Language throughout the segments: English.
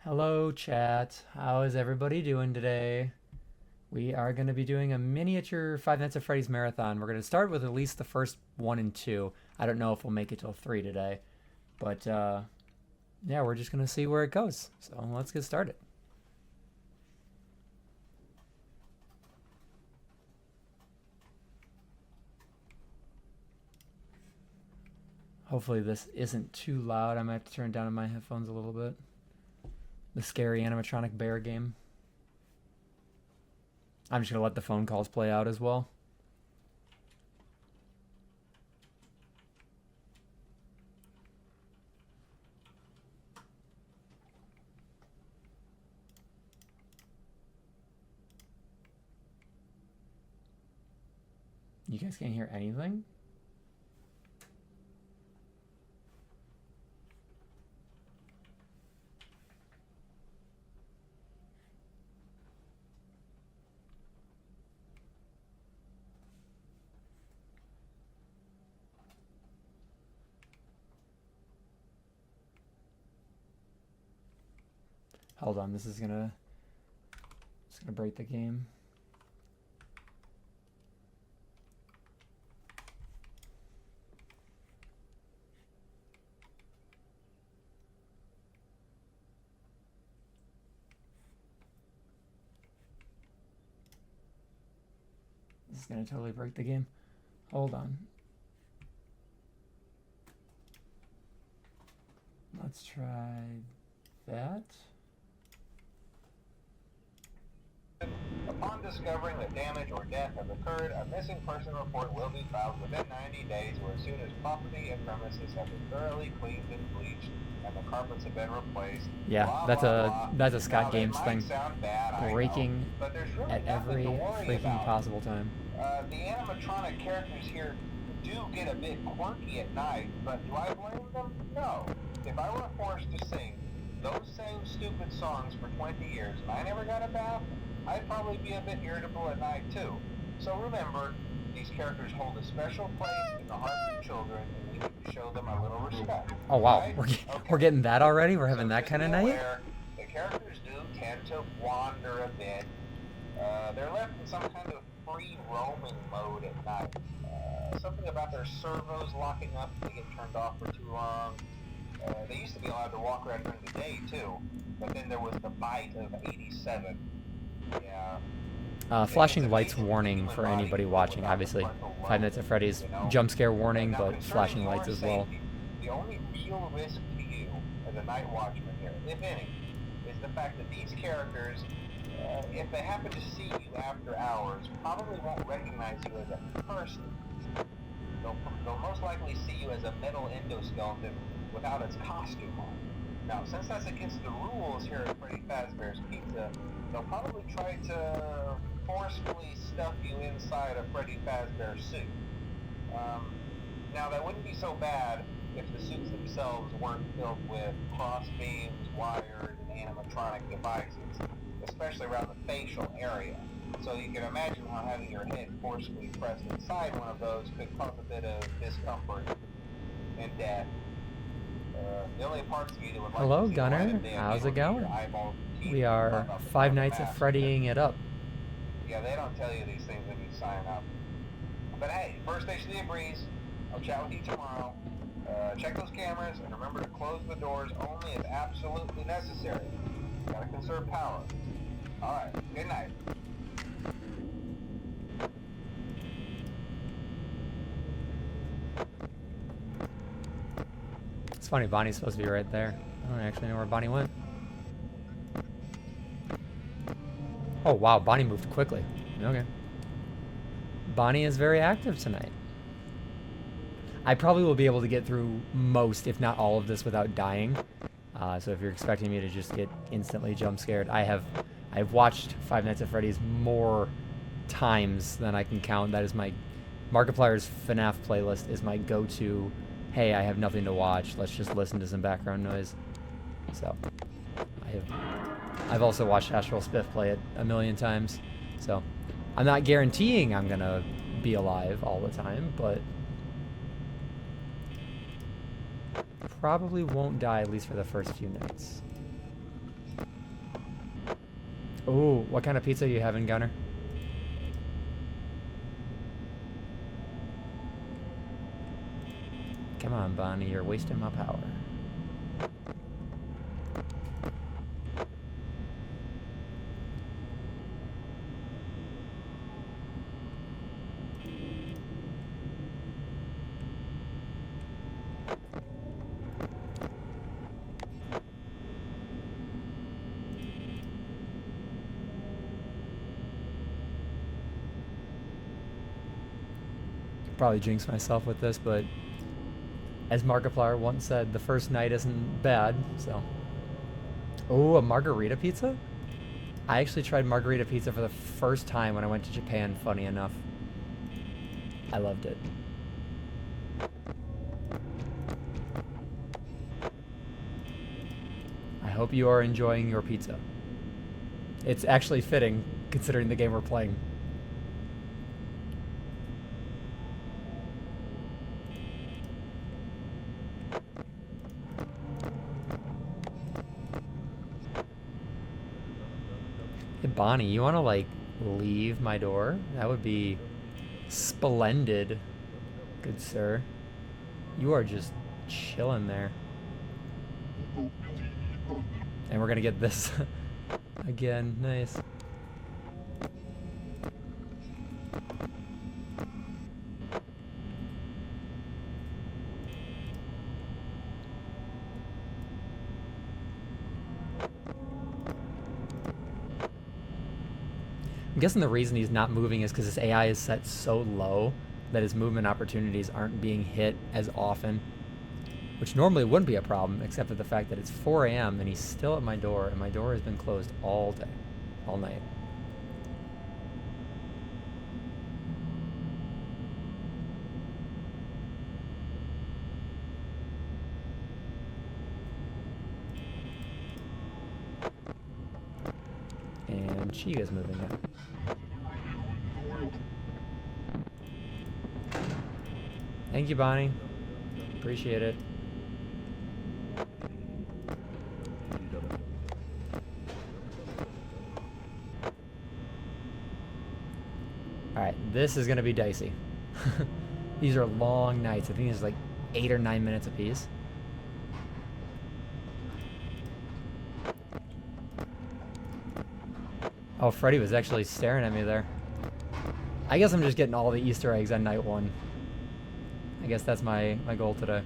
Hello, chat. How is everybody doing today? We are going to be doing a miniature Five Nights at Freddy's marathon. We're going to start with at least the first one and two. I don't know if we'll make it till three today, but yeah, we're just going to see where it goes. So let's get started. Hopefully this isn't too loud. I might have to turn down on my headphones a little bit. The scary animatronic bear game. I'm just going to let the phone calls play out as well. You guys can't hear anything? Hold on, this is gonna break the game. This is gonna totally break the game. Hold on. Let's try that. Upon discovering that damage or death has occurred, a missing person report will be filed within 90 days or as soon as property and premises have been thoroughly cleaned and bleached and the carpets have been replaced. Yeah, Blah, that's blah, a blah. that's a Scott Now, Games that thing. might sound bad, Breaking but there's really at nothing every to worry freaking about. possible time. The animatronic characters here do get a bit quirky at night, but do I blame them? No. If I were forced to sing those same stupid songs for 20 years and I never got a bath, I'd probably be a bit irritable at night too. So remember, these characters hold a special place in the hearts of children and we need to show them a little respect. Oh wow, Right? we're getting that already? We're having So that just kind of be night? aware, the characters do tend to wander a bit. They're left in some kind of free roaming mode at night. Something about their servos locking up if they get turned off for too long. They used to be allowed to walk around during the day too, but then there was the bite of 87. Yeah. Flashing lights warning for anybody watching. Obviously, Five Nights at Freddy's jump scare warning, but flashing lights as well. The only real risk to you as a night watchman here, if any, is the fact that these characters, if they happen to see you after hours, probably won't recognize you as a person. They'll most likely see you as a metal endoskeleton without its costume on. Now, since that's against the rules here at Freddy Fazbear's Pizza, they'll probably try to forcefully stuff you inside a Freddy Fazbear suit. Now, that wouldn't be so bad if the suits themselves weren't filled with cross beams, wires, and animatronic devices, especially around the facial area. So you can imagine how having your head forcefully pressed inside one of those could cause a bit of discomfort and death. The only parts of you that would like Hello, to see Gunner. light of day How's would it be your going? eyeballs, teeth, We are and Five Nights at mask. Freddying it up. Yeah, they don't tell you these things when you sign up. But hey, first station of the breeze. I'll chat with you tomorrow. Check those cameras and remember to close the doors only as absolutely necessary. Gotta conserve power. Alright, good night. It's funny, Bonnie's supposed to be right there. I don't actually know where Bonnie went. Oh wow, Bonnie moved quickly. Okay. Bonnie is very active tonight. I probably will be able to get through most, if not all of this without dying. So if you're expecting me to just get instantly jump scared, I've watched Five Nights at Freddy's more times than I can count. That is my Markiplier's FNaF playlist is my go-to. Hey, I have nothing to watch. Let's just listen to some background noise. So I've also watched Astral Spiff play it a million times. So I'm not guaranteeing I'm gonna be alive all the time, but probably won't die, at least for the first few nights. Ooh, what kind of pizza are you having, Gunner? Come on, Bonnie, you're wasting my power. Probably jinx myself with this, but as Markiplier once said, the first night isn't bad, so. Oh, a margarita pizza? I actually tried margarita pizza for the first time when I went to Japan, funny enough. I loved it. I hope you are enjoying your pizza. It's actually fitting, considering the game we're playing. Hey, Bonnie, you want to, like, leave my door? That would be splendid, good sir. You are just chilling there. And we're gonna get this again. Nice. I'm guessing the reason he's not moving is because his AI is set so low that his movement opportunities aren't being hit as often, which normally wouldn't be a problem, except for the fact that it's 4 a.m. and he's still at my door, and my door has been closed all day, all night. And Chica's moving now. Thank you, Bonnie. Appreciate it. Alright, this is gonna be dicey. These are long nights. I think it's like 8 or 9 minutes apiece. Oh, Freddy was actually staring at me there. I guess I'm just getting all the Easter eggs on night 1. I guess that's my goal today.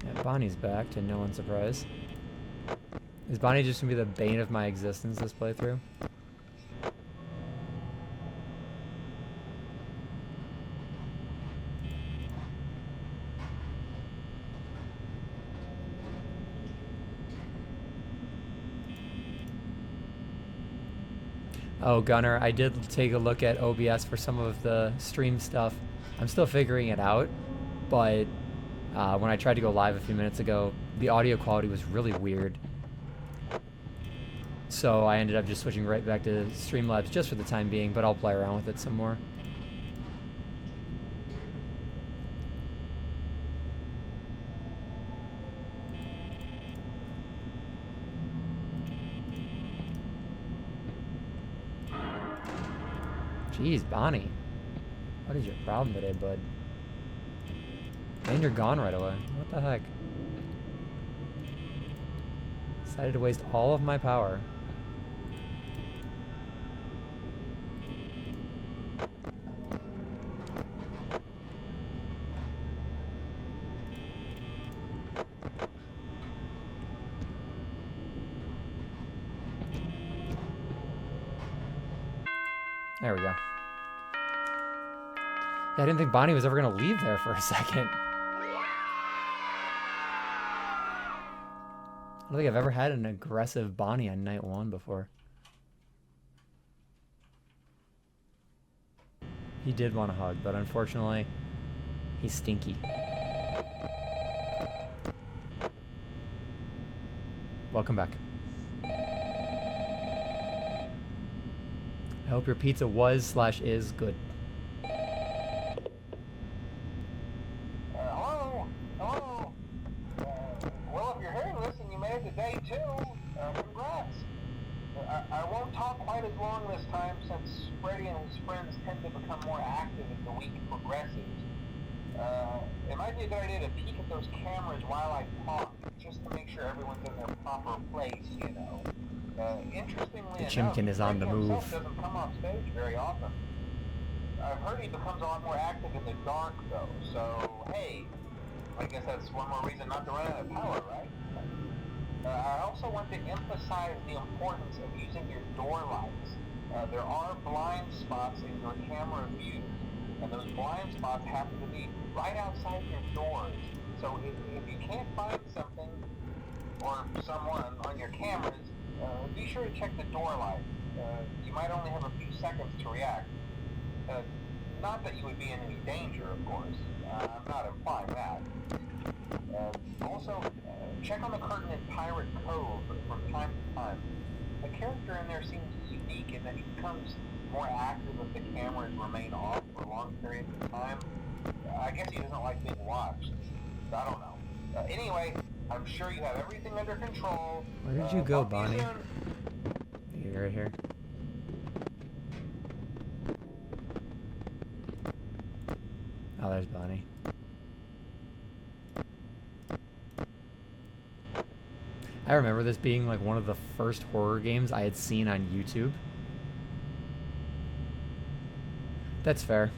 Yeah, Bonnie's back, to no one's surprise. Is Bonnie just gonna be the bane of my existence this playthrough? Oh, Gunner, I did take a look at OBS for some of the stream stuff. I'm still figuring it out, but when I tried to go live a few minutes ago, the audio quality was really weird. So I ended up just switching right back to Streamlabs just for the time being, but I'll play around with it some more. Jeez, Bonnie. What is your problem today, bud? And you're gone right away. What the heck? Decided to waste all of my power. There we go. Yeah, I didn't think Bonnie was ever going to leave there for a second. I don't think I've ever had an aggressive Bonnie on night 1 before. He did want a hug, but unfortunately, he's stinky. Welcome back. I hope your pizza was/is good. Hello? Hello? Well, if you're hearing this and you made it to day 2, congrats. I won't talk quite as long this time since Freddy and his friends tend to become more active as the week progresses. It might be a good idea to peek at those cameras while I talk, just to make sure everyone's in their proper place, you know. Interestingly enough, Chimkin is on the Freddy move. himself doesn't come off stage very often. I've heard he becomes a lot more active in the dark, though, so hey, I guess that's one more reason not to run out of power, right? I also want to emphasize the importance of using your door lights. There are blind spots in your camera view, and those blind spots happen to be right outside your doors. So if you can't find something or someone on your cameras, be sure to check the door light. You might only have a few seconds to react. Not that you would be in any danger, of course. I'm not implying that. Also, check on the curtain in Pirate Cove from time to time. The character in there seems unique in that he becomes more active if the cameras remain off for long periods of time. I guess he doesn't like being watched. I don't know. Anyway, I'm sure you have everything under control. Where did you go, Talk to Bonnie? you soon. You're right here. Oh, there's Bonnie. I remember this being like one of the first horror games I had seen on YouTube. That's fair.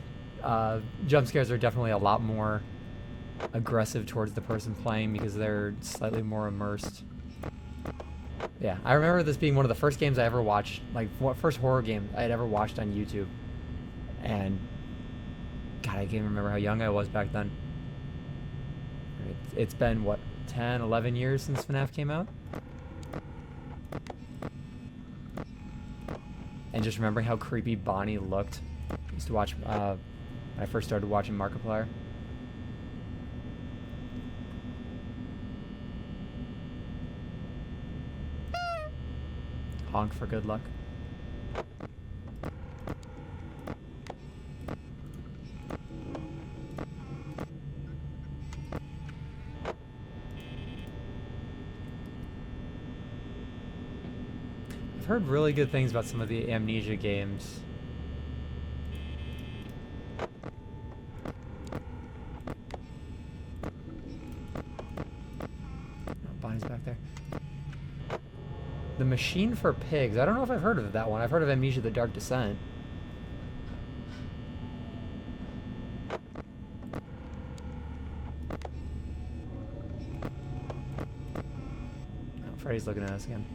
Jump scares are definitely a lot more aggressive towards the person playing because they're slightly more immersed. Yeah, I remember this being one of the first games I ever watched, like first horror game I had ever watched on YouTube. And God, I can't even remember how young I was back then. It's been, what, 10, 11 years since FNaF came out? And just remembering how creepy Bonnie looked. I used to watch, when I first started watching Markiplier. Honk for good luck. I've heard really good things about some of the Amnesia games. Oh, Bonnie's back there. The Machine for Pigs. I don't know if I've heard of that one. I've heard of Amnesia: The Dark Descent. Oh, Freddy's looking at us again.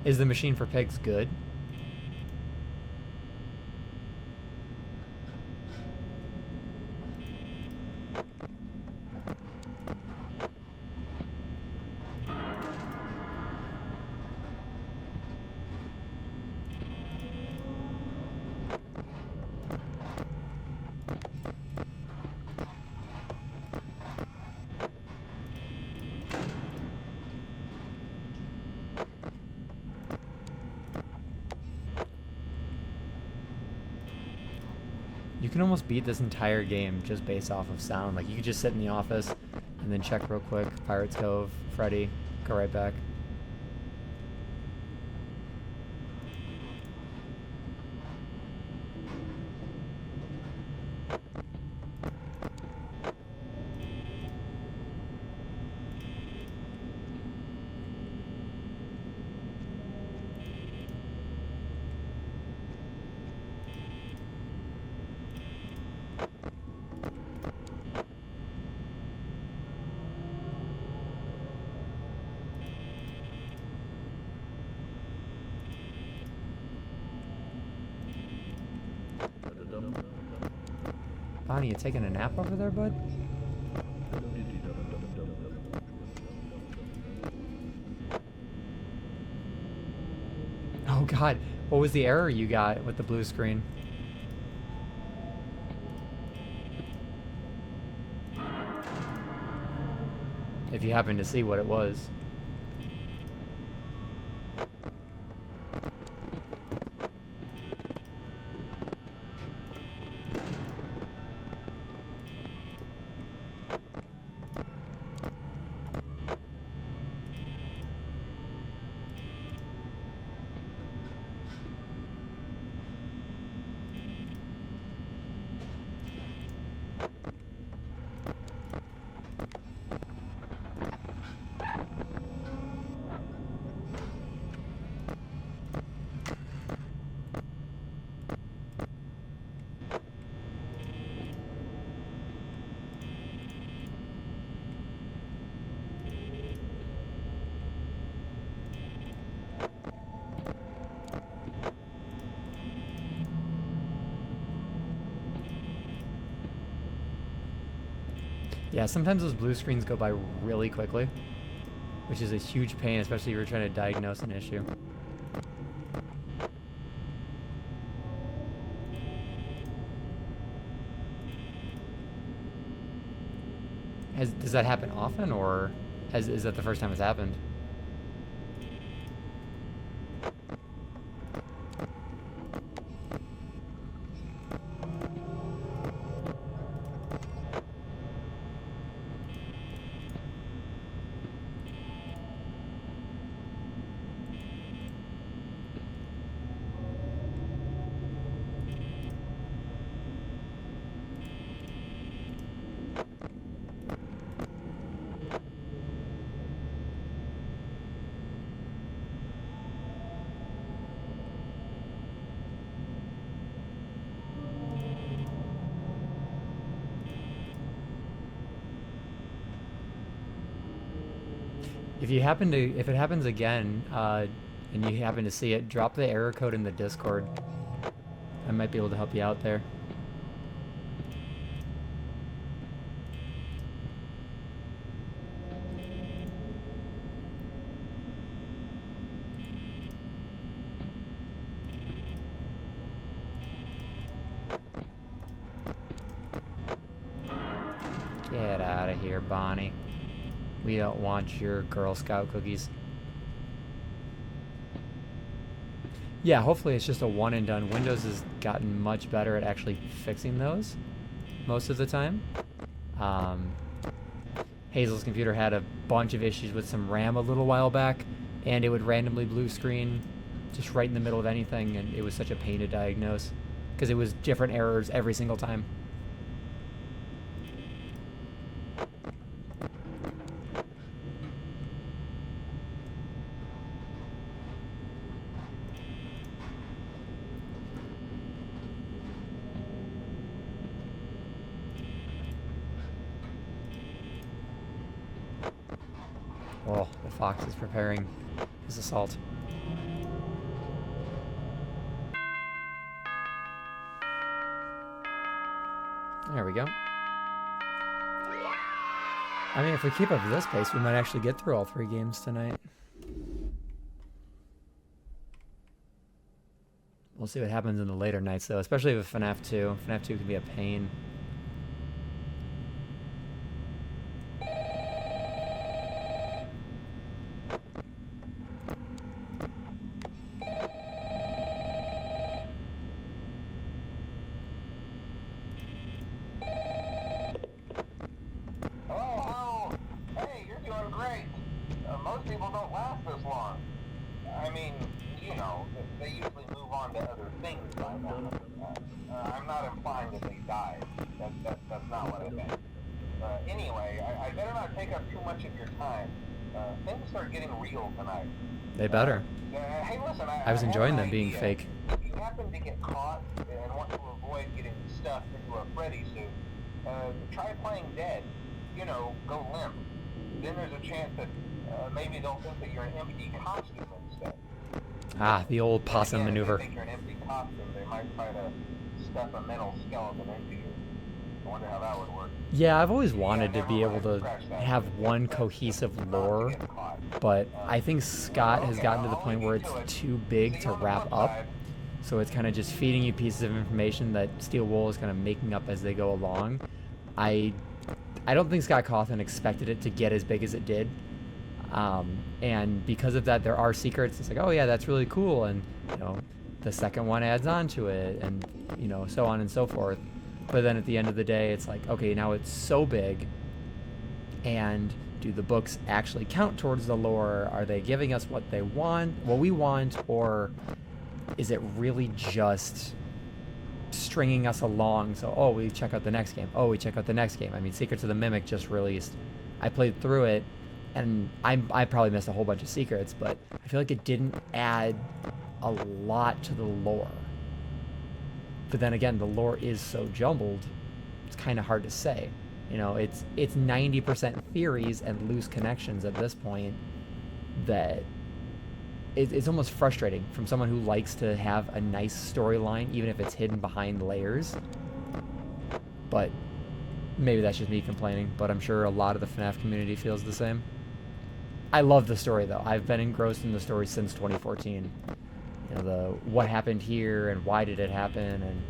Is the Machine for Pigs good? You can almost beat this entire game just based off of sound. Like, you could just sit in the office and then check real quick. Pirates Cove, Freddy, go right back. Bonnie, you taking a nap over there, bud? Oh god, what was the error you got with the blue screen? If you happen to see what it was. Yeah, sometimes those blue screens go by really quickly, which is a huge pain, especially if you're trying to diagnose an issue. Does that happen often, or is that the first time it's happened? If it happens again, and you happen to see it, drop the error code in the Discord. I might be able to help you out there. Get out of here, Bonnie. We don't want your Girl Scout cookies. Yeah, hopefully it's just a one and done. Windows has gotten much better at actually fixing those most of the time. Hazel's computer had a bunch of issues with some RAM a little while back, and it would randomly blue screen just right in the middle of anything, and it was such a pain to diagnose because it was different errors every single time. Oh, the fox is preparing his assault. There we go. I mean, if we keep up this pace, we might actually get through all 3 games tonight. We'll see what happens in the later nights, though, especially with FNaF 2. FNaF 2 can be a pain. Most people don't last this long. I mean, you know, they usually move on to other things by now. I'm not implying that they died. That's not what I meant. Anyway, I better not take up too much of your time. Things start getting real tonight. They better. Hey, listen, I was enjoying them being fake. If you happen to get caught and want to avoid getting stuffed into a Freddy suit, try playing dead. You know, go limp. Then there's a chance that maybe they'll think that you're an empty costume instead. Ah, the old possum Again, maneuver. If they think you're an empty costume, they might try to stuff a mental skeleton into you. I wonder how that would work. Yeah, I've always wanted to be able to have one cohesive lore, but I think Scott has gotten to the point where it's too big to wrap up. So it's kind of just feeding you pieces of information that Steel Wool is kind of making up as they go along. I don't think Scott Cawthon expected it to get as big as it did. And because of that, there are secrets. It's like, oh yeah, that's really cool. And, you know, the second one adds on to it and, you know, so on and so forth. But then at the end of the day, it's like, okay, now it's so big. And do the books actually count towards the lore? Are they giving us what they want, what we want? Or is it really just stringing us along? So, oh, we check out the next game. Oh, we check out the next game. I mean, Secrets of the Mimic just released. I played through it, and I probably missed a whole bunch of secrets, but I feel like it didn't add a lot to the lore. But then again, the lore is so jumbled, it's kind of hard to say. You know, it's 90% theories and loose connections at this point that it's almost frustrating from someone who likes to have a nice storyline, even if it's hidden behind layers. But maybe that's just me complaining, but I'm sure a lot of the FNaF community feels the same. I love the story, though. I've been engrossed in the story since 2014. You know, the what happened here and why did it happen, and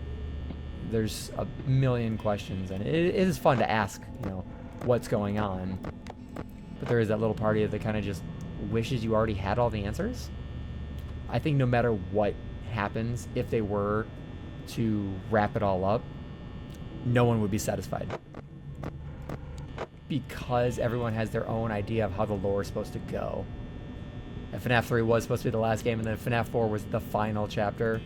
there's a million questions, and it is fun to ask, you know, what's going on. But there is that little part of you that kind of just wishes you already had all the answers. I think no matter what happens, if they were to wrap it all up, no one would be satisfied. Because everyone has their own idea of how the lore is supposed to go. And FNaF 3 was supposed to be the last game, and then FNaF 4 was the final chapter.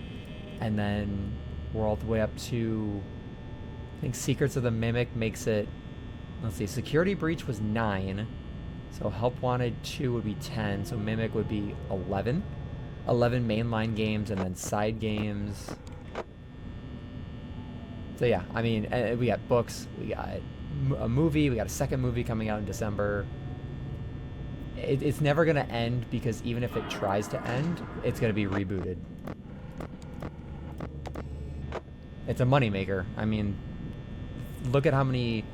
And then we're all the way up to, I think Secrets of the Mimic makes it, let's see, Security Breach was 9. So Help Wanted 2 would be 10, so Mimic would be 11. 11 mainline games and then side games. So yeah, I mean, we got books, we got a movie, we got a second movie coming out in December. It's never going to end, because even if it tries to end, it's going to be rebooted. It's a moneymaker. I mean, look at how many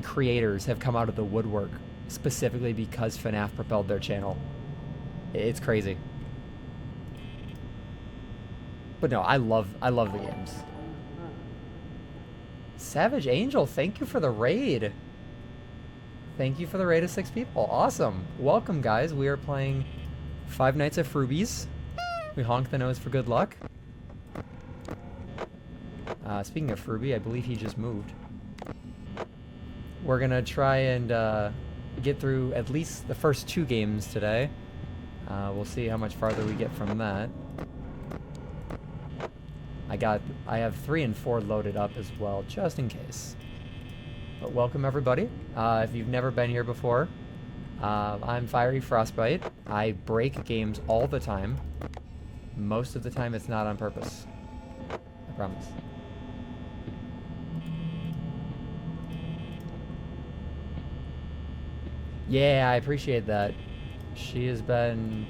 creators have come out of the woodwork specifically because FNaF propelled their channel. It's crazy. But no, I love the games. Savage Angel, thank you for the raid. Thank you for the raid of 6 people. Awesome. Welcome, guys. We are playing Five Nights at Frubies. We honk the nose for good luck. Speaking of Fruby, I believe he just moved. We're gonna try and get through at least the first 2 games today. We'll see how much farther we get from that. I have 3 and 4 loaded up as well, just in case. But welcome, everybody. If you've never been here before, I'm Fiery Frostbite. I break games all the time. Most of the time, it's not on purpose. I promise. Yeah, I appreciate that. She has been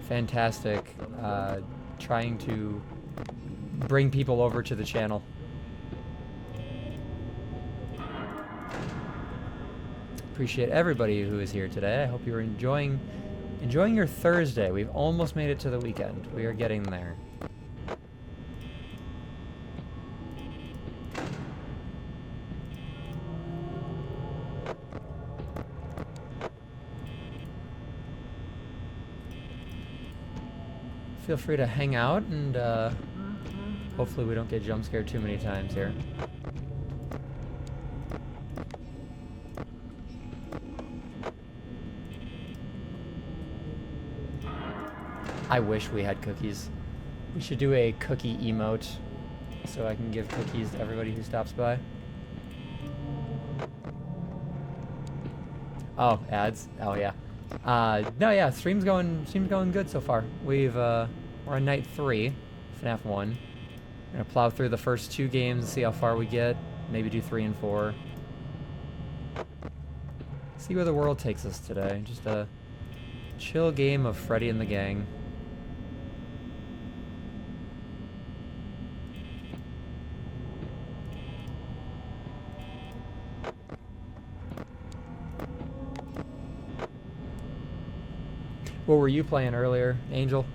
fantastic, trying to bring people over to the channel. Appreciate everybody who is here today. I hope you're enjoying your Thursday. We've almost made it to the weekend. We are getting there. Feel free to hang out, and hopefully we don't get jump scared too many times here. I wish we had cookies. We should do a cookie emote so I can give cookies to everybody who stops by. Oh, ads. Oh yeah. No, yeah, stream's going good so far. We're on night 3, FNaF 1. We're gonna plow through the first 2 games, see how far we get. Maybe do 3 and 4. See where the world takes us today. Just a chill game of Freddy and the gang. What were you playing earlier, Angel?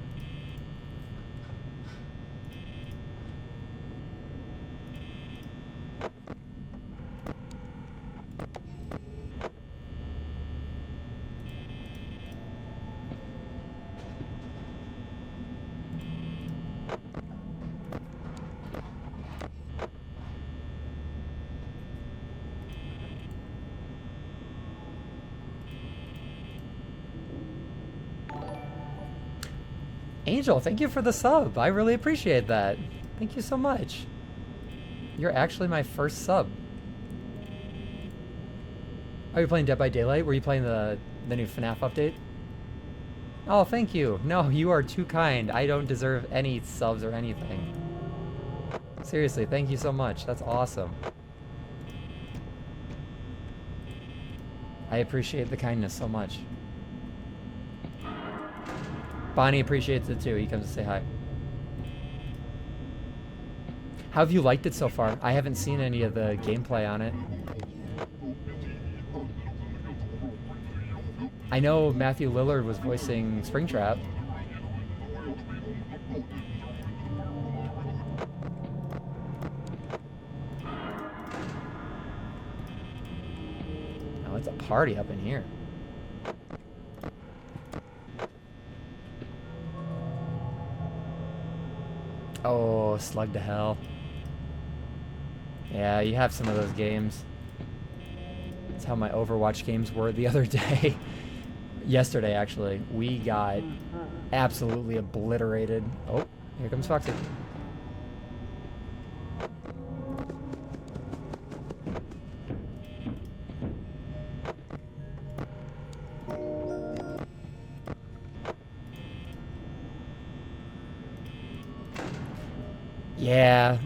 Angel, thank you for the sub. I really appreciate that. Thank you so much. You're actually my first sub. Are you playing Dead by Daylight? Were you playing the new FNaF update? Oh, thank you. No, you are too kind. I don't deserve any subs or anything. Seriously, thank you so much. That's awesome. I appreciate the kindness so much. Bonnie appreciates it too. He comes to say hi. How have you liked it so far? I haven't seen any of the gameplay on it. I know Matthew Lillard was voicing Springtrap. Oh, it's a party up in here. Oh, Slug to Hell. Yeah, you have some of those games. That's how my Overwatch games were the other day. Yesterday, actually. We got absolutely obliterated. Oh, here comes Foxy.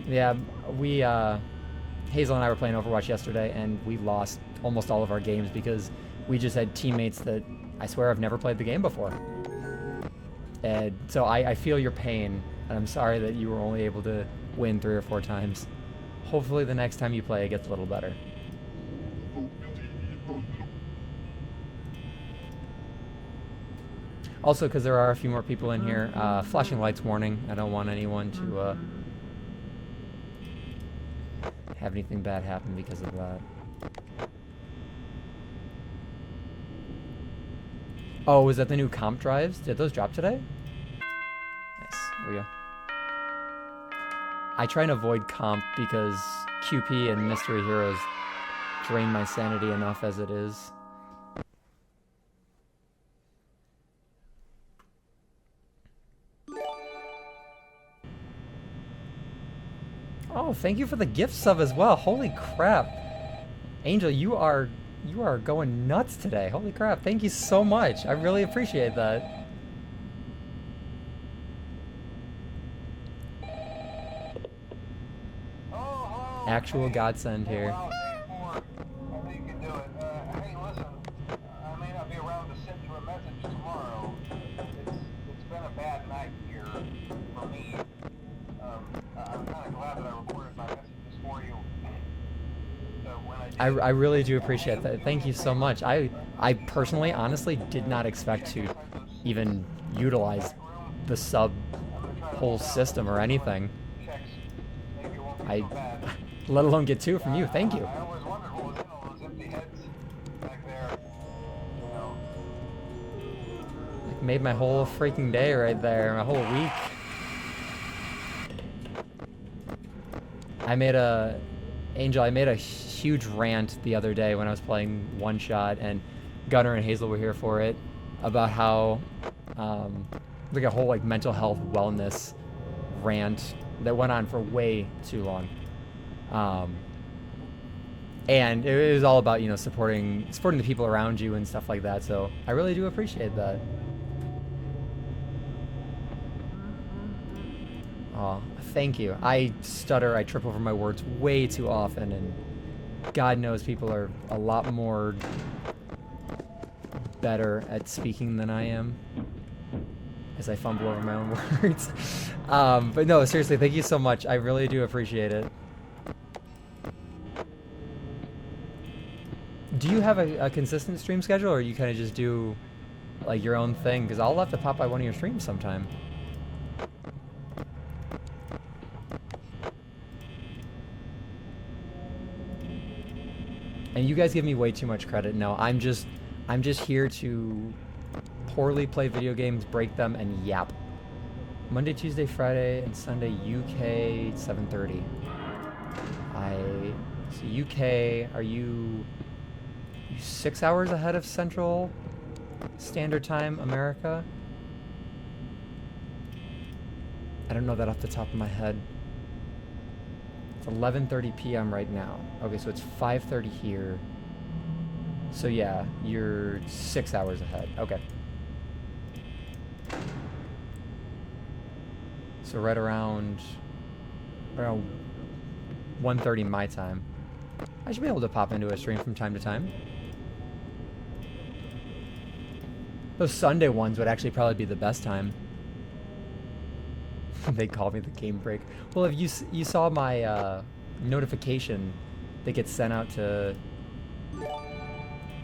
Yeah, we, Hazel and I were playing Overwatch yesterday, and we lost almost all of our games because we just had teammates that I swear I've never played the game before. And so I feel your pain, and I'm sorry that you were only able to win 3 or 4 times. Hopefully the next time you play it gets a little better. Also, because there are a few more people in here, flashing lights warning. I don't want anyone to have anything bad happen because of that. Oh, was that the new comp drives? Did those drop today? Nice. There we go. I try and avoid comp because QP and Mystery Heroes drain my sanity enough as it is. Oh, thank you for the gift sub as well. Holy crap. Angel, you are going nuts today. Holy crap. Thank you so much. I really appreciate that. Actual godsend here. I really do appreciate that. Thank you so much. I personally, honestly, did not expect to even utilize the sub whole system or anything. Let alone get 2 from you. Thank you. Like, made my whole freaking day right there. My whole week. I made a huge rant the other day when I was playing One Shot, and Gunnar and Hazel were here for it, about how like a whole like mental health wellness rant that went on for way too long. And it was all about, you know, supporting the people around you and stuff like that. So I really do appreciate that. Oh, thank you. I stutter, I trip over my words way too often, and God knows people are a lot more better at speaking than I am, as I fumble over my own words. But no, seriously, thank you so much. I really do appreciate it. Do you have a consistent stream schedule, or you kind of just do like your own thing, because I'll have to pop by one of your streams sometime. And you guys give me way too much credit. No, I'm just here to poorly play video games, break them, and yap. Monday, Tuesday, Friday, and Sunday, UK, 7:30. So UK, are you 6 hours ahead of Central Standard Time, America? I don't know that off the top of my head. It's 11:30 p.m. right now. Okay, so it's 5:30 here. So yeah, you're 6 hours ahead. Okay. So right around 1:30 my time. I should be able to pop into a stream from time to time. Those Sunday ones would actually probably be the best time. They call me the game break. Well, if you saw my notification that gets sent out to...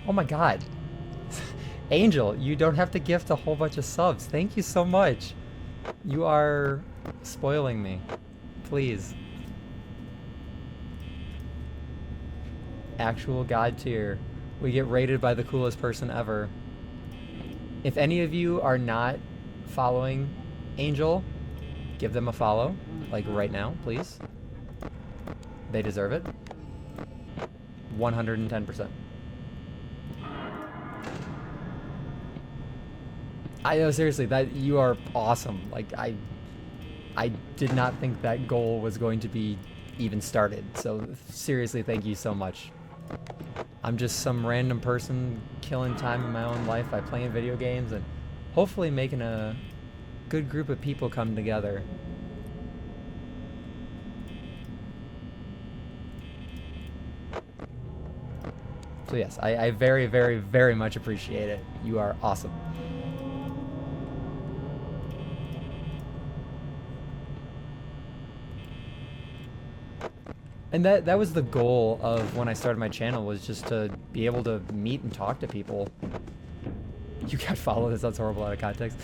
Oh my god. Angel, you don't have to gift a whole bunch of subs. Thank you so much. You are spoiling me. Please. Actual god tier. We get rated by the coolest person ever. If any of you are not following Angel, give them a follow. Like right now, please. They deserve it. 110%. I know, seriously, that you are awesome. Like I did not think that goal was going to be even started. So seriously, thank you so much. I'm just some random person killing time in my own life by playing video games and hopefully making a good group of people come together. So yes, I very, very, very much appreciate it. You are awesome. And that was the goal of when I started my channel, was just to be able to meet and talk to people. You can't follow this, that's horrible out of context.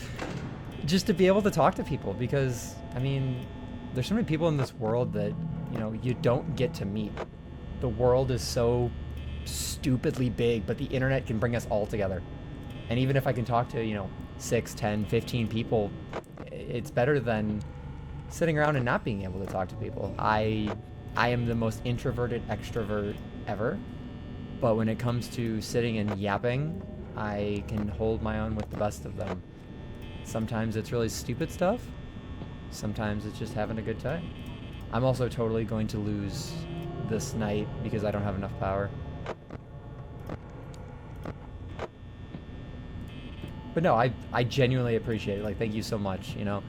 Just to be able to talk to people, because, I mean, there's so many people in this world that, you know, you don't get to meet. The world is so stupidly big, but the internet can bring us all together. And even if I can talk to, you know, 6, 10, 15 people, it's better than sitting around and not being able to talk to people. I am the most introverted extrovert ever, but when it comes to sitting and yapping, I can hold my own with the best of them. Sometimes it's really stupid stuff, sometimes it's just having a good time. I'm also totally going to lose this night because I don't have enough power. But no, I genuinely appreciate it. Like, thank you so much, you know.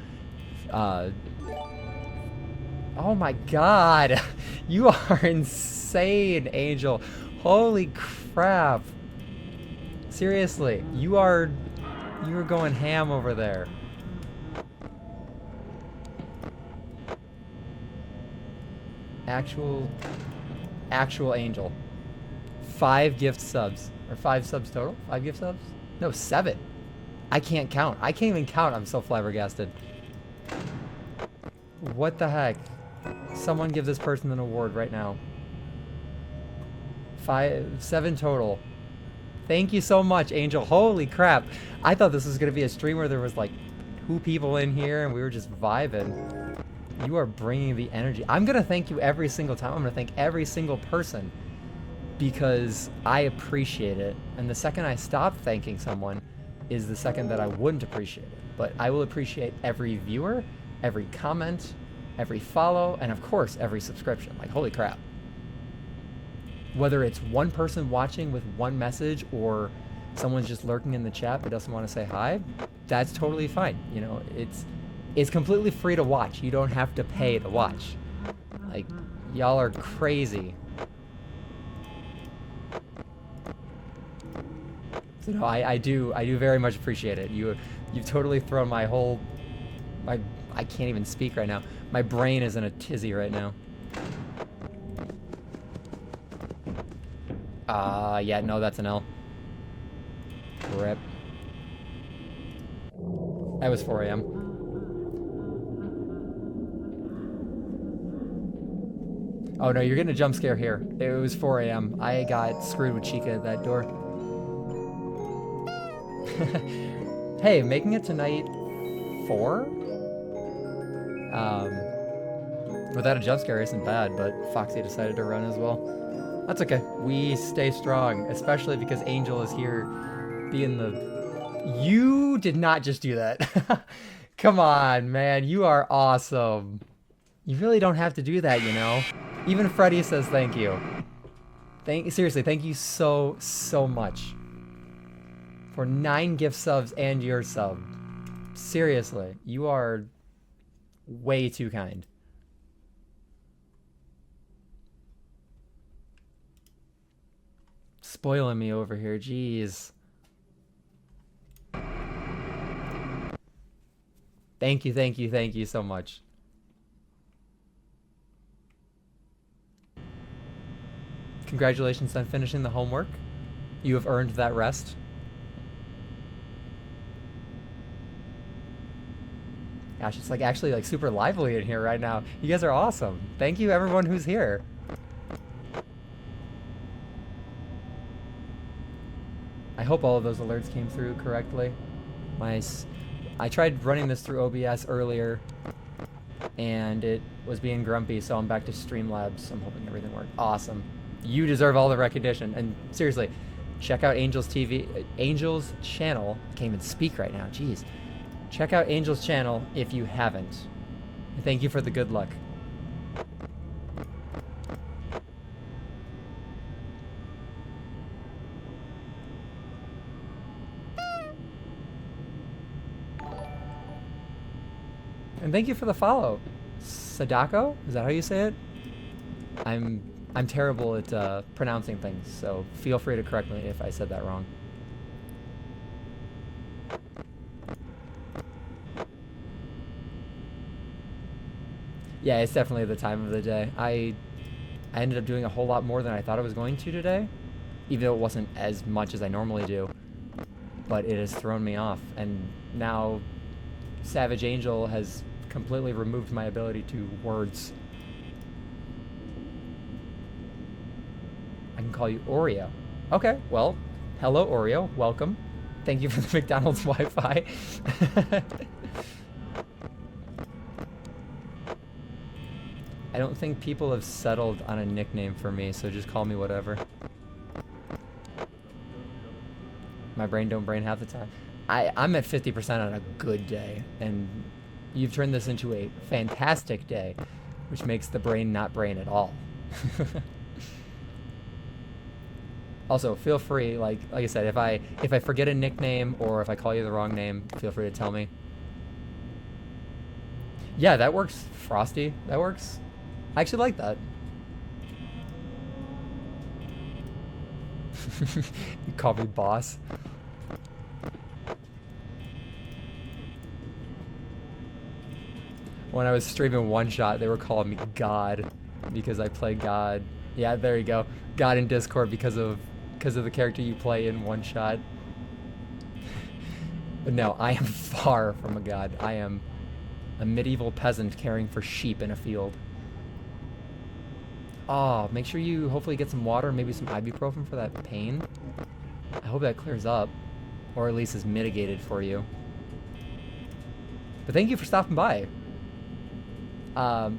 Oh my god, you are insane, Angel. Holy crap. Seriously, you're going ham over there. Actual Angel. 5 gift subs. Or 5 subs total? 5 gift subs? No, 7. I can't count. I can't even count. I'm so flabbergasted. What the heck? Someone give this person an award right now. 7 total. Thank you so much, Angel. Holy crap. I thought this was going to be a stream where there was like 2 people in here and we were just vibing. You are bringing the energy. I'm going to thank you every single time. I'm going to thank every single person because I appreciate it. And the second I stop thanking someone is the second that I wouldn't appreciate it. But I will appreciate every viewer, every comment, every follow, and of course, every subscription. Like, holy crap. Whether it's one person watching with one message or someone's just lurking in the chat but doesn't want to say hi, that's totally fine. You know, it's completely free to watch. You don't have to pay to watch. Like, y'all are crazy. So no, I do very much appreciate it. You've totally thrown my whole... I can't even speak right now. My brain is in a tizzy right now. Yeah, no, that's an L. Rip. That was 4 a.m. Oh no, you're getting a jump scare here. It was 4 a.m. I got screwed with Chica at that door. Hey, making it tonight 4? Without a jump scare isn't bad, but Foxy decided to run as well. That's okay. We stay strong, especially because Angel is here being the... You did not just do that. Come on, man. You are awesome. You really don't have to do that, you know? Even Freddy says thank you. Seriously, thank you so, so much. For 9 gift subs and your sub. Seriously, you are way too kind. Spoiling me over here, jeez. Thank you, thank you, thank you so much. Congratulations on finishing the homework. You have earned that rest. Gosh, it's like actually like super lively in here right now. You guys are awesome. Thank you everyone who's here. I hope all of those alerts came through correctly. I tried running this through OBS earlier and it was being grumpy, so I'm back to Streamlabs. I'm hoping everything worked. Awesome. You deserve all the recognition. And seriously, check out Angel's channel. I can't even speak right now. Jeez. Check out Angel's channel if you haven't. Thank you for the good luck. And thank you for the follow. Sadako? Is that how you say it? I'm terrible at pronouncing things, so feel free to correct me if I said that wrong. Yeah, it's definitely the time of the day. I ended up doing a whole lot more than I thought I was going to today, even though it wasn't as much as I normally do. But it has thrown me off, and now Savage Angel has completely removed my ability to words. I can call you Oreo. Okay, well, hello Oreo, welcome. Thank you for the McDonald's Wi-Fi. I don't think people have settled on a nickname for me, so just call me whatever. My brain don't brain half the time. I'm at 50% on a good day, and you've turned this into a fantastic day, which makes the brain not brain at all. Also, feel free, like I said, if I forget a nickname or if I call you the wrong name, feel free to tell me. Yeah, that works, Frosty. That works. I actually like that. You call me boss. When I was streaming One Shot, they were calling me God because I play God. Yeah, there you go. God in Discord because of the character you play in One Shot. But no, I am far from a god. I am a medieval peasant caring for sheep in a field. Oh, make sure you hopefully get some water, maybe some ibuprofen for that pain. I hope that clears up, or at least is mitigated for you. But thank you for stopping by.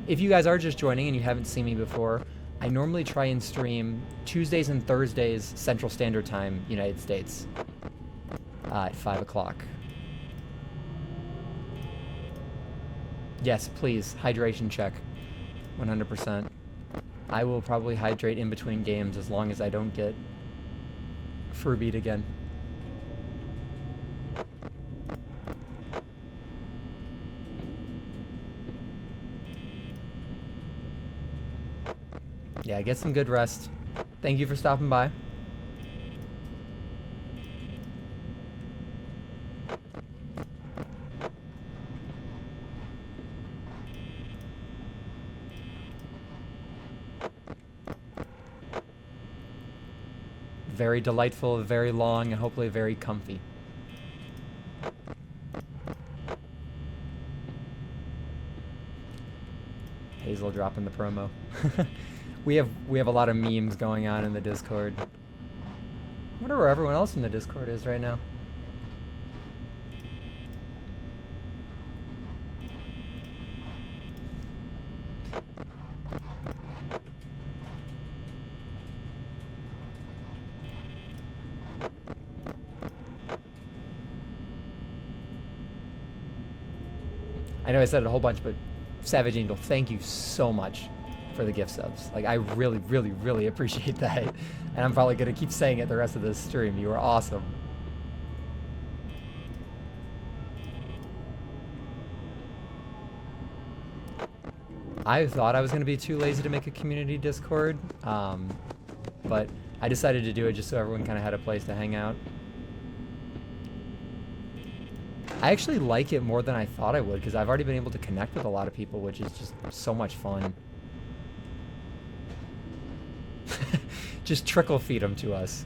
If you guys are just joining and you haven't seen me before, I normally try and stream Tuesdays and Thursdays Central Standard Time, United States, at 5 o'clock. Yes, please, hydration check, 100%. I will probably hydrate in between games as long as I don't get Furbeat again. Yeah, get some good rest. Thank you for stopping by. Very delightful, very long, and hopefully very comfy. Hazel dropping the promo. we have a lot of memes going on in the Discord. I wonder where everyone else in the Discord is right now. I know I said it a whole bunch, but Savage Angel, thank you so much for the gift subs. Like, I really, really, really appreciate that. And I'm probably going to keep saying it the rest of this stream. You are awesome. I thought I was going to be too lazy to make a community Discord, but I decided to do it just so everyone kind of had a place to hang out. I actually like it more than I thought I would, because I've already been able to connect with a lot of people, which is just so much fun. Just trickle feed them to us.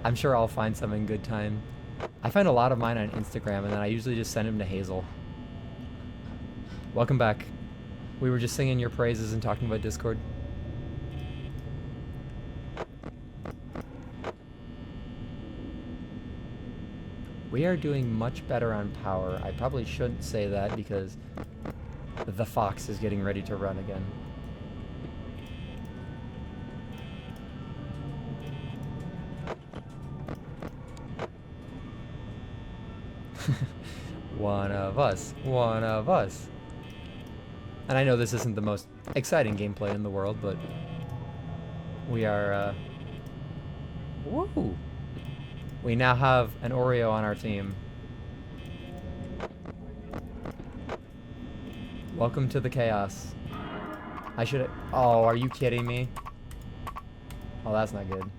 I'm sure I'll find some in good time. I find a lot of mine on Instagram, and then I usually just send them to Hazel. Welcome back. We were just singing your praises and talking about Discord. We are doing much better on power. I probably shouldn't say that because the fox is getting ready to run again. One of us. One of us. And I know this isn't the most exciting gameplay in the world, but we are, woo! We now have an Oreo on our team. Welcome to the chaos. I should. Oh, are you kidding me? Oh, that's not good.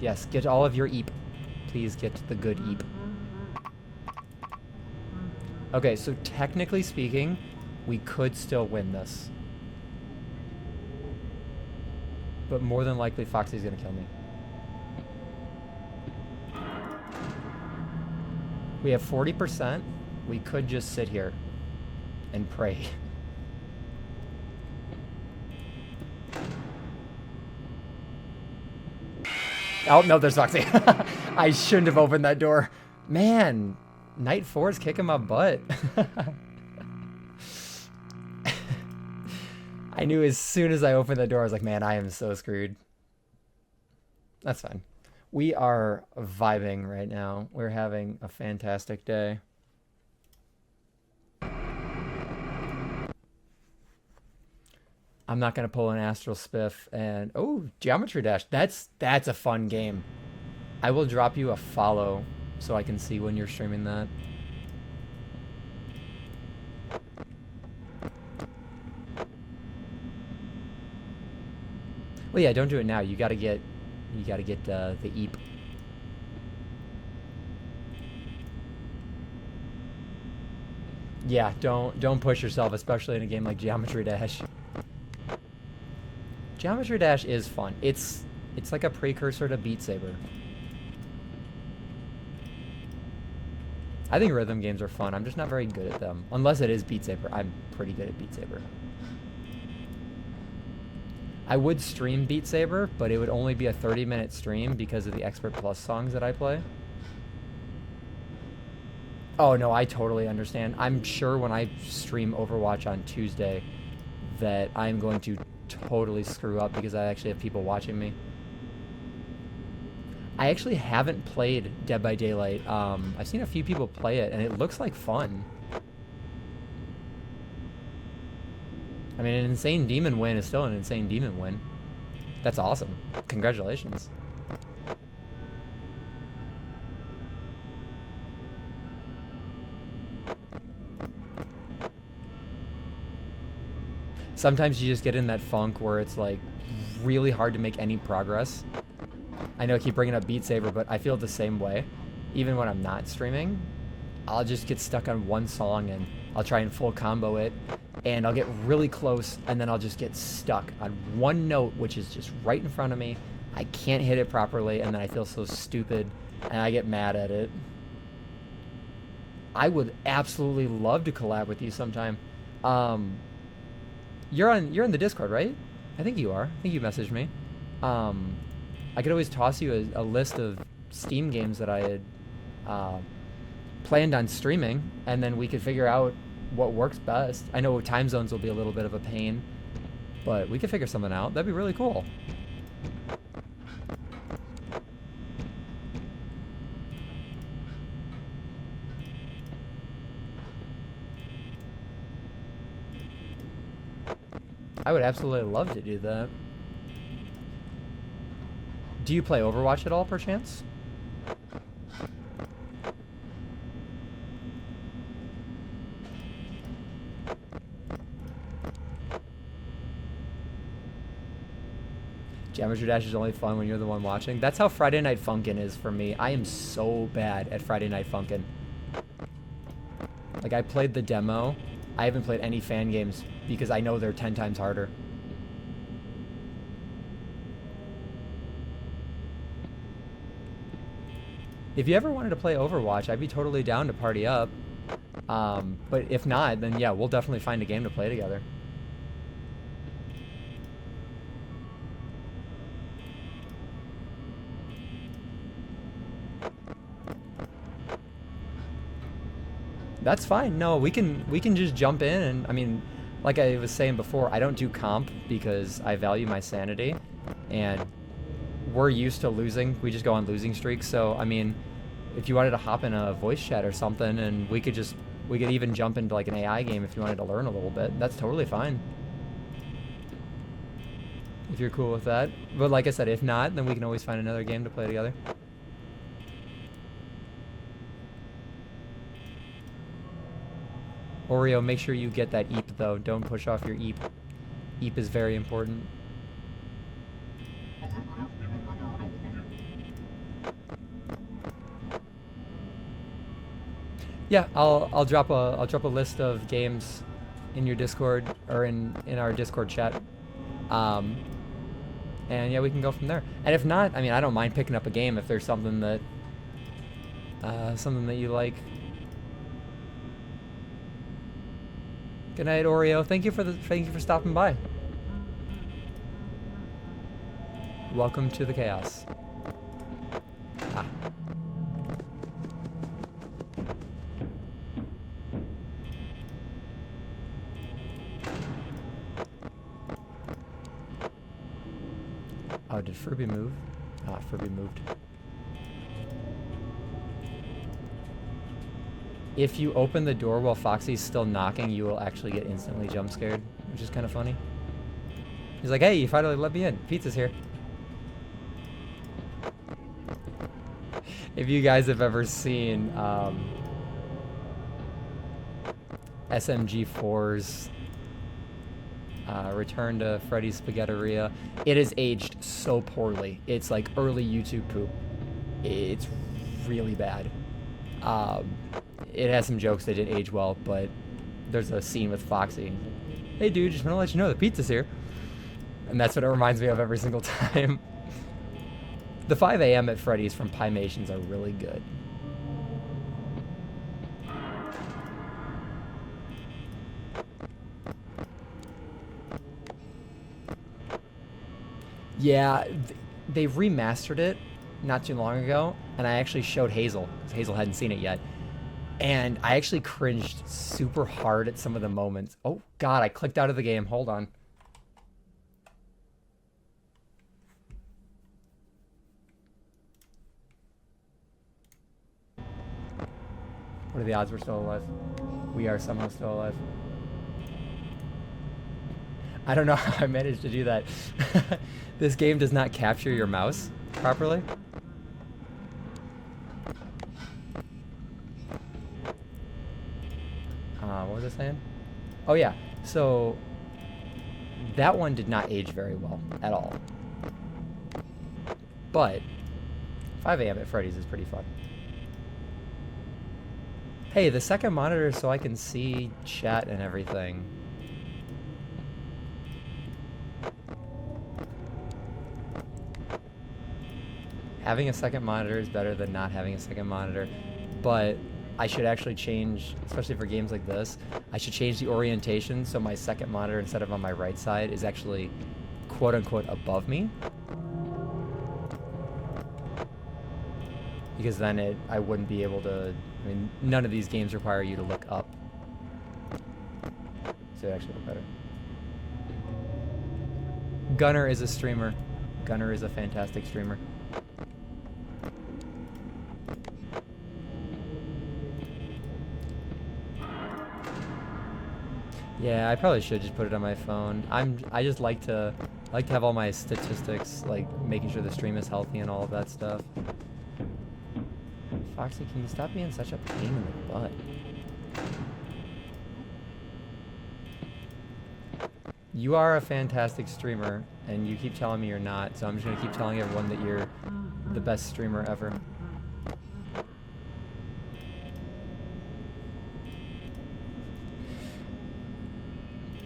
Yes, get all of your eep. Please get the good eep. Okay, so technically speaking, we could still win this. But more than likely, Foxy's gonna kill me. We have 40%. We could just sit here and pray. Oh, no, there's Foxy. I shouldn't have opened that door. Man, Night 4 is kicking my butt. I knew as soon as I opened the door, I was like, man, I am so screwed. That's fine. We are vibing right now. We're having a fantastic day. I'm not going to pull an Astral Spiff and... Oh, Geometry Dash. That's a fun game. I will drop you a follow so I can see when you're streaming that. Well, yeah, don't do it now. You gotta get the eep. Yeah, don't push yourself, especially in a game like Geometry Dash. Geometry Dash is fun. It's like a precursor to Beat Saber. I think rhythm games are fun. I'm just not very good at them. Unless it is Beat Saber. I'm pretty good at Beat Saber. I would stream Beat Saber, but it would only be a 30-minute stream because of the Expert Plus songs that I play. Oh, no, I totally understand. I'm sure when I stream Overwatch on Tuesday that I'm going to totally screw up because I actually have people watching me. I actually haven't played Dead by Daylight. I've seen a few people play it, and it looks like fun. I mean, an Insane Demon win is still an Insane Demon win. That's awesome. Congratulations. Sometimes you just get in that funk where it's like really hard to make any progress. I know I keep bringing up Beat Saber, but I feel the same way. Even when I'm not streaming, I'll just get stuck on one song and I'll try and full combo it. And I'll get really close, and then I'll just get stuck on one note, which is just right in front of me. I can't hit it properly, and then I feel so stupid, and I get mad at it. I would absolutely love to collab with you sometime. Um, you're in the Discord, right? I think you are. I think you messaged me. I could always toss you a list of Steam games that I had planned on streaming, and then we could figure out what works best. I know time zones will be a little bit of a pain, but we could figure something out. That'd be really cool. I would absolutely love to do that. Do you play Overwatch at all, perchance? Geometry Dash is only fun when you're the one watching. That's how Friday Night Funkin' is for me. I am so bad at Friday Night Funkin'. Like, I played the demo. I haven't played any fan games because I know they're 10 times harder. If you ever wanted to play Overwatch, I'd be totally down to party up. But if not, then yeah, we'll definitely find a game to play together. That's fine. No, we can just jump in, and I mean, like I was saying before, I don't do comp because I value my sanity, and we're used to losing. We just go on losing streaks. So I mean, if you wanted to hop in a voice chat or something, and we could even jump into like an AI game if you wanted to learn a little bit. That's totally fine. If you're cool with that. But like I said, if not, then we can always find another game to play together. Oreo, make sure you get that EAP though. Don't push off your EAP. EAP is very important. Yeah, I'll drop a list of games in your Discord or in our Discord chat. And yeah, we can go from there. And if not, I mean, I don't mind picking up a game if there's something that you like. Good night, Oreo. Thank you for stopping by. Welcome to the chaos. Ah. Oh, did Furby move? Ah, Furby moved. If you open the door while Foxy's still knocking, you will actually get instantly jump scared, which is kind of funny. He's like, hey, you finally let me in. Pizza's here. If you guys have ever seen SMG4's Return to Freddy's Spaghetteria, it is aged so poorly. It's like early YouTube poop. It's really bad. It has some jokes that didn't age well, but there's a scene with Foxy. Hey dude, just want to let you know the pizza's here. And that's what it reminds me of every single time. The 5 a.m. at Freddy's from Pymations are really good. Yeah, they remastered it not too long ago, and I actually showed Hazel, because Hazel hadn't seen it yet. And I actually cringed super hard at some of the moments. Oh, God, I clicked out of the game. Hold on. What are the odds we're still alive? We are somehow still alive. I don't know how I managed to do that. This game does not capture your mouse properly. What was I saying? Oh yeah, so that one did not age very well at all. But 5 a.m. at Freddy's is pretty fun. Hey, the second monitor so I can see chat and everything. Having a second monitor is better than not having a second monitor, but I should actually change, especially for games like this, I should change the orientation so my second monitor, instead of on my right side, is actually quote-unquote above me. Because then I wouldn't be able to, I mean, none of these games require you to look up. So it actually look better. Gunner is a streamer. Gunner is a fantastic streamer. Yeah, I probably should just put it on my phone. I just like to have all my statistics, like making sure the stream is healthy and all of that stuff. Foxy, can you stop being such a pain in the butt? You are a fantastic streamer, and you keep telling me you're not, so I'm just gonna keep telling everyone that you're the best streamer ever.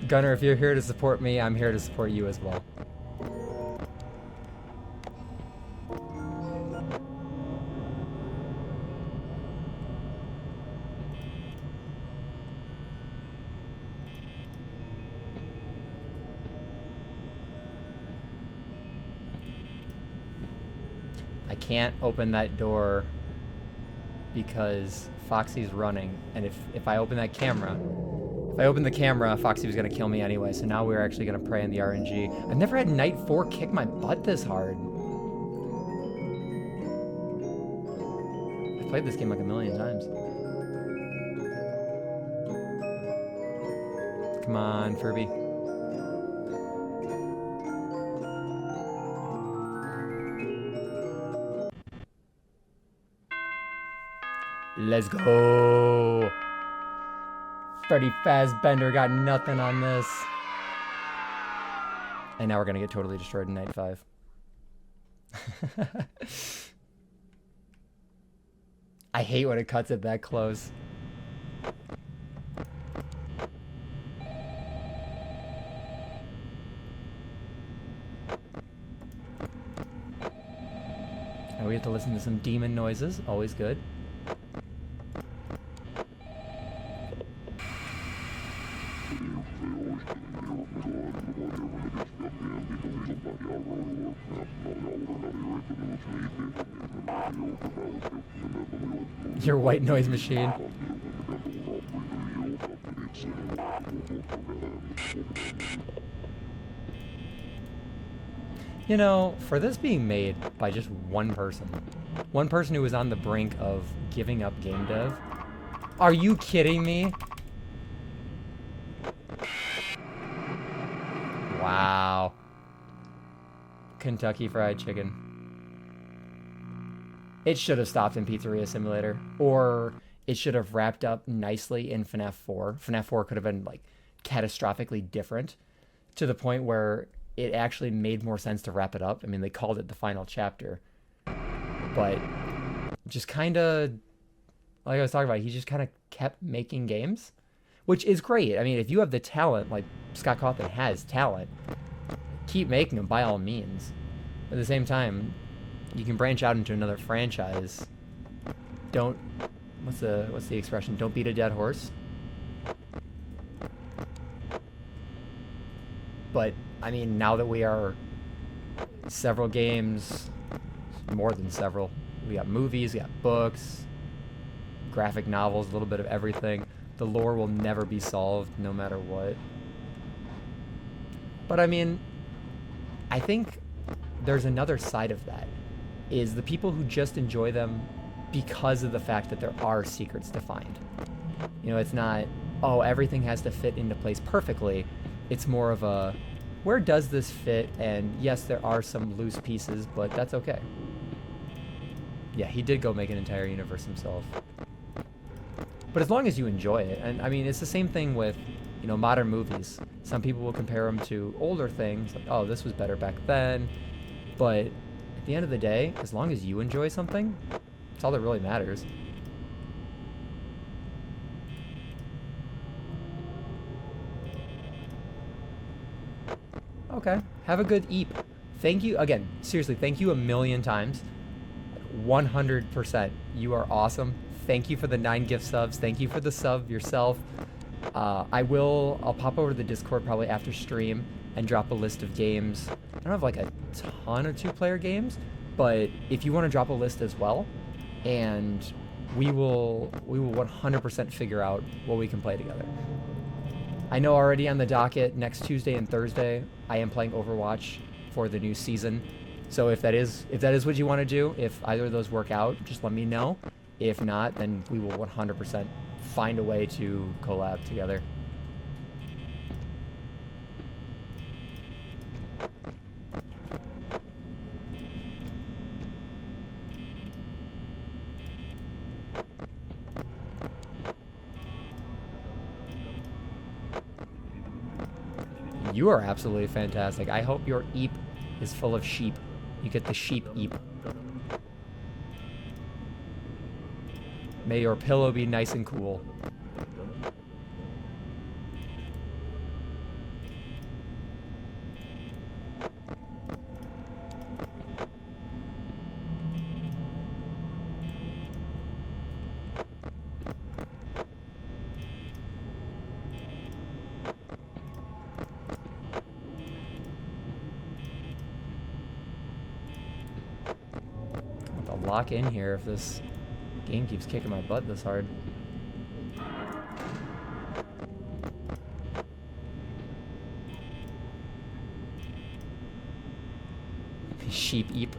Gunner, if you're here to support me, I'm here to support you as well. I can't open that door because Foxy's running, and if I open that camera, if I open the camera, Foxy was gonna kill me anyway, so now we're actually gonna pray in the RNG. I've never had Night 4 kick my butt this hard. I've played this game like a million times. Come on, Furby. Let's go. Freddy Fazbender got nothing on this. And now we're gonna get totally destroyed in Night 5. I hate when it cuts it that close. And we have to listen to some demon noises, always good. Your white noise machine. You know, for this being made by just one person who was on the brink of giving up game dev, are you kidding me? Wow. Kentucky Fried Chicken. It should have stopped in Pizzeria Simulator, or it should have wrapped up nicely in FNaF 4. FNaF 4 could have been like catastrophically different to the point where it actually made more sense to wrap it up. I mean, they called it the final chapter, but just kind of, like I was talking about, he just kind of kept making games, which is great. I mean, if you have the talent, like Scott Cawthon has talent, keep making them by all means. At the same time, you can branch out into another franchise. Don't, what's the expression? Don't beat a dead horse. But I mean, now that we are several games, more than several, we got movies, we got books, graphic novels, a little bit of everything. The lore will never be solved, no matter what. But I mean, I think there's another side of that, is the people who just enjoy them because of the fact that there are secrets to find. You know, it's not, oh, everything has to fit into place perfectly. It's more of a, where does this fit? And yes, there are some loose pieces, but that's okay. Yeah, he did go make an entire universe himself. But as long as you enjoy it, and I mean, it's the same thing with, you know, modern movies. Some people will compare them to older things, like, oh, this was better back then. But at the end of the day, as long as you enjoy something, that's all that really matters. Okay, have a good eep. Thank you, again, seriously, thank you a million times. 100%. You are awesome. Thank you for the 9 gift subs. Thank you for the sub yourself. I'll pop over to the Discord probably after stream and drop a list of games. I don't have like a ton of 2-player games, but if you want to drop a list as well, and we will 100% figure out what we can play together. I know already on the docket next Tuesday and Thursday I am playing Overwatch for the new season. So if that is what you want to do, if either of those work out, just let me know. If not, then we will 100% find a way to collab together. You are absolutely fantastic. I hope your eep is full of sheep. You get the sheep eep. May your pillow be nice and cool. Lock in here if this game keeps kicking my butt this hard. Sheep eep.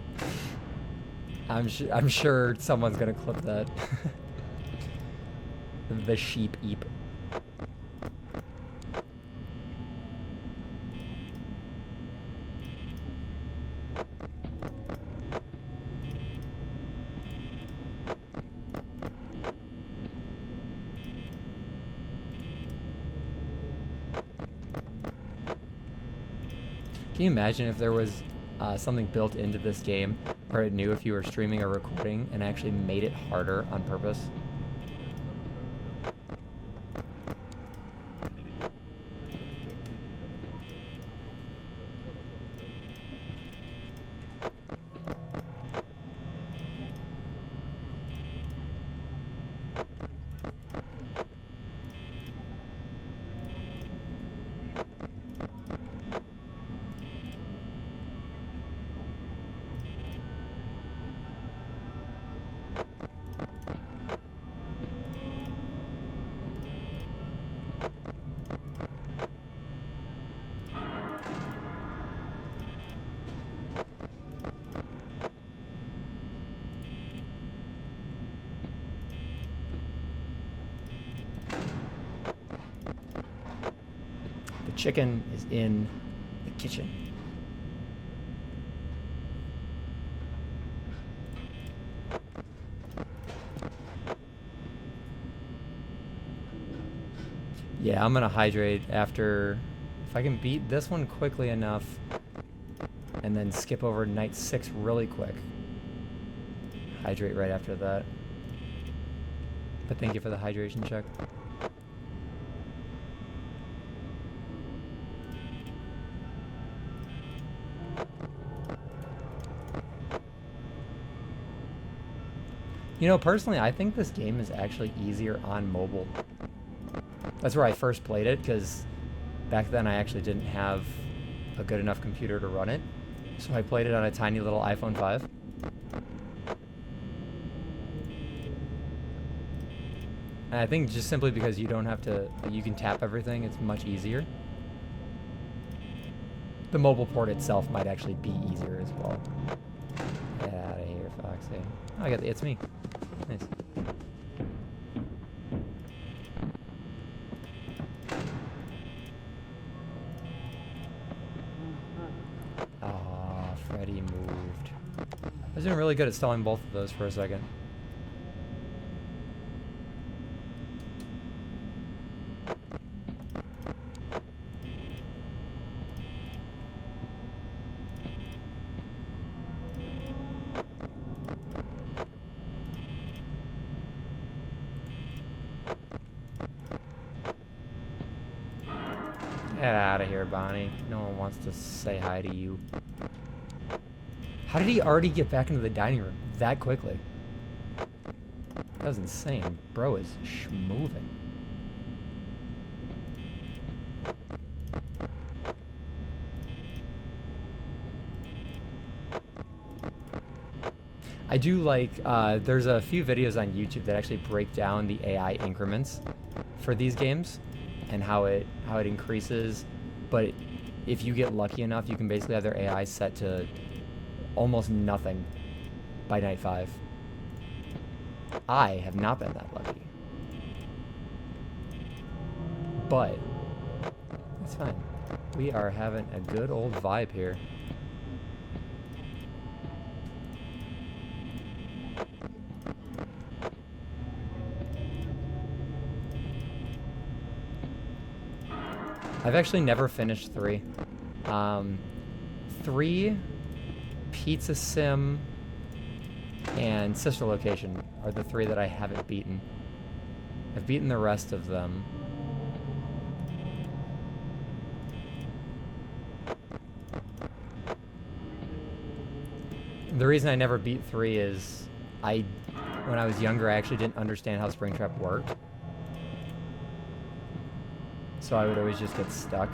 I'm sure someone's gonna clip that. The sheep eep. Can you imagine if there was something built into this game where it knew if you were streaming or recording and actually made it harder on purpose? Chicken is in the kitchen. Yeah, I'm gonna hydrate after, if I can beat this one quickly enough and then skip over night 6 really quick. Hydrate right after that. But thank you for the hydration check. You know, personally, I think this game is actually easier on mobile. That's where I first played it, because back then I actually didn't have a good enough computer to run it. So I played it on a tiny little iPhone 5. And I think just simply because you don't have to, you can tap everything, it's much easier. The mobile port itself might actually be easier as well. Get out of here, Foxy. Oh, I got the It's Me. Nice. Ah, Freddy moved. I was doing really good at stalling both of those for a second. Get out of here, Bonnie. No one wants to say hi to you. How did he already get back into the dining room? that quickly. That was insane. Bro is moving. I do like, there's a few videos on YouTube that actually break down the AI increments for these games and how it increases. But if you get lucky enough, you can basically have their AI set to almost nothing by night 5. I have not been that lucky. But it's fine. We are having a good old vibe here. I've actually never finished 3. 3, Pizza Sim, and Sister Location are the 3 that I haven't beaten. I've beaten the rest of them. The reason I never beat 3 is when I was younger, I actually didn't understand how Springtrap worked. So I would always just get stuck.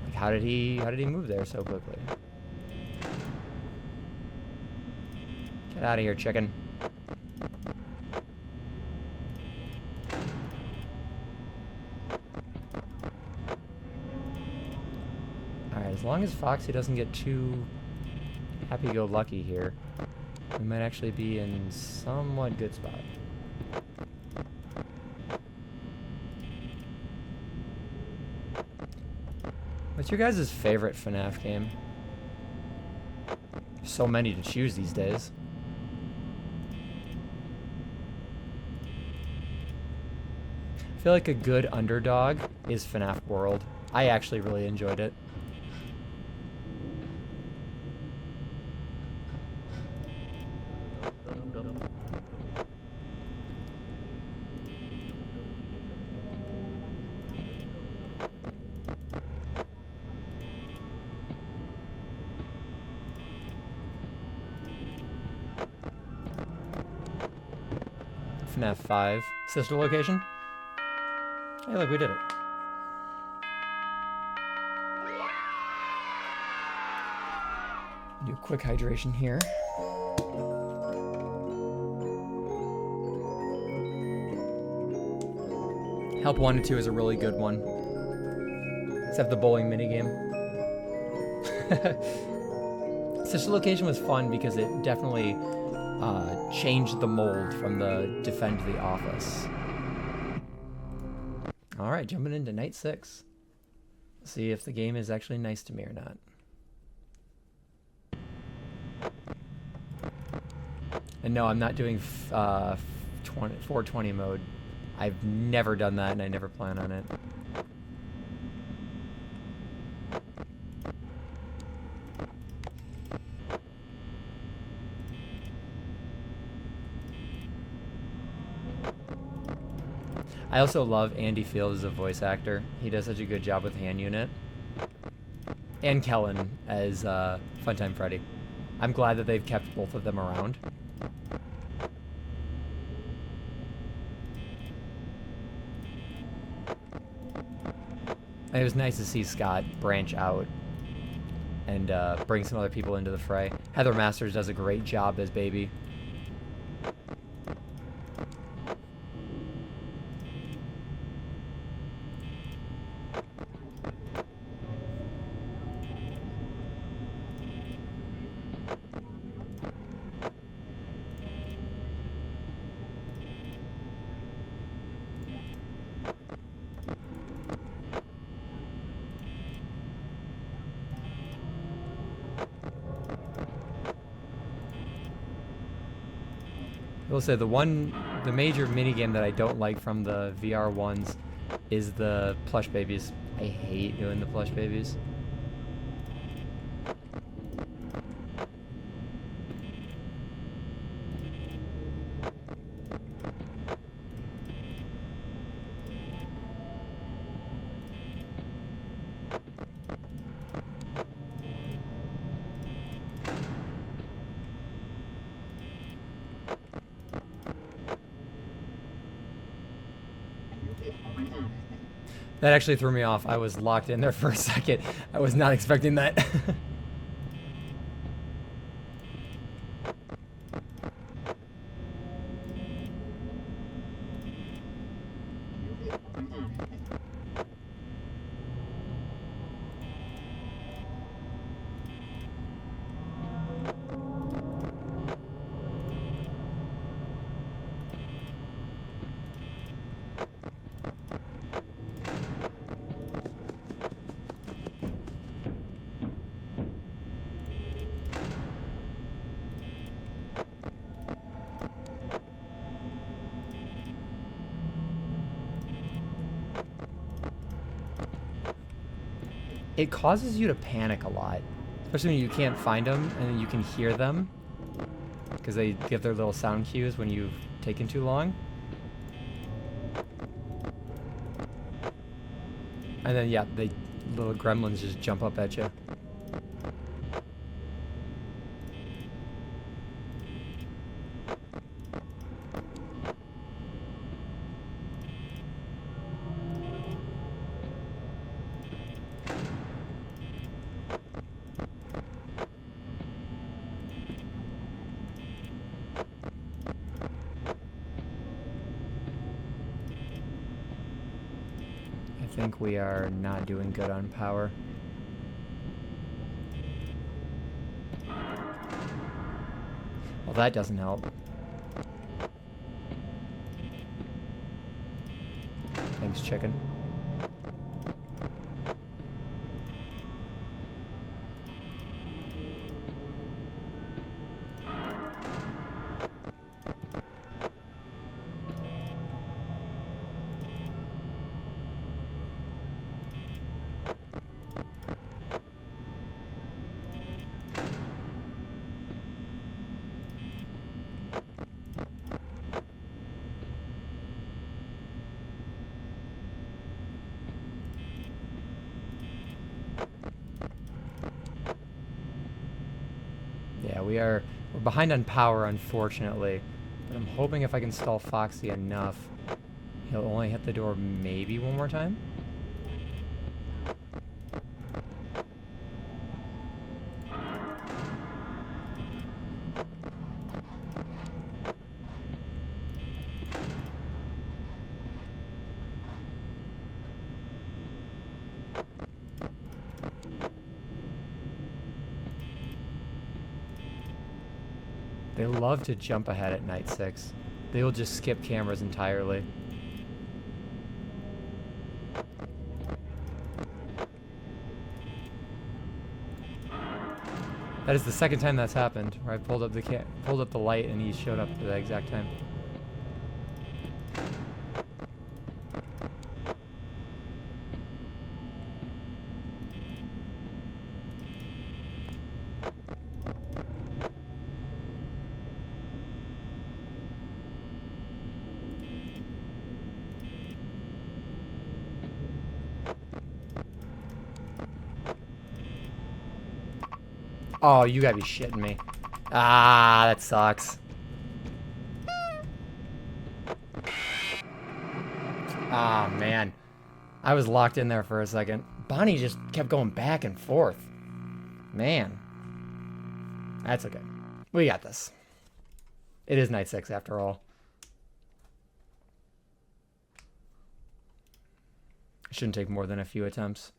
Like, how did he move there so quickly? Get out of here, chicken. Alright, as long as Foxy doesn't get too happy-go-lucky here, we might actually be in somewhat good spot. What's your guys' favorite FNaF game? So many to choose these days. I feel like a good underdog is FNaF World. I actually really enjoyed it. FNaF 5. Sister Location? Hey, look, we did it. Do a quick hydration here. Help 1 and 2 is a really good one. Except the bowling minigame. Sister Location was fun because it definitely changed the mold from the defend the office. Alright, jumping into night 6. See if the game is actually nice to me or not. And no, I'm not doing 420 mode. I've never done that and I never plan on it. I also love Andy Fields as a voice actor. He does such a good job with Hand Unit. And Kellen as Funtime Freddy. I'm glad that they've kept both of them around. And it was nice to see Scott branch out and bring some other people into the fray. Heather Masters does a great job as Baby. I will say the major minigame that I don't like from the VR ones is the plush babies. I hate doing the plush babies. That actually threw me off. I was locked in there for a second. I was not expecting that. It causes you to panic a lot, especially when you can't find them and then you can hear them because they give their little sound cues when you've taken too long. And then, yeah, the little gremlins just jump up at you. I think we are not doing good on power. Well, that doesn't help. Thanks, chicken. Yeah, we're behind on power, unfortunately. But I'm hoping if I can stall Foxy enough, he'll only hit the door maybe one more time. They love to jump ahead at night 6. They will just skip cameras entirely. That is the second time that's happened, where I pulled up the light and he showed up at the exact time. Oh, you gotta be shitting me. Ah, that sucks. Ah, man. I was locked in there for a second. Bonnie just kept going back and forth. Man. That's okay. We got this. It is night 6 after all. It shouldn't take more than a few attempts.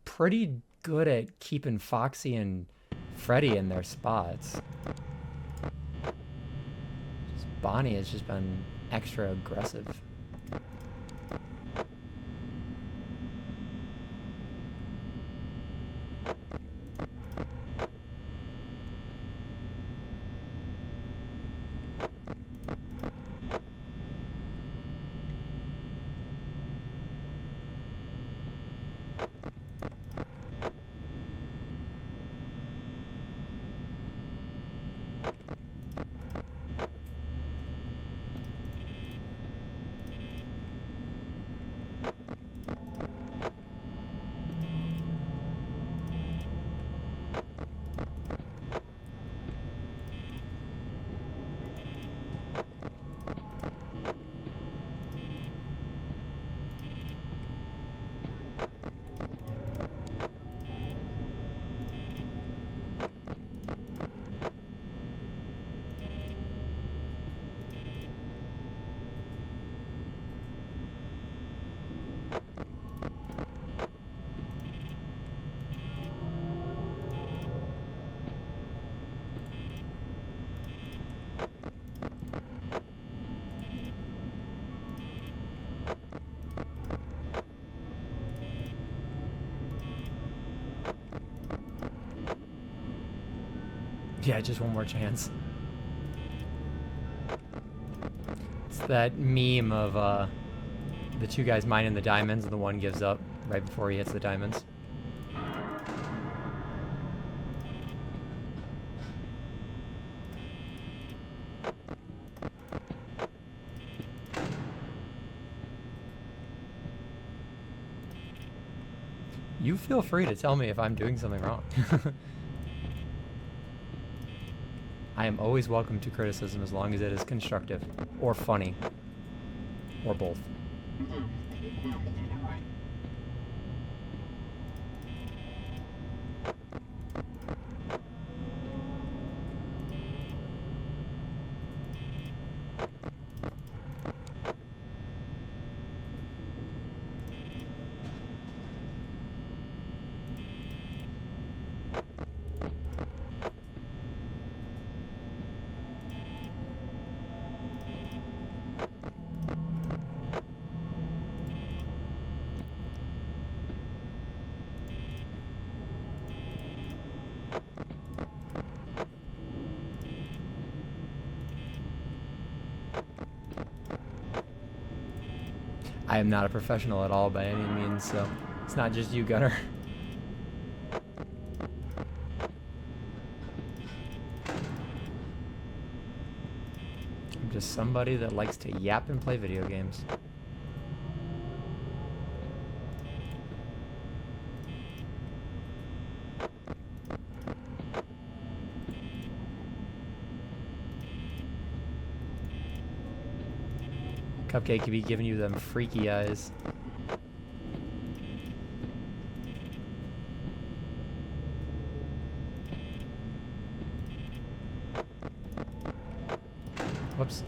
Pretty good at keeping Foxy and Freddy in their spots. Bonnie has just been extra aggressive. Yeah, just one more chance. It's that meme of the two guys mining the diamonds and the one gives up right before he hits the diamonds. You feel free to tell me if I'm doing something wrong. I am always welcome to criticism as long as it is constructive, or funny, or both. I am not a professional at all by any means, so it's not just you, Gunner. I'm just somebody that likes to yap and play video games. Cupcake could be giving you them freaky eyes. Whoops.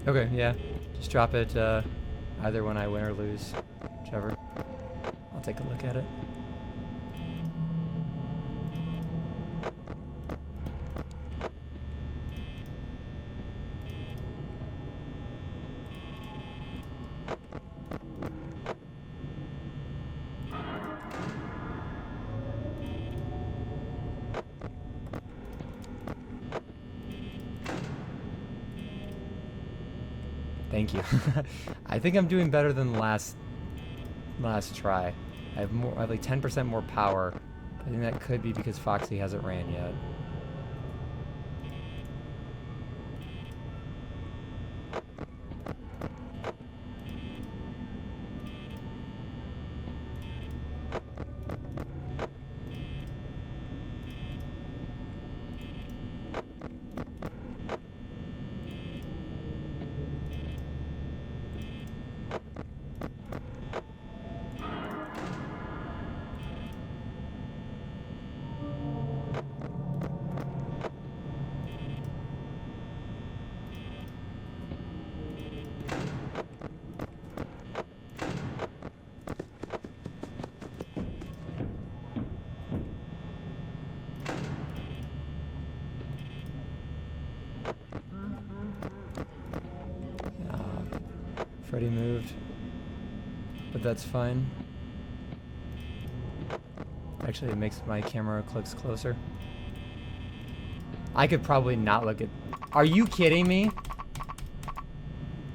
Okay, yeah. Just drop it either when I win or lose. Whichever. I'll take a look at it. Thank you. I think I'm doing better than last try. I have like 10% more power. I think that could be because Foxy hasn't ran yet. Freddy moved, but that's fine. Actually, it makes my camera clicks closer. I could probably not look at... Are you kidding me?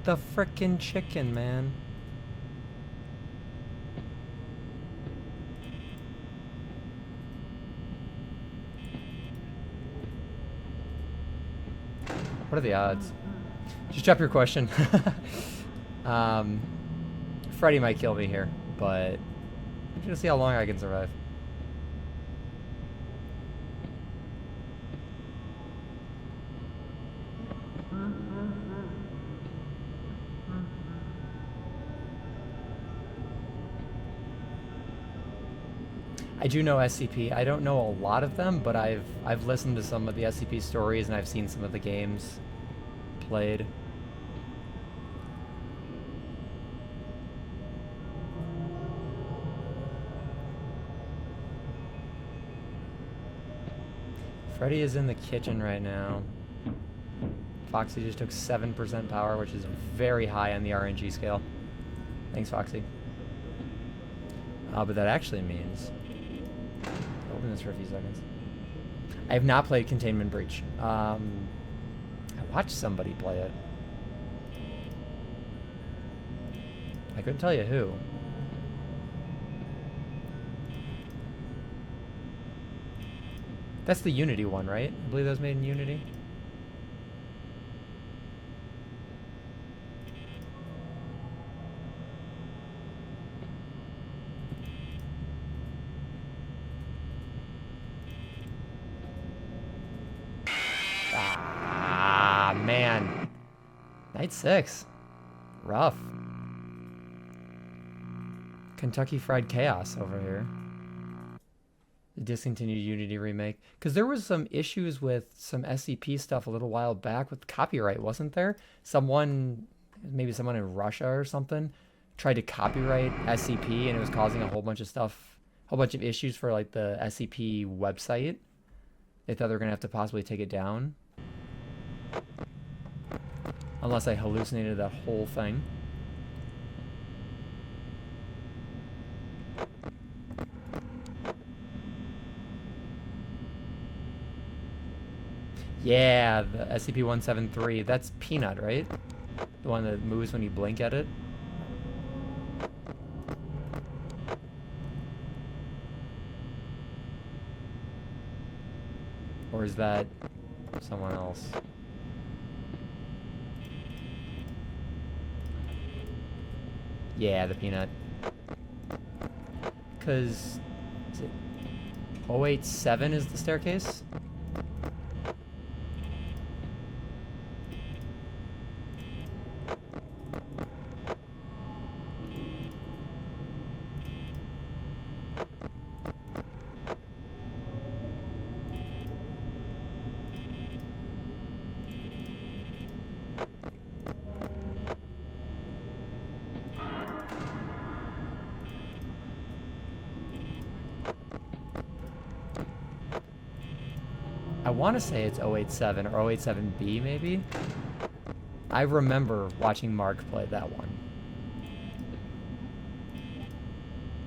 The frickin' chicken, man. What are the odds? Just drop your question. Freddy might kill me here, but I'm gonna see how long I can survive. I do know SCP. I don't know a lot of them, but I've listened to some of the SCP stories and I've seen some of the games played. Freddy is in the kitchen right now. Foxy just took 7% power, which is very high on the RNG scale. Thanks, Foxy. But that actually means... Open this for a few seconds. I have not played Containment Breach. I watched somebody play it. I couldn't tell you who. That's the Unity one, right? I believe that was made in Unity. Ah, man. Night 6. Rough. Kentucky Fried Chaos over here. The discontinued Unity remake. Because there was some issues with some SCP stuff a little while back with copyright, wasn't there? Maybe someone in Russia or something, tried to copyright SCP and it was causing a whole bunch of stuff, a whole bunch of issues for like the SCP website. They thought they were going to have to possibly take it down. Unless I hallucinated that whole thing. Yeah, the SCP-173. That's Peanut, right? The one that moves when you blink at it? Or is that someone else? Yeah, the Peanut. Because... is it 087 is the staircase? I want to say it's 087 or 087B maybe. I remember watching Mark play that one.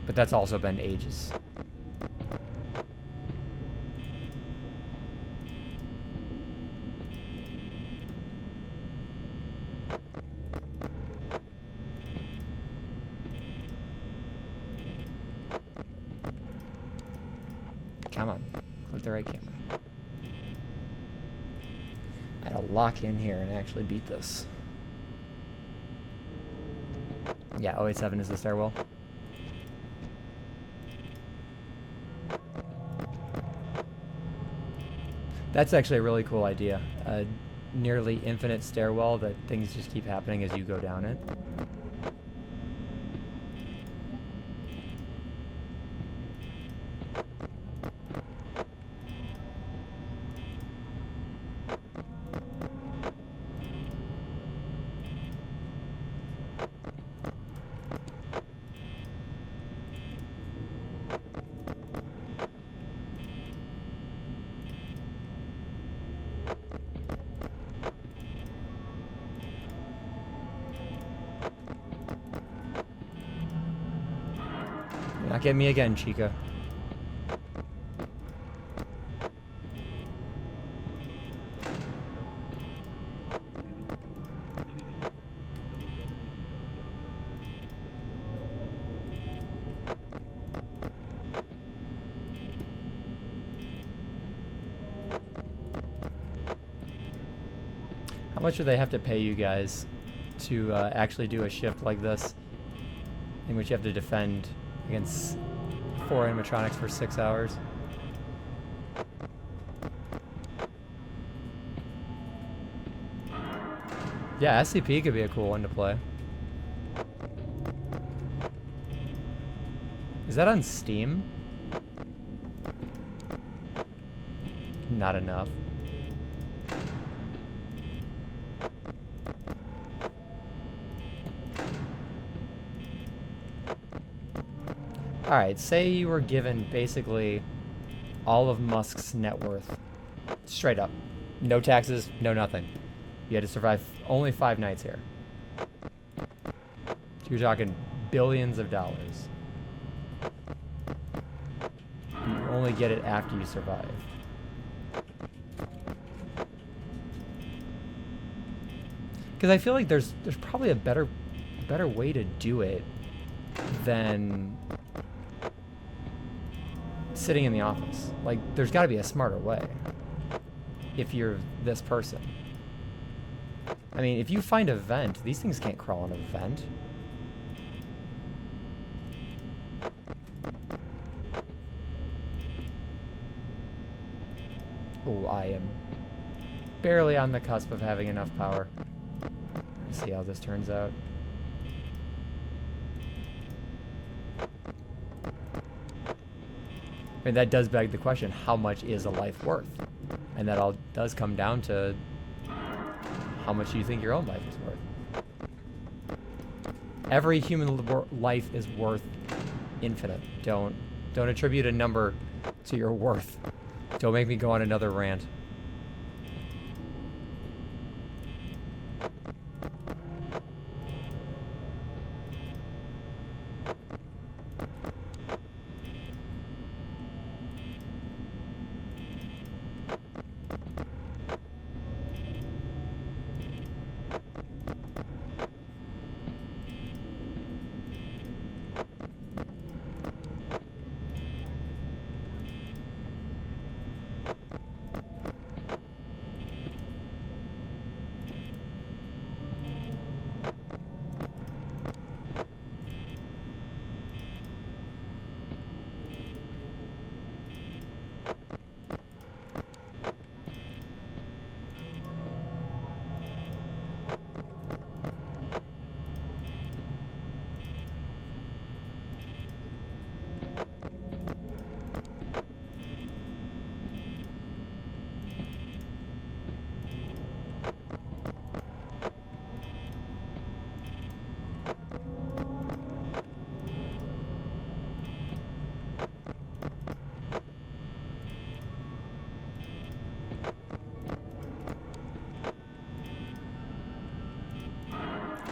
But that's also been ages. Come on, click the right camera. I gotta lock in here and actually beat this. Yeah, 087 is the stairwell. That's actually a really cool idea. A nearly infinite stairwell that things just keep happening as you go down it. Not get me again, Chica. How much do they have to pay you guys to actually do a shift like this, in which you have to defend against 4 animatronics for 6 hours? Yeah, SCP could be a cool one to play. Is that on Steam? not enough. Alright, say you were given basically all of Musk's net worth. Straight up. No taxes, no nothing. You had to survive only 5 nights here. So you're talking billions of dollars. You only get it after you survive. Because I feel like there's probably a better way to do it than sitting in the office. Like, there's got to be a smarter way if you're this person. I mean, if you find a vent, these things can't crawl in a vent. Oh, I am barely on the cusp of having enough power. Let's see how this turns out. I mean, that does beg the question, how much is a life worth? And that all does come down to how much you think your own life is worth. Every human life is worth infinite. Don't attribute a number to your worth. Don't make me go on another rant.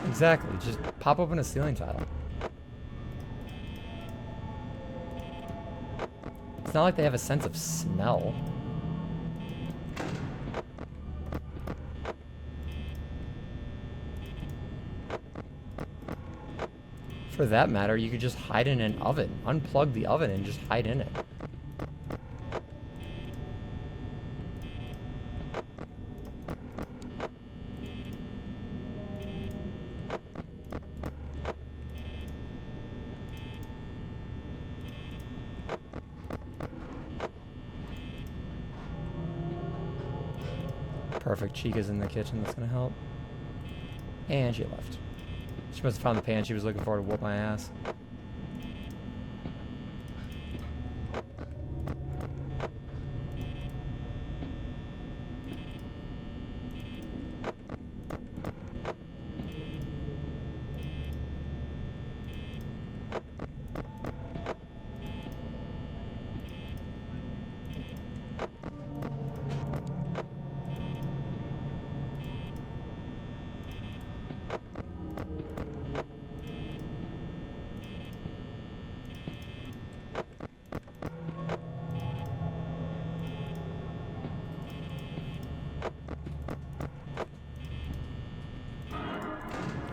Exactly, just pop open a ceiling tile. It's not like they have a sense of smell. For that matter, you could just hide in an oven. Unplug the oven and just hide in it. Perfect. Chica's in the kitchen. That's gonna help. And she left. She must have found the pan she was looking for to whoop my ass.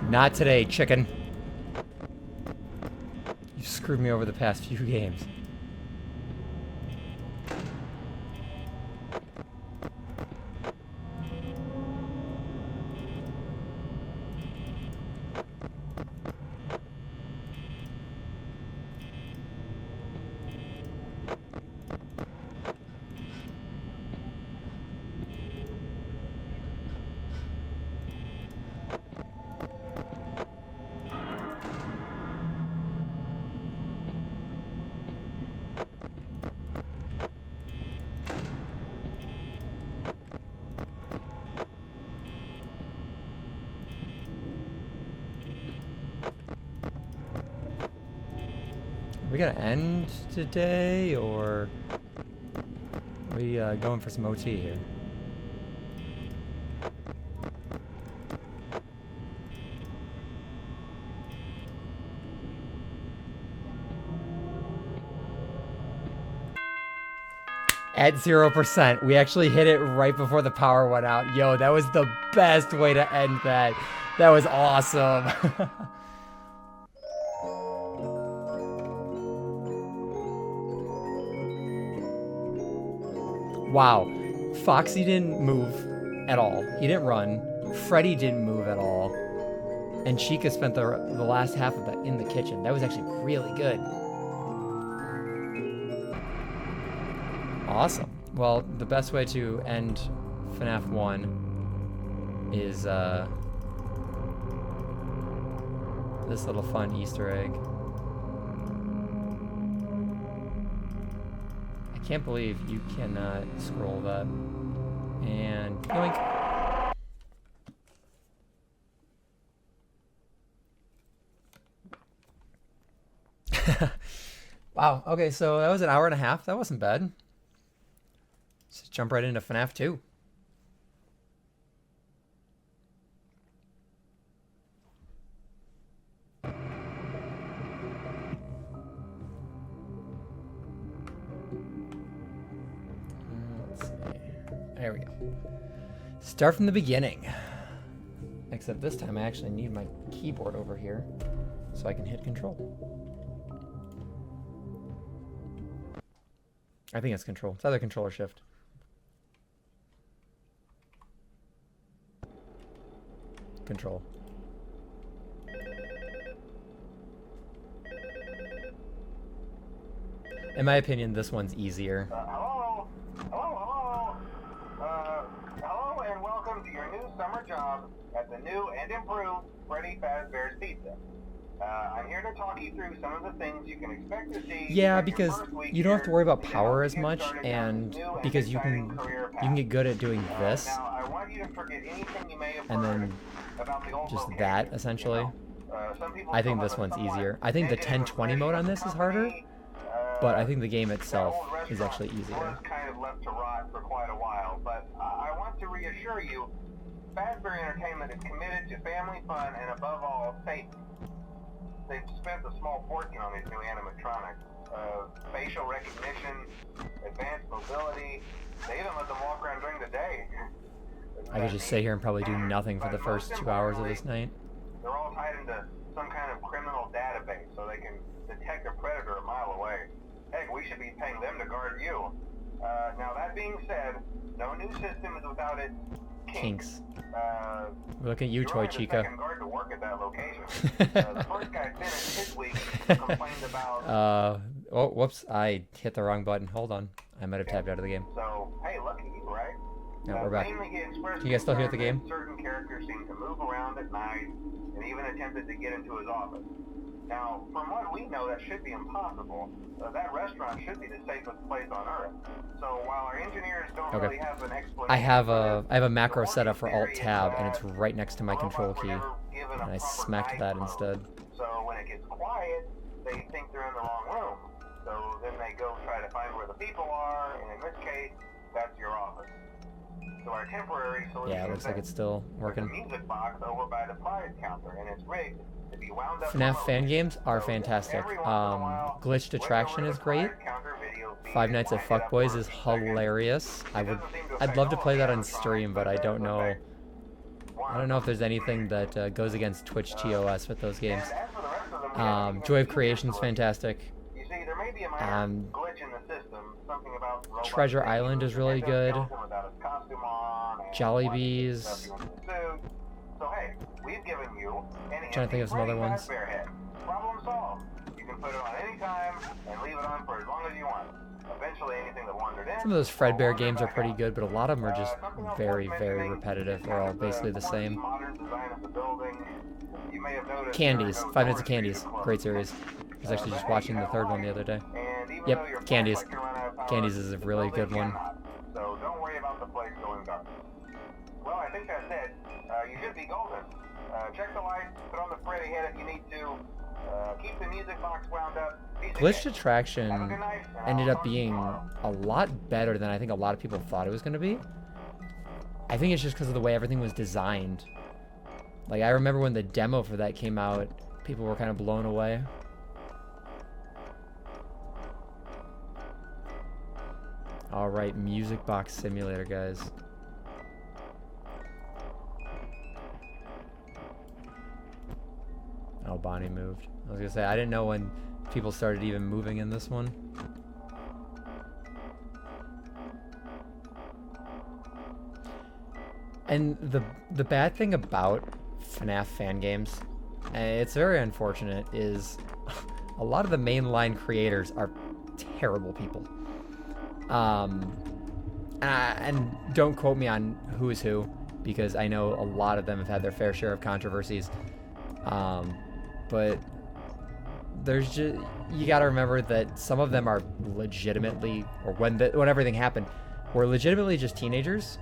Not today, chicken. You screwed me over the past few games. we gonna end today, or are we going for some OT here? At 0%. We actually hit it right before the power went out. Yo, that was the best way to end that. That was awesome. Wow. Foxy didn't move at all. He didn't run. Freddy didn't move at all. And Chica spent the last half of that in the kitchen. That was actually really good. Awesome. Well, the best way to end FNaF 1 is this little fun Easter egg. I can't believe you cannot scroll that. And yoink. Wow, okay, so that was an hour and a half. That wasn't bad. Let's jump right into FNaF 2. Let's see. There we go. Start from the beginning. Except this time I actually need my keyboard over here so I can hit control. I think it's control. It's either control or shift. Control. In my opinion, this one's easier. Hello? Hello and welcome to your new summer job at the new and improved Freddy Fazbear's Pizza. I'm here to talk you through some of the things you can expect to see. Yeah, because you don't have to worry about power as much, and because you can get good at doing this, and then just that essentially. I think this one's easier. I think the 1020 mode on this is harder, but I think the game itself is actually easier. Kind of left to rot for quite a while, but I want to reassure you, Fazbear Entertainment is committed to family fun and above all safety. They've spent a small fortune on these new animatronics. Facial recognition, advanced mobility. They even let them walk around during the day. I could just sit here and probably do nothing for the first 2 hours of this night. They're all tied into some kind of criminal database so they can detect a predator a mile away. Heck, we should be paying them to guard you. Now that being said, no new system is without its kinks. We're looking at you, Toy Chica. Guard to work at that location. The first guy finished his week complained about. Oh, whoops! I hit the wrong button. Hold on, I might have tapped out of the game. So hey, look at you, right? No, we're back. Can you guys still hear the game? Certain characters seem to move around at night, and even attempted to get into his office. Now, from what we know, that should be impossible. That restaurant should be the safest place on Earth. So while our engineers don't really have an explanation, I have a macro set up for Alt Tab, and it's right next to my control key, and I smacked that instead. So when it gets quiet, they think they're in the wrong room. So then they go try to find where the people are, and in this case, that's your office. So our temporary solution. Yeah, it looks like it's still working. The music box over by the prize counter, and it's rigged. FNaF fan games are fantastic. Glitched Attraction is great. Five Nights at Fuckboys is hilarious. I'd love to play that on stream, but I don't know. I don't know if there's anything that goes against Twitch TOS with those games. Joy of Creation is fantastic. Treasure Island is really good. Jollibees. So hey, we've given you I'm trying to think of some other ones. Problem solved. You can put it on any time and leave it on for as long as you want. Eventually anything that wandered in. Some of those Fredbear games are pretty good, but a lot of them are just very, very repetitive. They're all basically the same. Candies. 5 Minutes of Candies. Great series. I was actually just watching the third one the other day. Yep, Candies. Candies is a really good one. So don't worry about the place going dark. Well, I think that's it. You should be golden. Check the lights, put on the Freddy head if you need to. Keep the music box wound up, Glitched Attraction ended up being a lot better than I think a lot of people thought it was going to be. I think it's just because of the way everything was designed. Like, I remember when the demo for that came out, people were kind of blown away. Alright, Music Box Simulator, guys. Oh, Bonnie moved. I was gonna say, I didn't know when people started even moving in this one. And the bad thing about FNaF fan games, and it's very unfortunate, is a lot of the mainline creators are terrible people. And don't quote me on who is who, because I know a lot of them have had their fair share of controversies. But there's just, you gotta remember that some of them are legitimately, or when everything happened, were legitimately just teenagers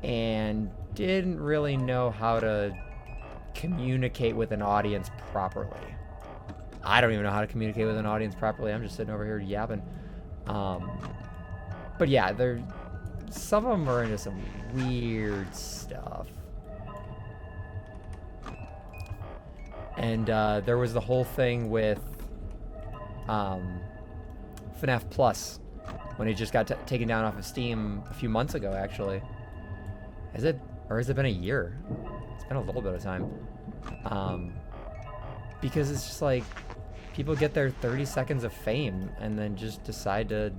and didn't really know how to communicate with an audience properly. I don't even know how to communicate with an audience properly. I'm just sitting over here yapping. But yeah, some of them are into some weird stuff. And there was the whole thing with FNaF Plus, when it just got taken down off of Steam a few months ago, actually. Has it been a year? It's been a little bit of time. Because it's just like, people get their 30 seconds of fame and then just decide to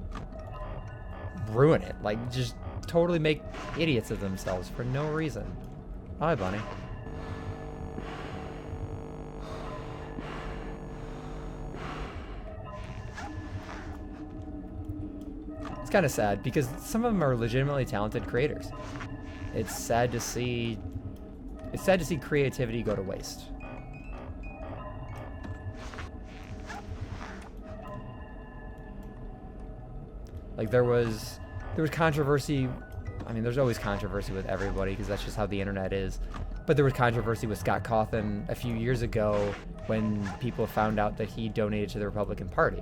ruin it. Like, just totally make idiots of themselves for no reason. Hi, Bunny. It's kind of sad because some of them are legitimately talented creators. It's sad to see creativity go to waste. Like, there was controversy. I mean, there's always controversy with everybody because that's just how the internet is. But there was controversy with Scott Cawthon a few years ago when people found out that he donated to the Republican Party.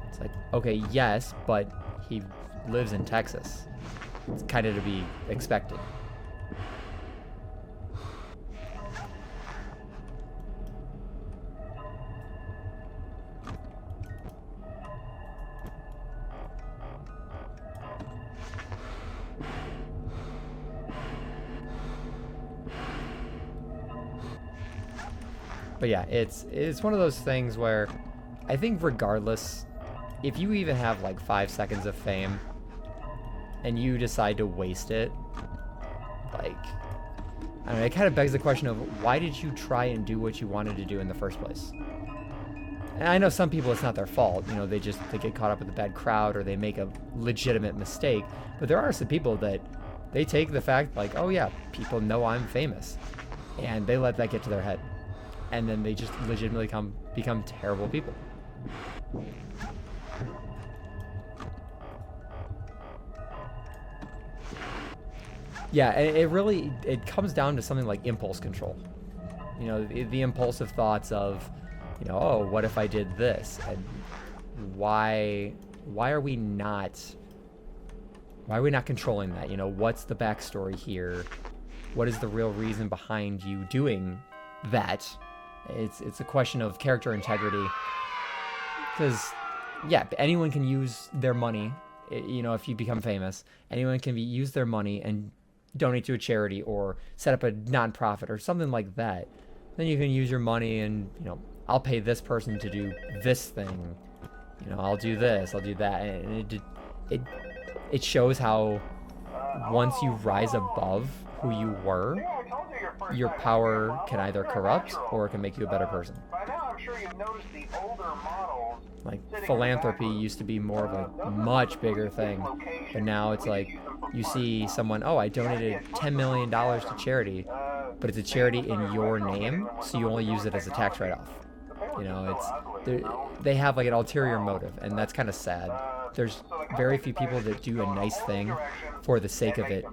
It's like, okay, yes, but he lives in Texas. It's kind of to be expected. But yeah, it's one of those things where I think regardless, if you even have like 5 seconds of fame and you decide to waste it, like, I don't know, it kind of begs the question of why did you try and do what you wanted to do in the first place? And I know some people, it's not their fault, you know, they get caught up with a bad crowd or they make a legitimate mistake, but there are some people that they take the fact like, oh yeah, people know I'm famous, and they let that get to their head. And then they just legitimately become terrible people. Yeah, it comes down to something like impulse control. You know, the impulsive thoughts of, you know, oh, what if I did this? And why are we not controlling that? You know, what's the backstory here? What is the real reason behind you doing that? It's a question of character integrity, because yeah, anyone can use their money. You know, if you become famous, anyone can use their money and donate to a charity or set up a nonprofit or something like that. Then you can use your money and, you know, I'll pay this person to do this thing. You know, I'll do this, I'll do that, and it shows how once you rise above who you were, your power can either corrupt or it can make you a better person. Like, philanthropy used to be more of a much bigger thing, but now it's like you see someone, oh, I donated $10 million to charity, but it's a charity in your name, so you only use it as a tax write-off. You know, they have like an ulterior motive, and that's kind of sad. There's very few people that do a nice thing for the sake of it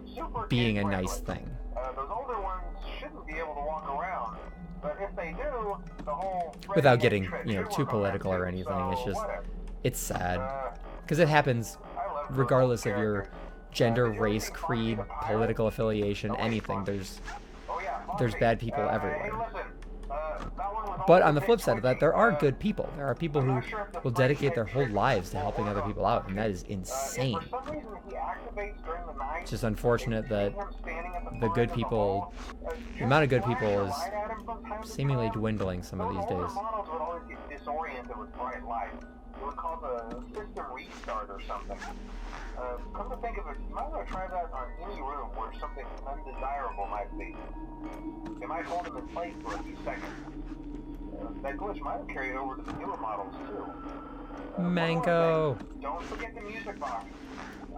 being a nice thing. Those older ones shouldn't be able to walk around, but if they do, they'll whole Without Freddy getting, trick you know, should too work on that political or too, anything. so It's just, whatever. it's sad. Uh, Because it happens I love regardless of those your characters. gender, Did you ever race, see Buffy creed, the Pirate? political affiliation, Oh, wait, anything. Buffy. There's Oh, yeah, there's Buffy. bad people Hey, everywhere. listen, that one was But only on the a flip bit side of that, twitchy. there are good people. There are people I'm who not sure if the will Freddy dedicate their type whole trick lives to will helping work other on people out, and that Buffy. is If insane. for some reason he activates during the night, It's just unfortunate that him standing at the the front good of people, hall, the amount of good flash people your is light at him from time to seemingly time. dwindling some of Those these older days. models would always get disoriented with bright light. It would cause a system restart or something. Come to think of it, you might want to try that on any room where something undesirable might be. It might hold him in place for a few seconds. That glitch might have carried over to the newer models too. Mango. One more thing, don't forget the music box.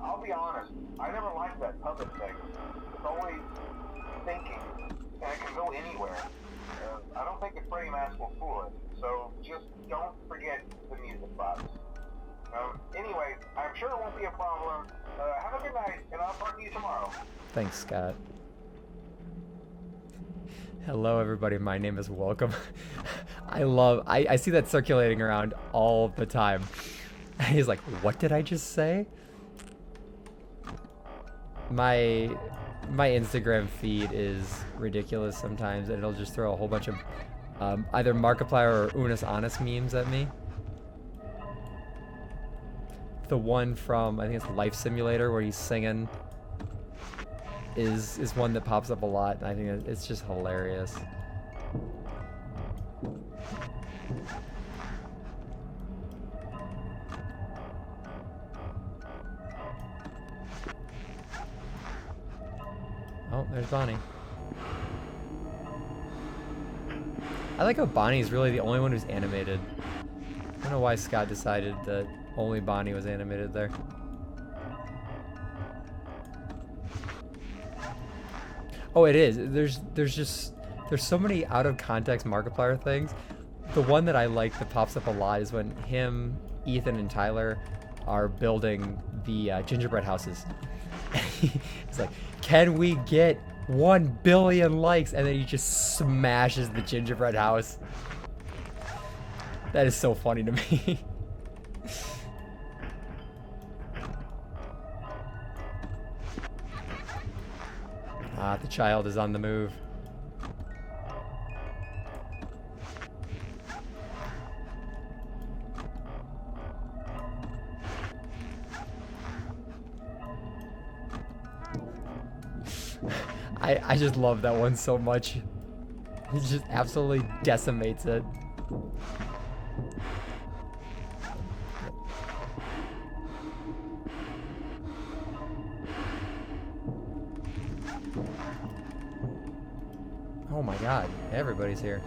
I'll be honest, I never liked that puppet thing. It's always thinking, and it can go anywhere. I don't think the Freddy mask will fool it, so just don't forget the music box. Anyway, I'm sure it won't be a problem. Have a good night, and I'll talk to you tomorrow. Thanks, Scott. Hello, everybody. My name is Welcome. I see that circulating around all the time. He's like, what did I just say? My Instagram feed is ridiculous sometimes, and it'll just throw a whole bunch of either Markiplier or Unis Honest memes at me. The one from, I think it's Life Simulator, where he's singing, is one that pops up a lot, and I think it's just hilarious. Oh, there's Bonnie. I like how Bonnie's really the only one who's animated. I don't know why Scott decided that only Bonnie was animated there. Oh, it is. There's so many out of context Markiplier things. The one that I like that pops up a lot is when him, Ethan, and Tyler are building the gingerbread houses. It's like, can we get 1 billion likes? And then he just smashes the gingerbread house. That is so funny to me. Ah, the child is on the move. I just love that one so much. He just absolutely decimates it. Oh my god, everybody's here.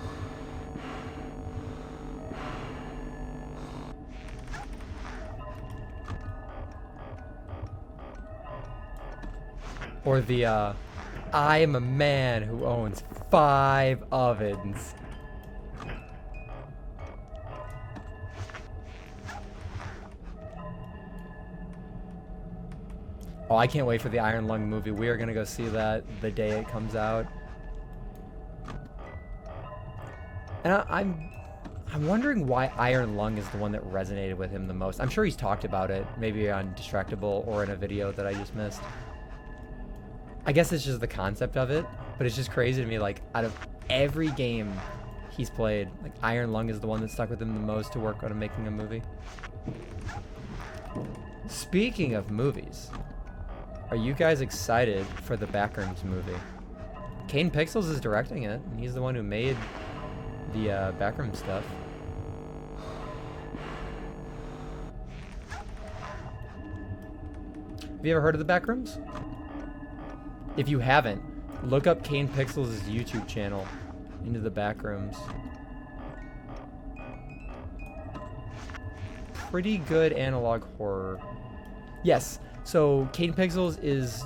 Or the, I am a man who owns 5 ovens. Oh, I can't wait for the Iron Lung movie. We are gonna go see that the day it comes out. And I'm wondering why Iron Lung is the one that resonated with him the most. I'm sure he's talked about it, maybe on Distractable or in a video that I just missed. I guess it's just the concept of it, but it's just crazy to me, like, out of every game he's played, like, Iron Lung is the one that stuck with him the most to work on making a movie. Speaking of movies, are you guys excited for the Backrooms movie? Kane Pixels is directing it, and he's the one who made the Backrooms stuff. Have you ever heard of the Backrooms? If you haven't, look up Kane Pixels' YouTube channel, Into the Backrooms. Pretty good analog horror. Yes, so Kane Pixels is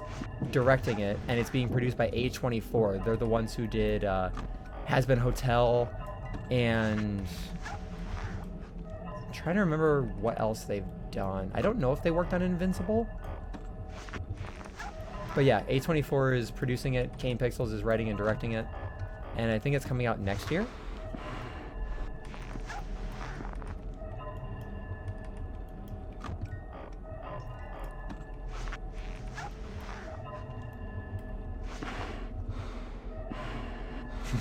directing it, and it's being produced by A24. They're the ones who did Has Been Hotel, and I'm trying to remember what else they've done. I don't know if they worked on Invincible. But yeah, A24 is producing it, Kane Pixels is writing and directing it, and I think it's coming out next year.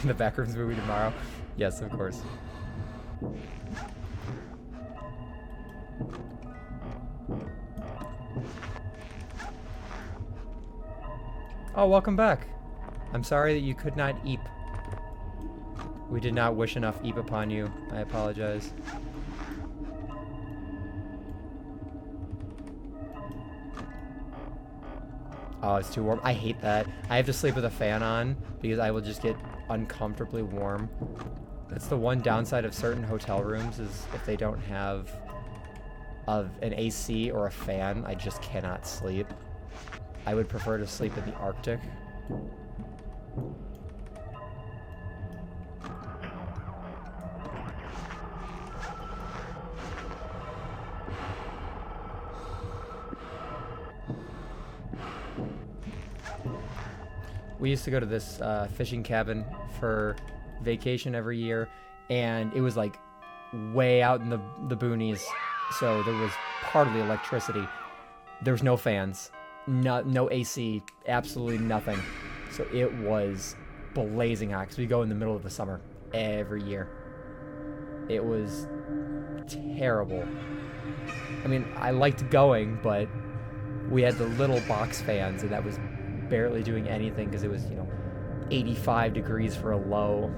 The Backrooms movie tomorrow? Yes, of course. Oh, welcome back. I'm sorry that you could not eep. We did not wish enough eep upon you. I apologize. Oh, it's too warm. I hate that. I have to sleep with a fan on because I will just get uncomfortably warm. That's the one downside of certain hotel rooms is if they don't have an AC or a fan, I just cannot sleep. I would prefer to sleep in the Arctic. We used to go to this fishing cabin for vacation every year, and it was like way out in the boonies, so there was hardly electricity. There was no fans, no AC, absolutely nothing. So it was blazing hot because we go in the middle of the summer every year. It was terrible. I mean, I liked going, but we had the little box fans, and that was barely doing anything because it was, 85 degrees for a low.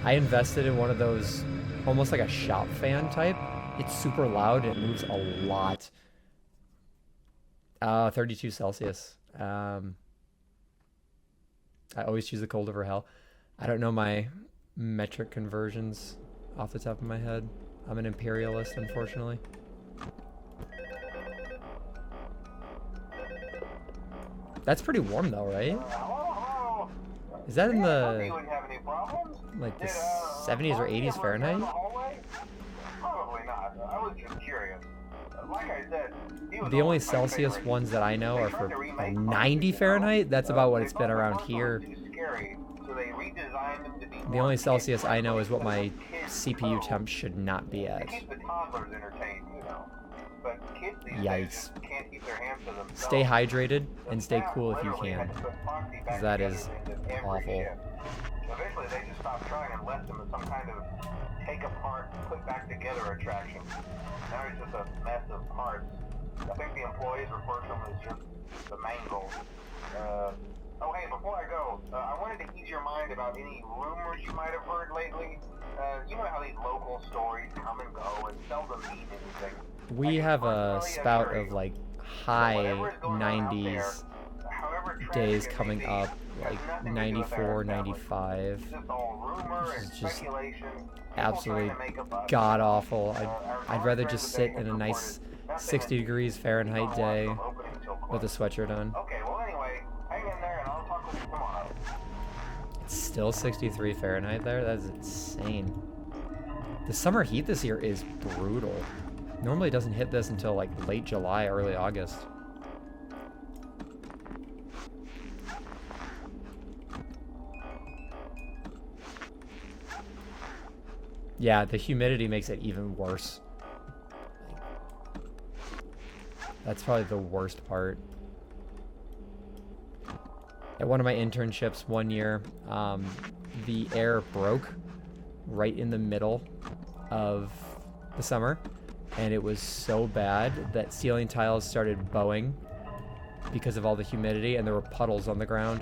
I invested in one of those, almost like a shop fan type. It's super loud and it moves a lot. 32 Celsius. I always choose the cold over hell. I don't know my metric conversions off the top of my head. I'm an imperialist, unfortunately. That's pretty warm though, right? Is that in the like the 70s or 80s Fahrenheit? Probably not. I was just curious. Like I said, the only Celsius ones that I know are for 90 Fahrenheit. That's about what it's been around here. The only Celsius I know is what my CPU temp should not be at. Yikes. Stay hydrated and stay cool if you can, because that is awful. Eventually they just stopped trying and left them as some kind of take apart, put back together attraction. Now it's just a mess of parts. I think the employees refer to them as just the mangle. Oh hey, before I go, I wanted to ease your mind about any rumors you might have heard lately. You know how these local stories come and go and seldom mean anything. We have a spout of like high 90s days coming up, like 94, 95, which is just absolutely god-awful. I'd rather just sit in a nice 60 degrees Fahrenheit day with a sweatshirt on. Okay, well anyway, hang in there and I'll talk with you tomorrow. It's still 63 Fahrenheit there? That's insane. The summer heat this year is brutal. Normally it doesn't hit this until like late July, early August. Yeah, the humidity makes it even worse. That's probably the worst part. At one of my internships one year, the air broke right in the middle of the summer, and it was so bad that ceiling tiles started bowing because of all the humidity, and there were puddles on the ground.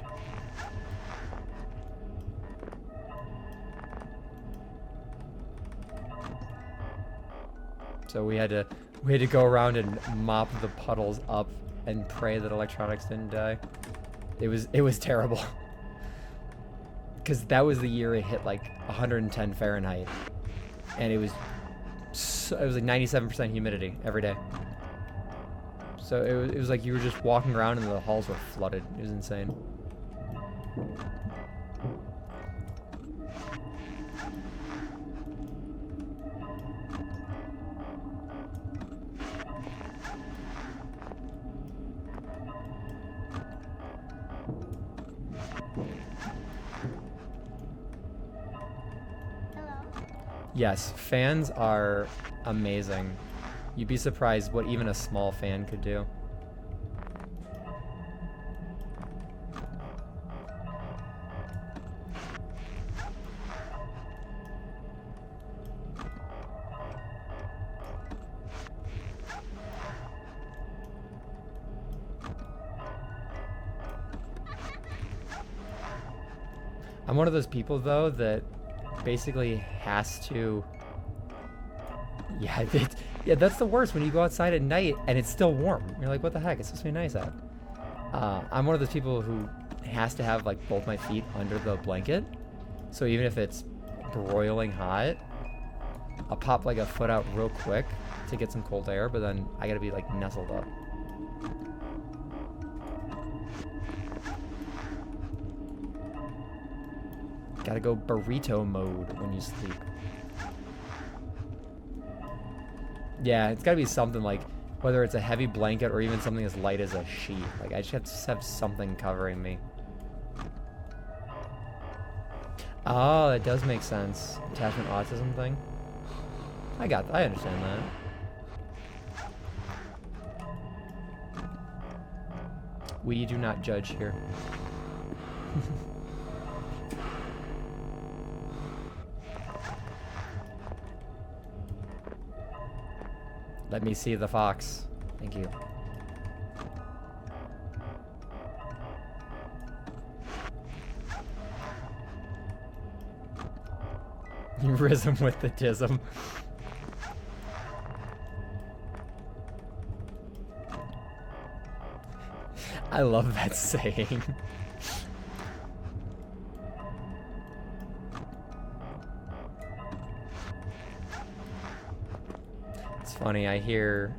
So we had to go around and mop the puddles up and pray that electronics didn't die. It was terrible. Because that was the year it hit like 110 Fahrenheit, and it was like 97% humidity every day. So it was like you were just walking around and the halls were flooded. It was insane. Yes, fans are amazing. You'd be surprised what even a small fan could do. I'm one of those people, though, that basically has to... Yeah, yeah, that's the worst, when you go outside at night and it's still warm. You're like, what the heck? It's supposed to be nice out. I'm one of those people who has to have, like, both my feet under the blanket. So even if it's broiling hot, I'll pop, like, a foot out real quick to get some cold air, but then I gotta be, like, nestled up. Gotta go burrito mode when you sleep. Yeah, it's gotta be something like, whether it's a heavy blanket or even something as light as a sheet. Like, I just have to have something covering me. Oh, that does make sense. Attachment autism thing. I understand that. We do not judge here. Let me see the fox. Thank you. You risen with the tism. I love that saying. Funny, I hear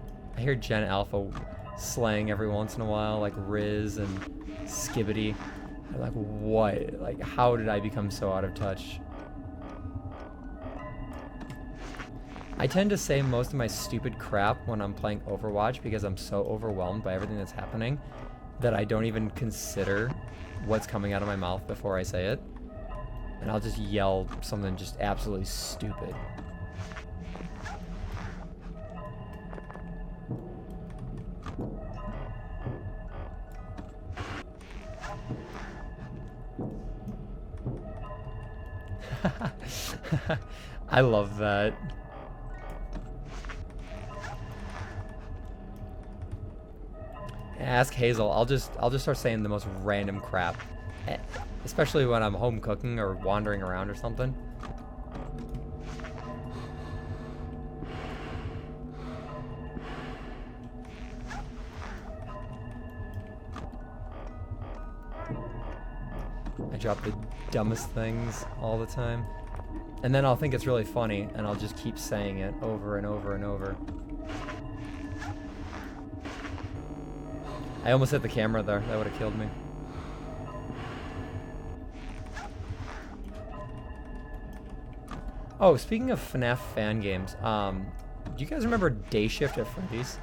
Gen Alpha slang every once in a while, like Riz and Skibbity. I'm like, what? Like, how did I become so out of touch? I tend to say most of my stupid crap when I'm playing Overwatch because I'm so overwhelmed by everything that's happening that I don't even consider what's coming out of my mouth before I say it. And I'll just yell something just absolutely stupid. I love that. Ask Hazel. I'll just start saying the most random crap, especially when I'm home cooking or wandering around or something. I drop the dumbest things all the time. And then I'll think it's really funny, and I'll just keep saying it over and over and over. I almost hit the camera there. That would have killed me. Oh, speaking of FNaF fan games, do you guys remember Day Shift at Freddy's?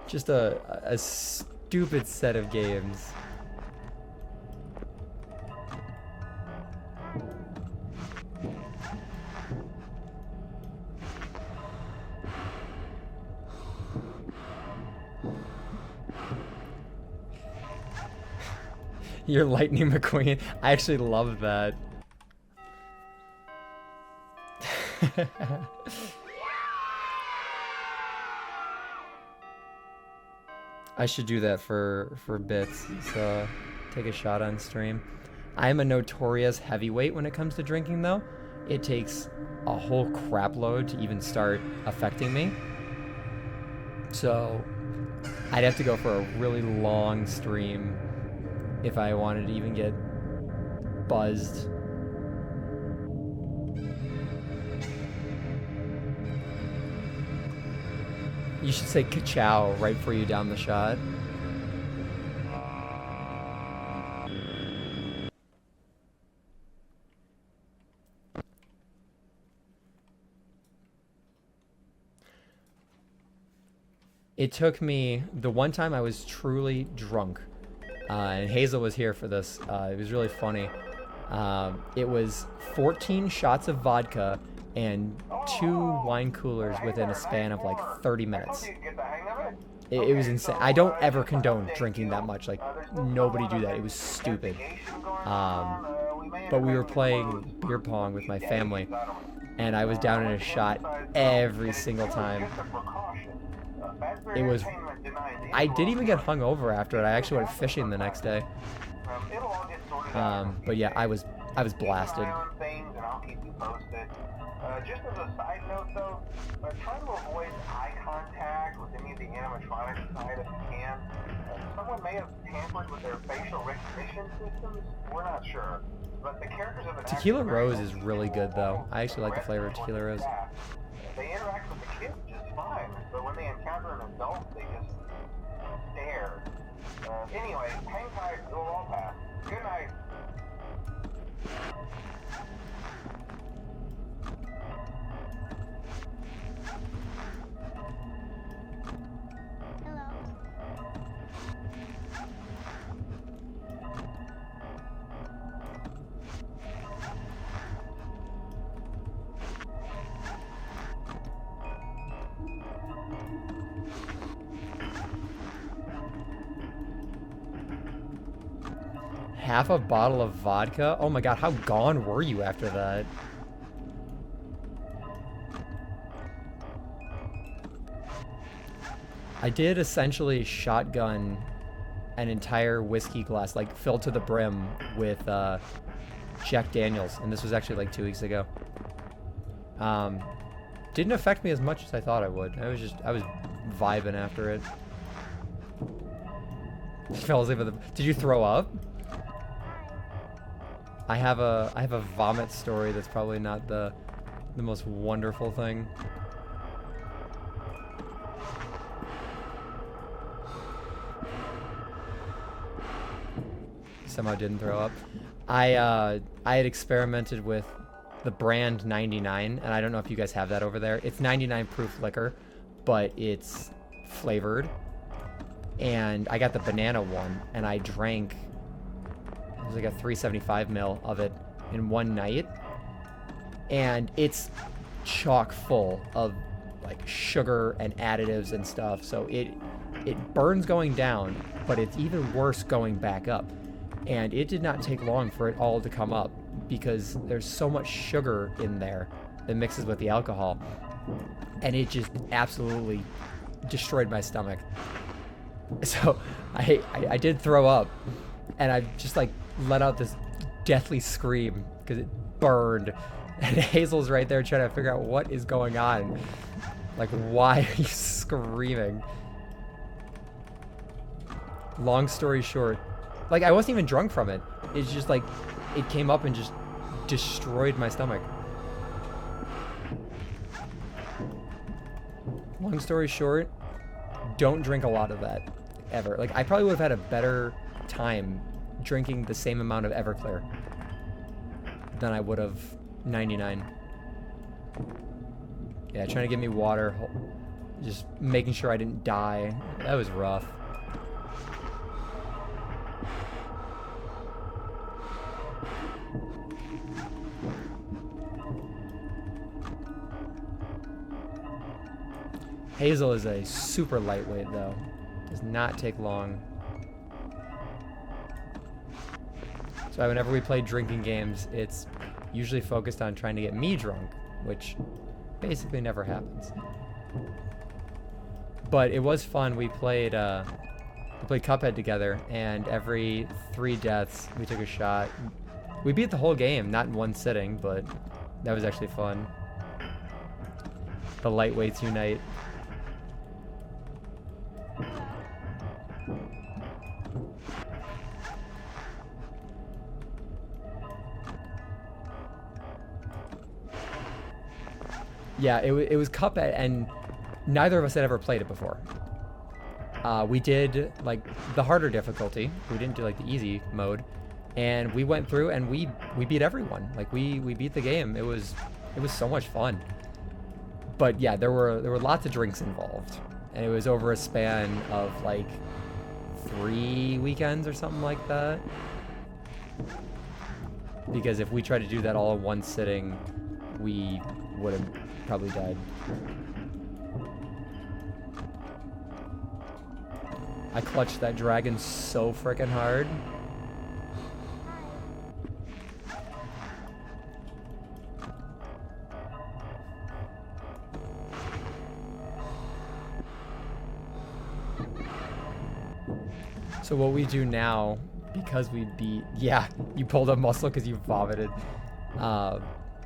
Just a stupid set of games. You're Lightning McQueen. I actually love that. I should do that for bits. So take a shot on stream. I am a notorious heavyweight when it comes to drinking, though. It takes a whole crap load to even start affecting me. So I'd have to go for a really long stream if I wanted to even get buzzed. You should say ka-chow right before you down the shot. It took me, the one time I was truly drunk, and Hazel was here for this. It was really funny. It was 14 shots of vodka and 2 wine coolers within a span of like 30 minutes. It was insane. I don't ever condone drinking that much. Like, nobody do that. It was stupid. But we were playing beer pong with my family, and I was down in a shot every single time. It was... I didn't even get hungover after it. I actually went fishing the next day. But yeah, I was blasted. Just as a side note, though, try to avoid eye contact with any of the animatronic side if you can. Someone may have tampered with their facial recognition systems. We're not sure. But the characters of an Tequila Rose is really good, though. I actually like the flavor of Tequila Rose. They interact with the kids just fine, but when they encounter an adult, they just stare. Anyway, hang tight, it'll all pass. Good night. Half a bottle of vodka? Oh my god, how gone were you after that? I did essentially shotgun an entire whiskey glass, like filled to the brim with Jack Daniels, and this was actually like 2 weeks ago. Didn't affect me as much as I thought it would. I was vibing after it. Fell asleep with the... Did you throw up? I have a vomit story that's probably not the most wonderful thing. Somehow didn't throw up. I had experimented with the brand 99, and I don't know if you guys have that over there. It's 99 proof liquor, but it's flavored. And I got the banana one, and I drank... It was like a 375 ml of it in one night, and it's chock full of like sugar and additives and stuff, so it burns going down, but it's even worse going back up. And it did not take long for it all to come up because there's so much sugar in there that mixes with the alcohol, and it just absolutely destroyed my stomach. So I did throw up, and I just like let out this deathly scream because it burned, and Hazel's right there trying to figure out what is going on. Like, why are you screaming? Long story short, like, I wasn't even drunk from it. It's just like it came up and just destroyed my stomach. Long story short, don't drink a lot of that ever. Like, I probably would have had a better time drinking the same amount of Everclear than I would have 99. Yeah, trying to get me water, just making sure I didn't die. That was rough. Hazel is a super lightweight, though. Does not take long. So whenever we play drinking games, it's usually focused on trying to get me drunk, which basically never happens. But it was fun. We played Cuphead together, and every 3 deaths, we took a shot. We beat the whole game, not in one sitting, but that was actually fun. The lightweights unite. Yeah, it was Cuphead, and neither of us had ever played it before. We did, like, the harder difficulty. We didn't do, like, the easy mode. And we went through, and we beat everyone. Like, we beat the game. It was so much fun. But, yeah, there were lots of drinks involved. And it was over a span of, like, 3 weekends or something like that. Because if we tried to do that all in one sitting, we would have probably died. I clutched that dragon so freaking hard. So what we do now, because we beat... Yeah, you pulled a muscle because you vomited.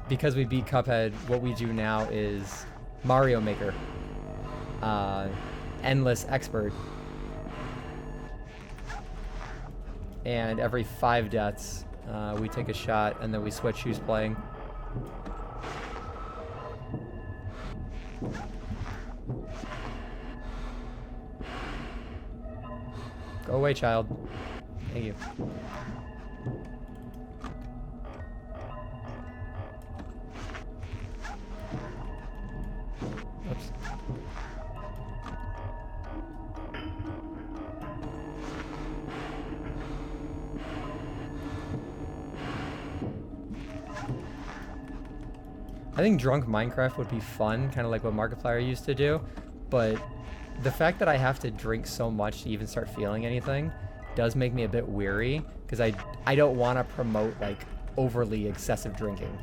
Because we beat Cuphead, what we do now is Mario Maker. Endless Expert. And every 5 deaths, we take a shot, and then we switch who's playing. Go away, child. Thank you. Oops. I think drunk Minecraft would be fun, kind of like what Markiplier used to do, but the fact that I have to drink so much to even start feeling anything does make me a bit weary, because I don't want to promote like overly excessive drinking.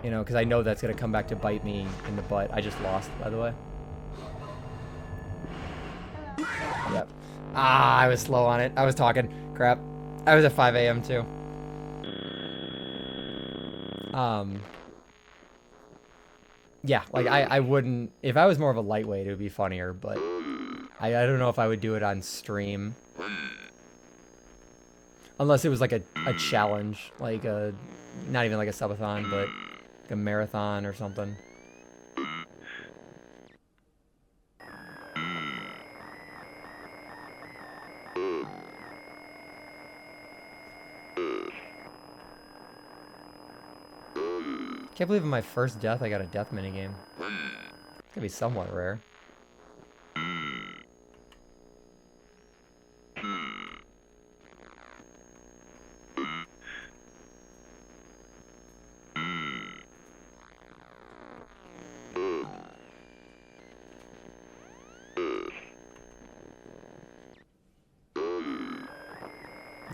You know, because I know that's going to come back to bite me in the butt. I just lost, by the way. Yep. Ah, I was slow on it. I was talking. Crap. I was at 5 a.m. too. Yeah, like I wouldn't, if I was more of a lightweight, it would be funnier, but I don't know if I would do it on stream. Unless it was like a challenge, like a, not even like a subathon, but like a marathon or something. Can't believe in my first death I got a death minigame. It's gonna be somewhat rare.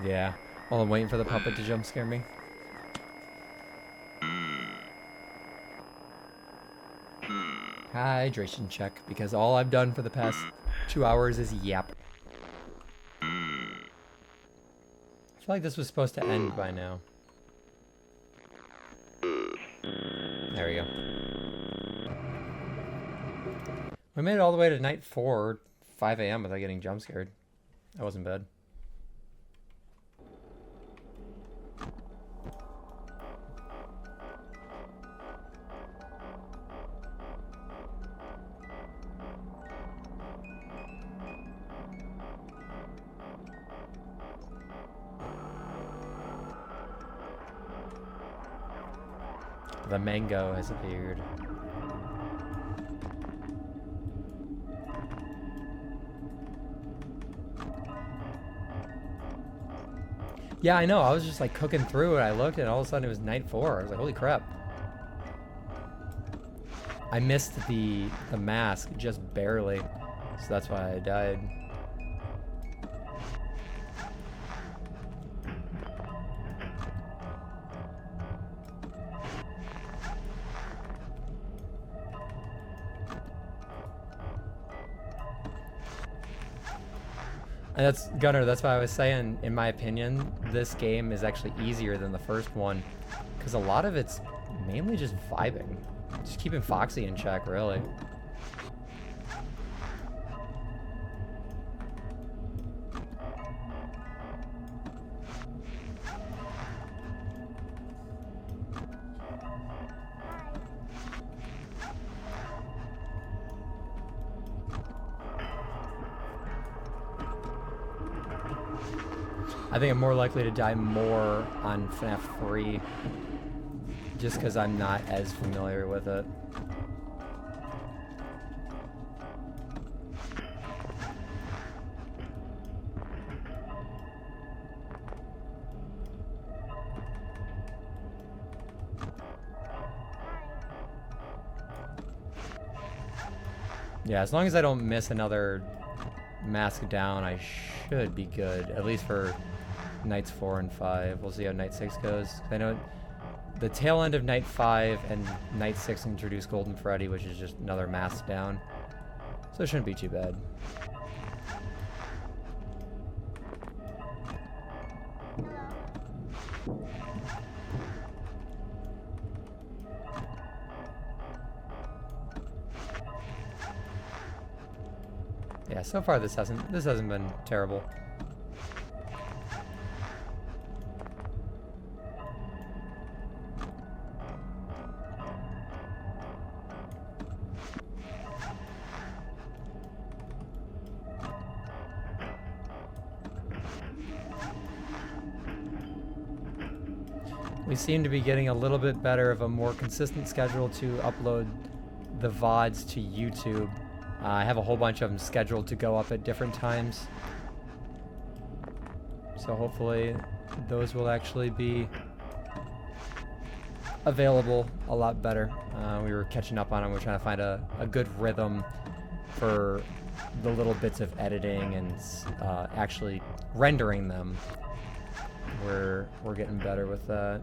Yeah. While I'm waiting for the puppet to jump scare me. Hydration check, because all I've done for the past 2 hours is yap. I feel like this was supposed to end by now. There we go. We made it all the way to night 4, 5 a.m. without getting jump scared. That wasn't bad. The mango has appeared. Yeah, I know. I was just like cooking through and I looked and all of a sudden it was night 4. I was like, holy crap. I missed the mask just barely. So that's why I died. And that's, Gunnar, that's why I was saying, in my opinion, this game is actually easier than the first one. Because a lot of it's mainly just vibing. Just keeping Foxy in check, really. I think I'm more likely to die more on FNaF 3 just because I'm not as familiar with it. Yeah, as long as I don't miss another mask down, I should be good. At least for nights 4 and 5. We'll see how night 6 goes. I know the tail end of night 5 and night 6 introduced Golden Freddy, which is just another mask down. So it shouldn't be too bad. Yeah, so far this hasn't been terrible. We seem to be getting a little bit better of a more consistent schedule to upload the VODs to YouTube. I have a whole bunch of them scheduled to go up at different times. So hopefully those will actually be available a lot better. We were catching up on them. We're trying to find a good rhythm for the little bits of editing and actually rendering them. We're getting better with that.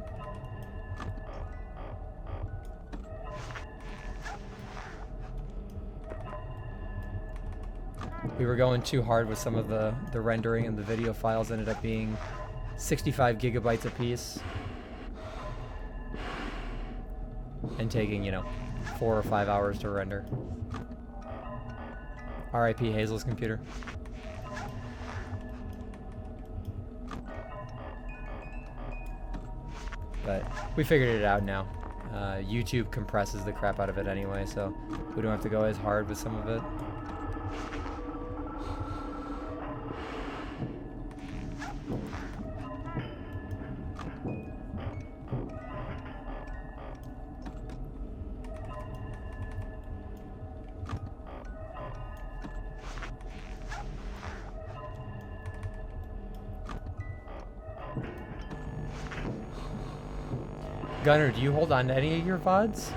We were going too hard with some of the rendering, and the video files ended up being 65 gigabytes apiece. And taking, 4 or 5 hours to render. R.I.P. Hazel's computer. But we figured it out now. YouTube compresses the crap out of it anyway, so we don't have to go as hard with some of it. Gunner, do you hold on to any of your VODs?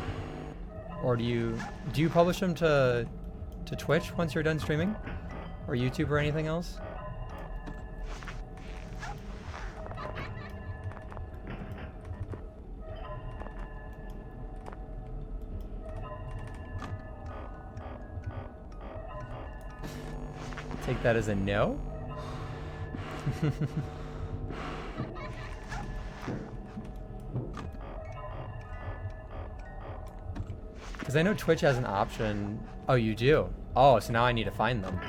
Or do you publish them to Twitch once you're done streaming? Or YouTube or anything else? Take that as a no? Because I know Twitch has an option. Oh, you do? Oh, so now I need to find them.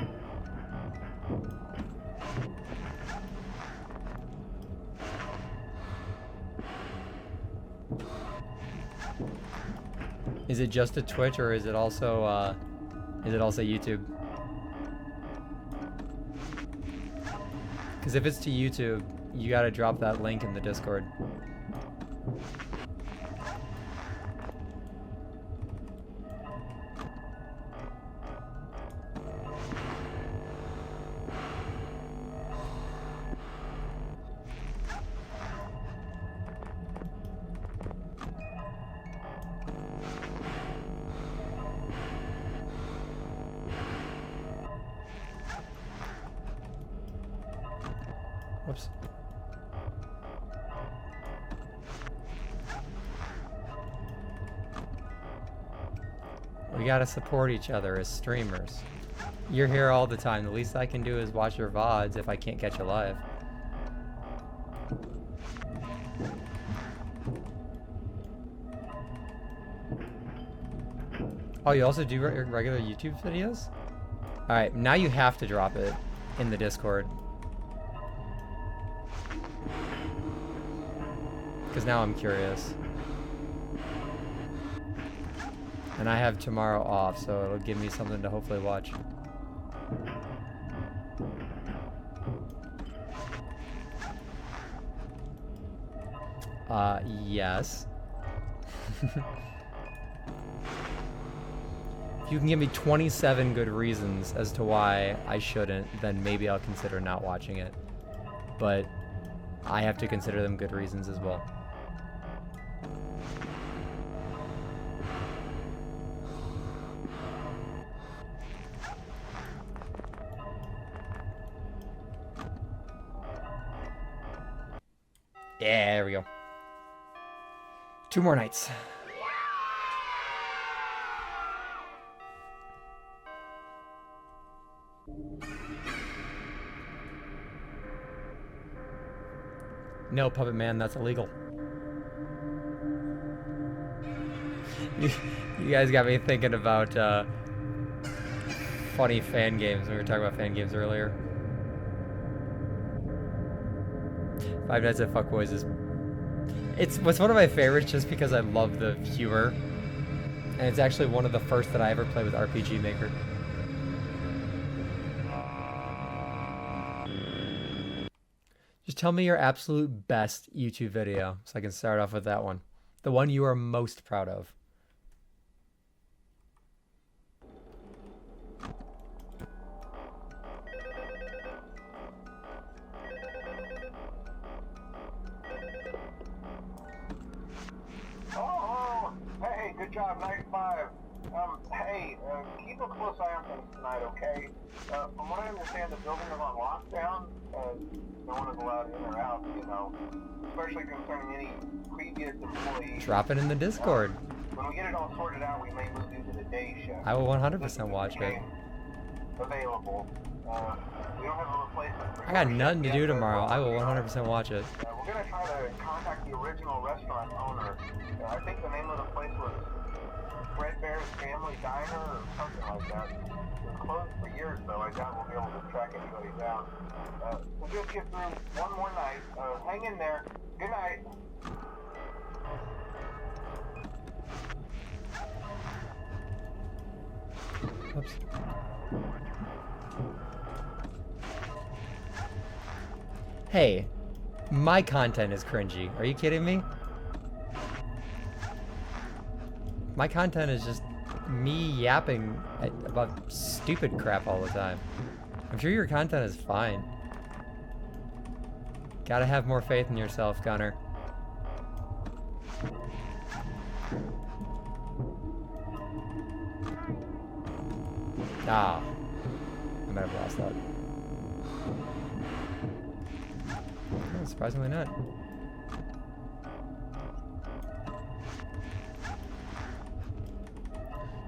Is it just a Twitch, or is it also YouTube? Because if it's to YouTube, you gotta drop that link in the Discord. Whoops. We gotta support each other as streamers. You're here all the time. The least I can do is watch your VODs if I can't catch you live. Oh, you also do regular YouTube videos? Alright, now you have to drop it in the Discord. Because now I'm curious. And I have tomorrow off, so it'll give me something to hopefully watch. Yes. If you can give me 27 good reasons as to why I shouldn't, then maybe I'll consider not watching it. But I have to consider them good reasons as well. Yeah, there we go. 2 more nights. No, Puppet Man, that's illegal. You guys got me thinking about funny fan games. We were talking about fan games earlier. Five Nights at Fuckboys is... It's one of my favorites just because I love the humor. And it's actually one of the first that I ever played with RPG Maker. Just tell me your absolute best YouTube video so I can start off with that one. The one you are most proud of. Oh, hey, good job, night 5. Hey, keep a close eye on things tonight, okay? From what I understand, the building is on lockdown. No one is allowed in or out, you know, especially concerning any previous employees. Drop it in the Discord. When we get it all sorted out, we may move you to the day shift. I will 100% watch it. Available. We don't have a replacement for I got nothing to do yet, tomorrow. I will 100% watch it. we're gonna try to contact the original restaurant owner. I think the name of the place was Freddy's Family Diner or something like that. It was closed for years, though. I doubt we'll be able to track anybody down. We'll just get through one more night. Hang in there. Good night. Oops. Hey, my content is cringy. Are you kidding me? My content is just me yapping about stupid crap all the time. I'm sure your content is fine. Gotta have more faith in yourself, Gunner. Ah. I might have lost that. Oh, surprisingly not.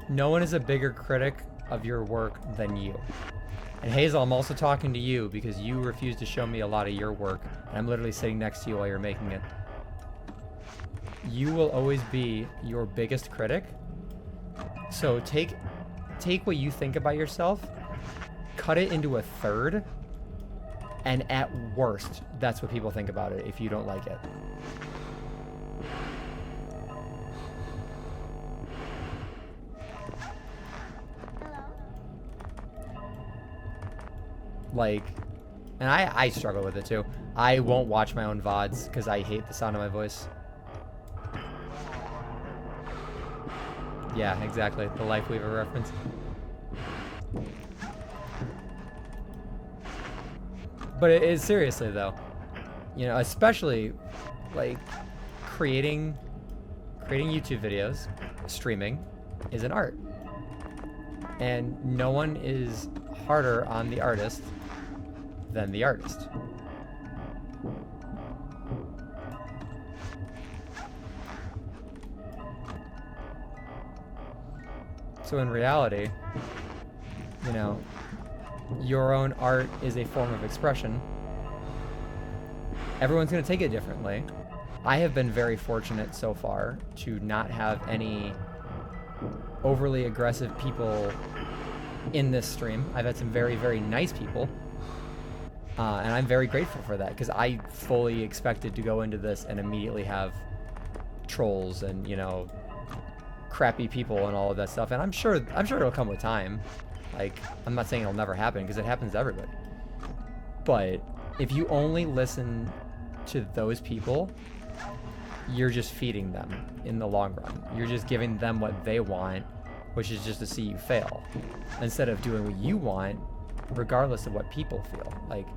No one is a bigger critic of your work than you. And Hazel, I'm also talking to you because you refuse to show me a lot of your work. And I'm literally sitting next to you while you're making it. You will always be your biggest critic. So take what you think about yourself, cut it into a third, and at worst, that's what people think about it if you don't like it. Like, and I struggle with it too. I won't watch my own VODs because I hate the sound of my voice. Yeah, exactly. The Life Weaver reference. But it is seriously though. You know, especially like creating YouTube videos, streaming is an art. And no one is harder on the artist than the artist. So in reality, you know, your own art is a form of expression. Everyone's going to take it differently. I have been very fortunate so far to not have any overly aggressive people in this stream. I've had some very, very nice people. And I'm very grateful for that because I fully expected to go into this and immediately have trolls and, you know, crappy people and all of that stuff. And I'm sure it'll come with time. Like, I'm not saying it'll never happen because it happens to everybody. But if you only listen to those people, you're just feeding them in the long run. You're just giving them what they want, which is just to see you fail, instead of doing what you want, regardless of what people feel. Like,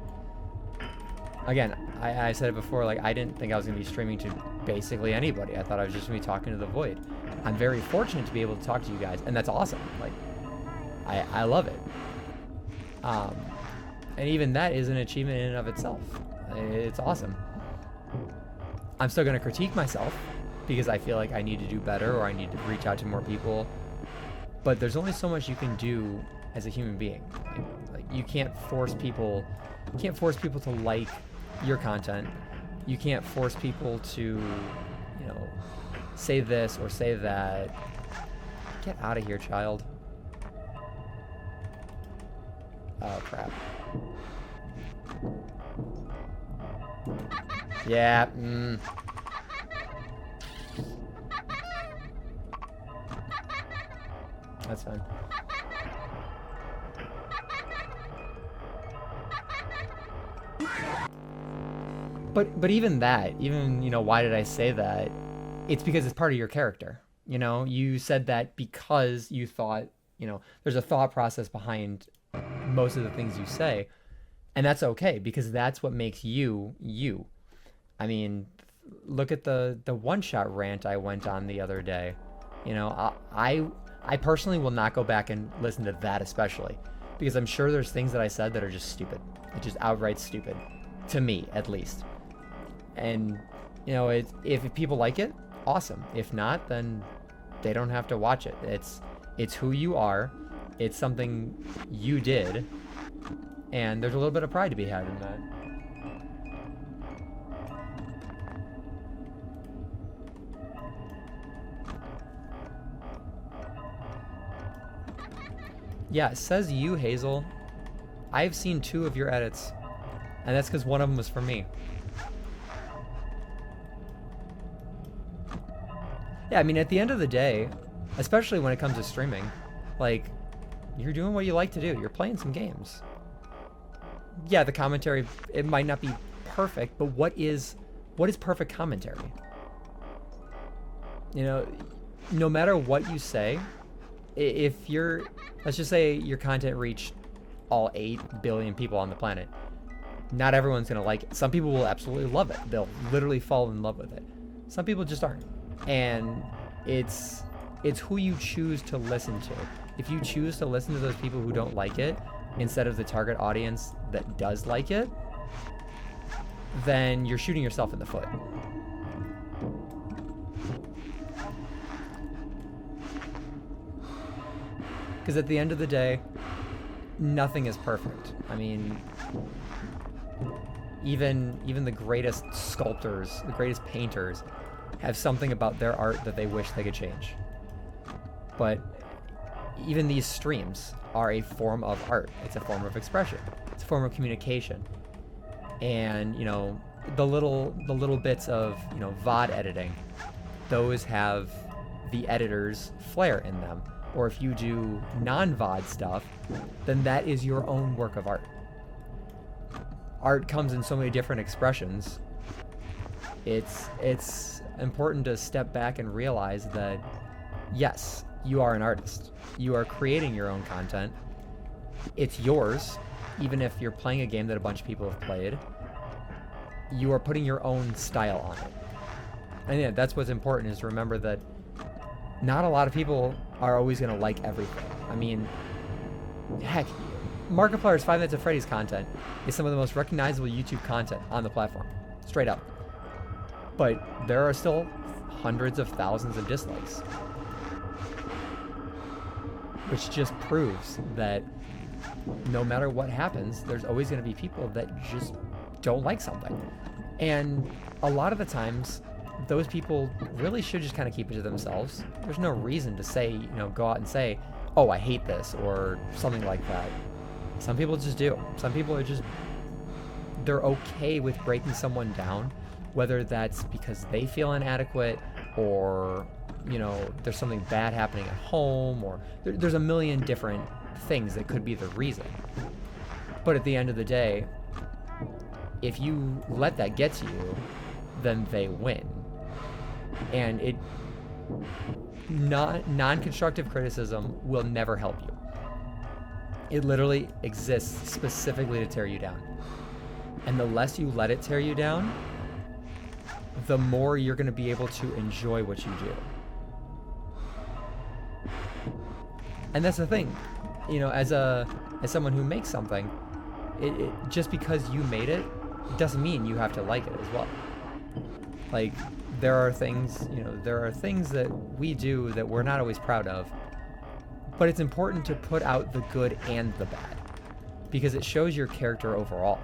again, I said it before, like, I didn't think I was going to be streaming to basically anybody. I thought I was just going to be talking to the void. I'm very fortunate to be able to talk to you guys, and that's awesome. Like, I love it. And even that is an achievement in and of itself. It's awesome. I'm still going to critique myself because I feel like I need to do better or I need to reach out to more people. But there's only so much you can do as a human being. Like you can't force people to like your content. You can't force people to, you know, say this or say that. Get out of here, child. Oh, crap. Yeah, That's fine. But even that, even, you know, why did I say that? It's because it's part of your character. You know, you said that because you thought, you know, there's a thought process behind most of the things you say. And that's okay because that's what makes you, you. I mean, look at the one-shot rant I went on the other day. You know, I personally will not go back and listen to that especially because I'm sure there's things that I said that are just stupid. It's just outright stupid. To me, at least. And, you know, if people like it, awesome. If not, then they don't have to watch it. It's who you are. It's something you did. And there's a little bit of pride to be had in that. Yeah, says you, Hazel. I've seen 2 of your edits. And that's because one of them was for me. Yeah, I mean, at the end of the day, especially when it comes to streaming, like, you're doing what you like to do. You're playing some games. Yeah, the commentary, it might not be perfect, but what is perfect commentary? You know, no matter what you say, if you're, let's just say your content reached all 8 billion people on the planet, not everyone's going to like it. Some people will absolutely love it. They'll literally fall in love with it. Some people just aren't. And it's who you choose to listen to. If you choose to listen to those people who don't like it instead of the target audience that does like it, then you're shooting yourself in the foot. Because at the end of the day, nothing is perfect. I mean, even the greatest sculptors, the greatest painters, have something about their art that they wish they could change. But even these streams are a form of art. It's a form of expression. It's a form of communication. And, you know, the little bits of, you know, VOD editing, those have the editor's flair in them. Or if you do non-VOD stuff, then that is your own work of art. Art comes in so many different expressions. It's important to step back and realize that, yes, you are an artist. You are creating your own content. It's yours, even if you're playing a game that a bunch of people have played. You are putting your own style on it. And yeah, that's what's important, is to remember that not a lot of people are always going to like everything. I mean, heck, Markiplier's 5 Nights at Freddy's content is some of the most recognizable YouTube content on the platform. Straight up. But there are still hundreds of thousands of dislikes. Which just proves that no matter what happens, there's always going to be people that just don't like something. And a lot of the times, those people really should just kind of keep it to themselves. There's no reason to say, you know, go out and say, oh, I hate this, or something like that. Some people just do. Some people are just, they're okay with breaking someone down, whether that's because they feel inadequate, or, you know, there's something bad happening at home, or there's a million different things that could be the reason. But at the end of the day, if you let that get to you, then they win. And non-constructive criticism will never help you. It literally exists specifically to tear you down. And the less you let it tear you down, the more you're going to be able to enjoy what you do. And that's the thing, you know, as someone who makes something, it just because you made it doesn't mean you have to like it as well. Like, there are things, you know, there are things that we do that we're not always proud of, but it's important to put out the good and the bad, because it shows your character overall.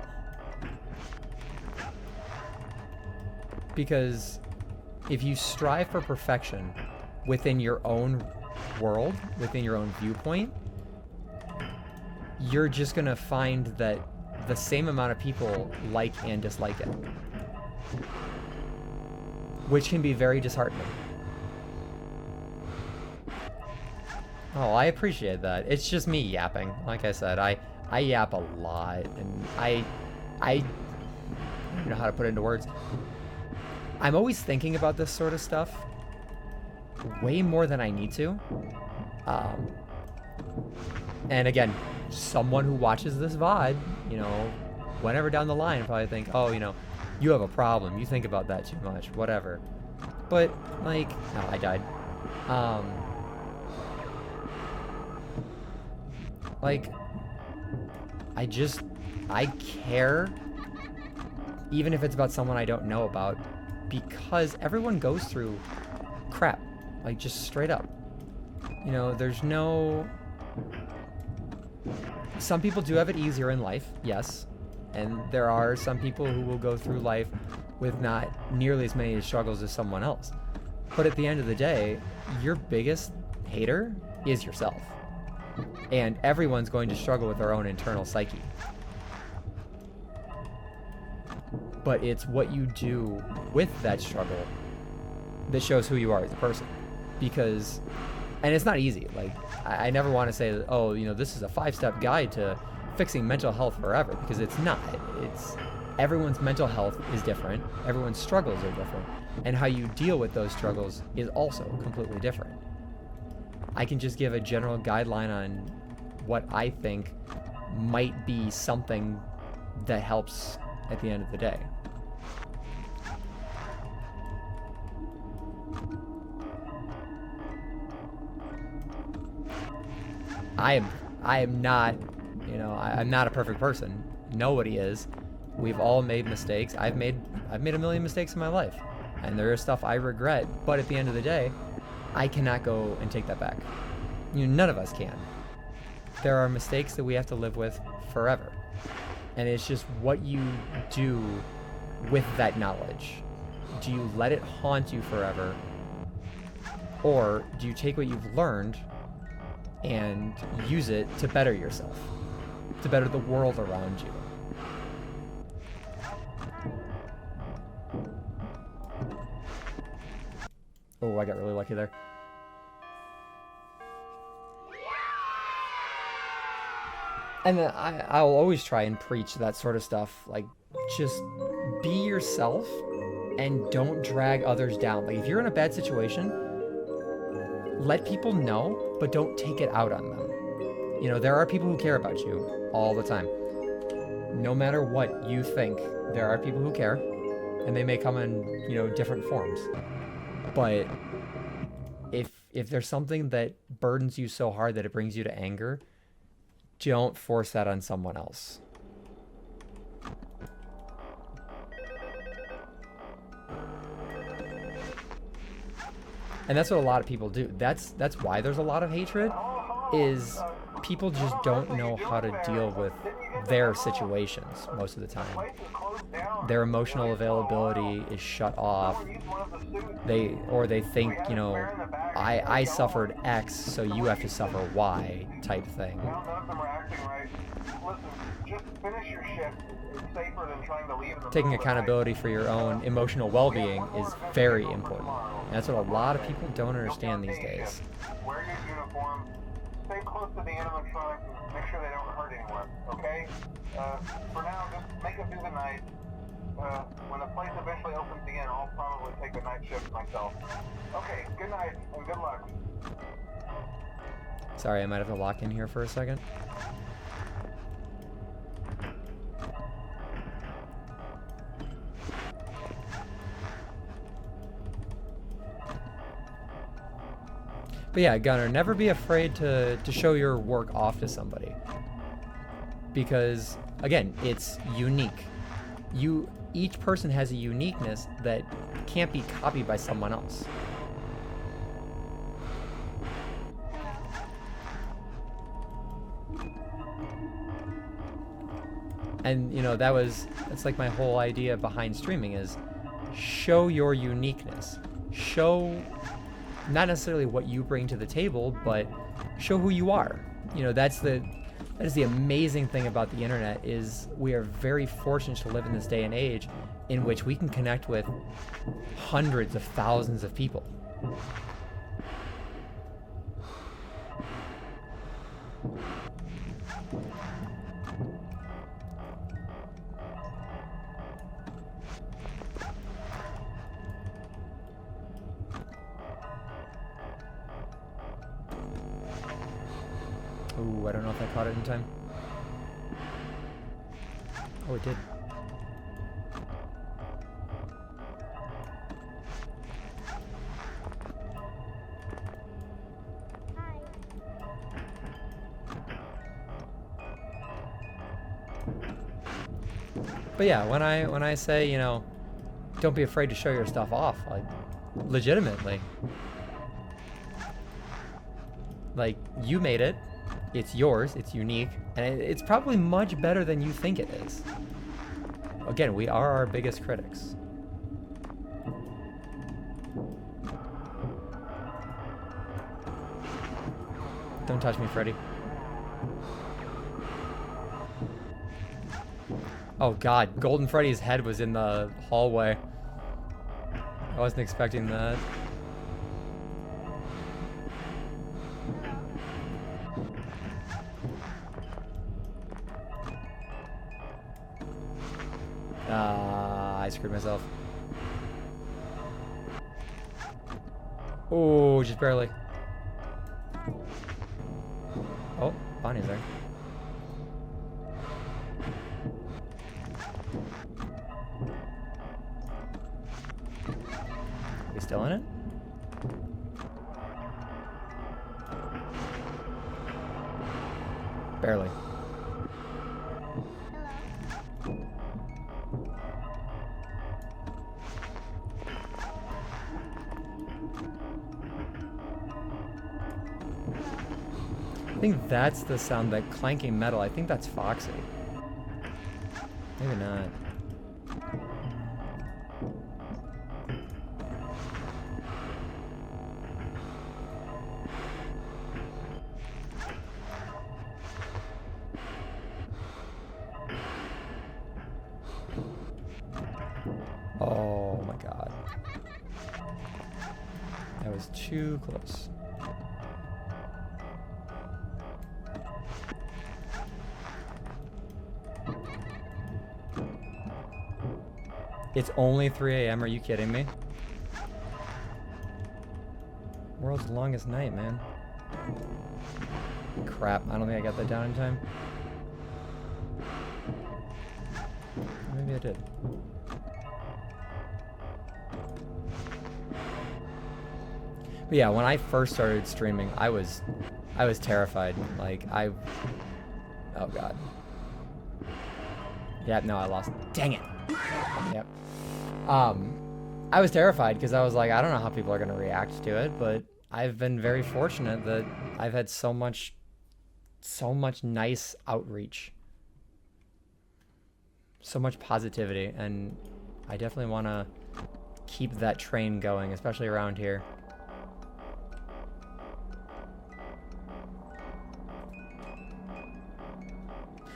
Because if you strive for perfection within your own world, within your own viewpoint, you're just gonna find that the same amount of people like and dislike it, which can be very disheartening. Oh, I appreciate that. It's just me yapping. Like I said, I yap a lot, and I don't know how to put it into words. I'm always thinking about this sort of stuff way more than I need to. And again, someone who watches this VOD, you know, whenever down the line probably think, oh, you know, you have a problem. You think about that too much, whatever. But, like, no, I died. Like, I care, even if it's about someone I don't know about, because everyone goes through crap, like, just straight up. You know, there's no... Some people do have it easier in life, yes, and there are some people who will go through life with not nearly as many struggles as someone else. But at the end of the day, your biggest hater is yourself. And everyone's going to struggle with their own internal psyche. But it's what you do with that struggle that shows who you are as a person. Because, and it's not easy. Like, I never want to say that, oh, you know, this is a 5-step guide to fixing mental health forever, because it's not. It's, everyone's mental health is different. Everyone's struggles are different. And how you deal with those struggles is also completely different. I can just give a general guideline on what I think might be something that helps at the end of the day. I am not, you know, I'm not a perfect person. Nobody is. We've all made mistakes. I've made a million mistakes in my life, and there is stuff I regret, but at the end of the day, I cannot go and take that back. You know, none of us can. There are mistakes that we have to live with forever. And it's just what you do with that knowledge. Do you let it haunt you forever? Or do you take what you've learned and use it to better yourself? To better the world around you? Oh, I got really lucky there. And then I'll always try and preach that sort of stuff. Like, just be yourself and don't drag others down. Like, if you're in a bad situation, let people know, but don't take it out on them. You know, there are people who care about you all the time. No matter what you think, there are people who care, and they may come in, you know, different forms. But if there's something that burdens you so hard that it brings you to anger, don't force that on someone else. And that's what a lot of people do. That's why there's a lot of hatred, is people just don't know how to deal with their situations most of the time. Their emotional availability is shut off. They think, you know, I suffered X, so you have to suffer Y type thing. Taking accountability for your own emotional well-being is very important. And that's what a lot of people don't understand these days. Wear your uniform. Stay close to the animatronics and make sure they don't hurt anyone, okay? For now, just make it through the night. When the place eventually opens again, I'll probably take the night shift myself. Okay, good night and good luck. Sorry, I might have to lock in here for a second. But yeah, Gunner, never be afraid to show your work off to somebody. Because, again, it's unique. each person has a uniqueness that can't be copied by someone else. And, you know, that's like my whole idea behind streaming is show your uniqueness. Show not necessarily what you bring to the table, but show who you are. You know, that is the amazing thing about the internet is we are very fortunate to live in this day and age in which we can connect with hundreds of thousands of people. Ooh, I don't know if I caught it in time. Oh, it did. But yeah, when I say, you know, don't be afraid to show your stuff off, like, legitimately. Like, you made it. It's yours, it's unique, and it's probably much better than you think it is. Again, we are our biggest critics. Don't touch me, Freddy. Oh god, Golden Freddy's head was in the hallway. I wasn't expecting that. I screwed myself. Oh, just barely. Oh, Bonnie's there. Are we still in it? Barely. I think that's the sound, that clanking metal. I think that's Foxy. Maybe not. Oh my god. That was too close. It's only 3 a.m. Are you kidding me? World's longest night, man. Crap, I don't think I got that down in time. Maybe I did. But yeah, when I first started streaming, I was terrified. Like, oh god. Yeah, no, I lost. Dang it. Yep. I was terrified because I was like, I don't know how people are going to react to it, but I've been very fortunate that I've had so much nice outreach, so much positivity, and I definitely want to keep that train going, especially around here.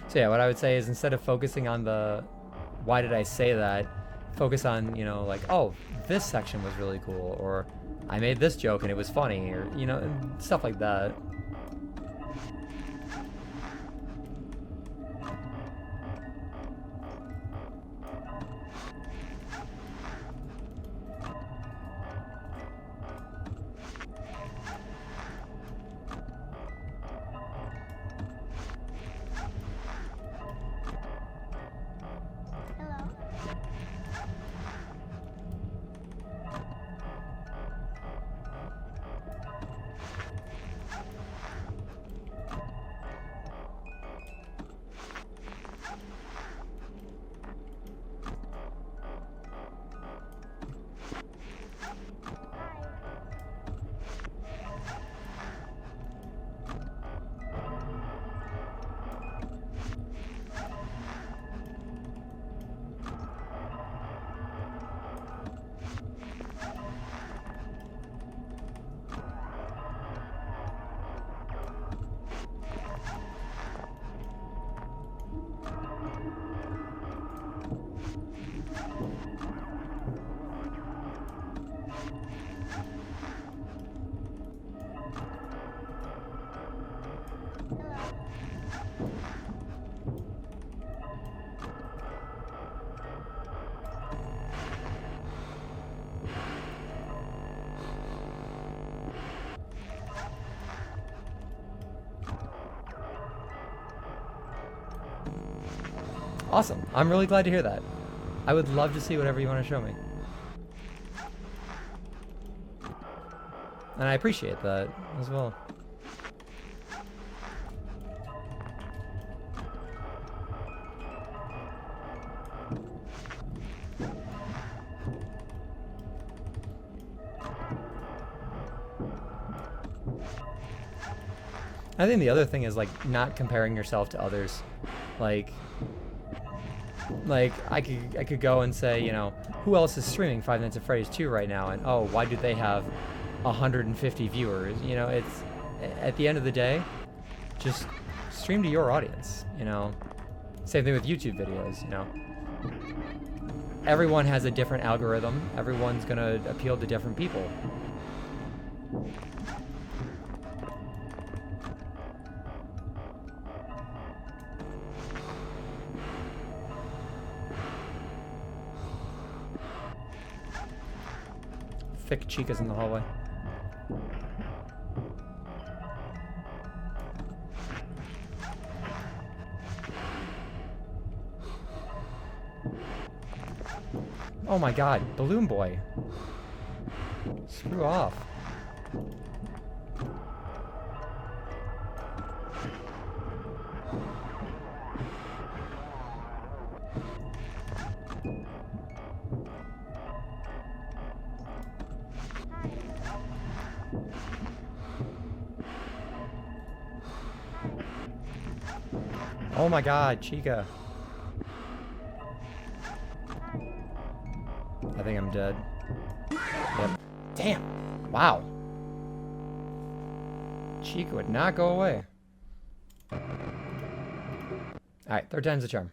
So yeah, what I would say is instead of focusing on the why did I say that, focus on, you know, like, oh, this section was really cool, or I made this joke and it was funny, or, you know, stuff like that. Awesome. I'm really glad to hear that. I would love to see whatever you want to show me. And I appreciate that as well. I think the other thing is like not comparing yourself to others. Like I could go and say, you know, who else is streaming Five Nights at Freddy's 2 right now? And oh, why do they have 150 viewers? You know, it's at the end of the day, just stream to your audience. You know, same thing with YouTube videos. You know, everyone has a different algorithm. Everyone's gonna appeal to different people. Thick Chica's in the hallway. Oh my god, Balloon Boy. Screw off. Oh my god, Chica. I think I'm dead. Yep. Damn. Wow. Chica would not go away. Alright, third time's the charm.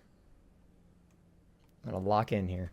I'm gonna lock in here.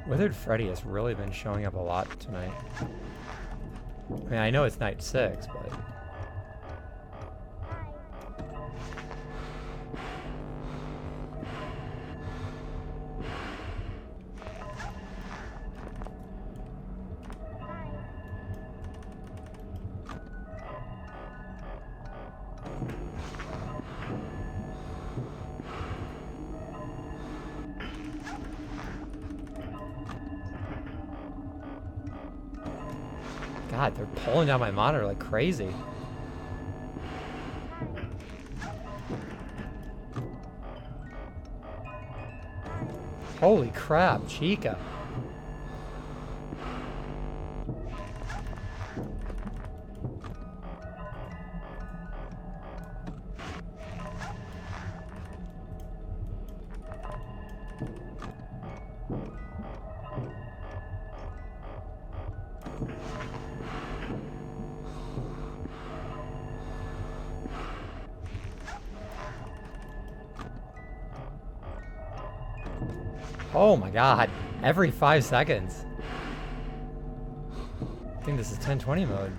Withered Freddy has really been showing up a lot tonight. I mean, I know it's night 6, but... God, they're pulling down my monitor like crazy. Holy crap, Chica. Oh my god, every 5 seconds. I think this is 1020 mode.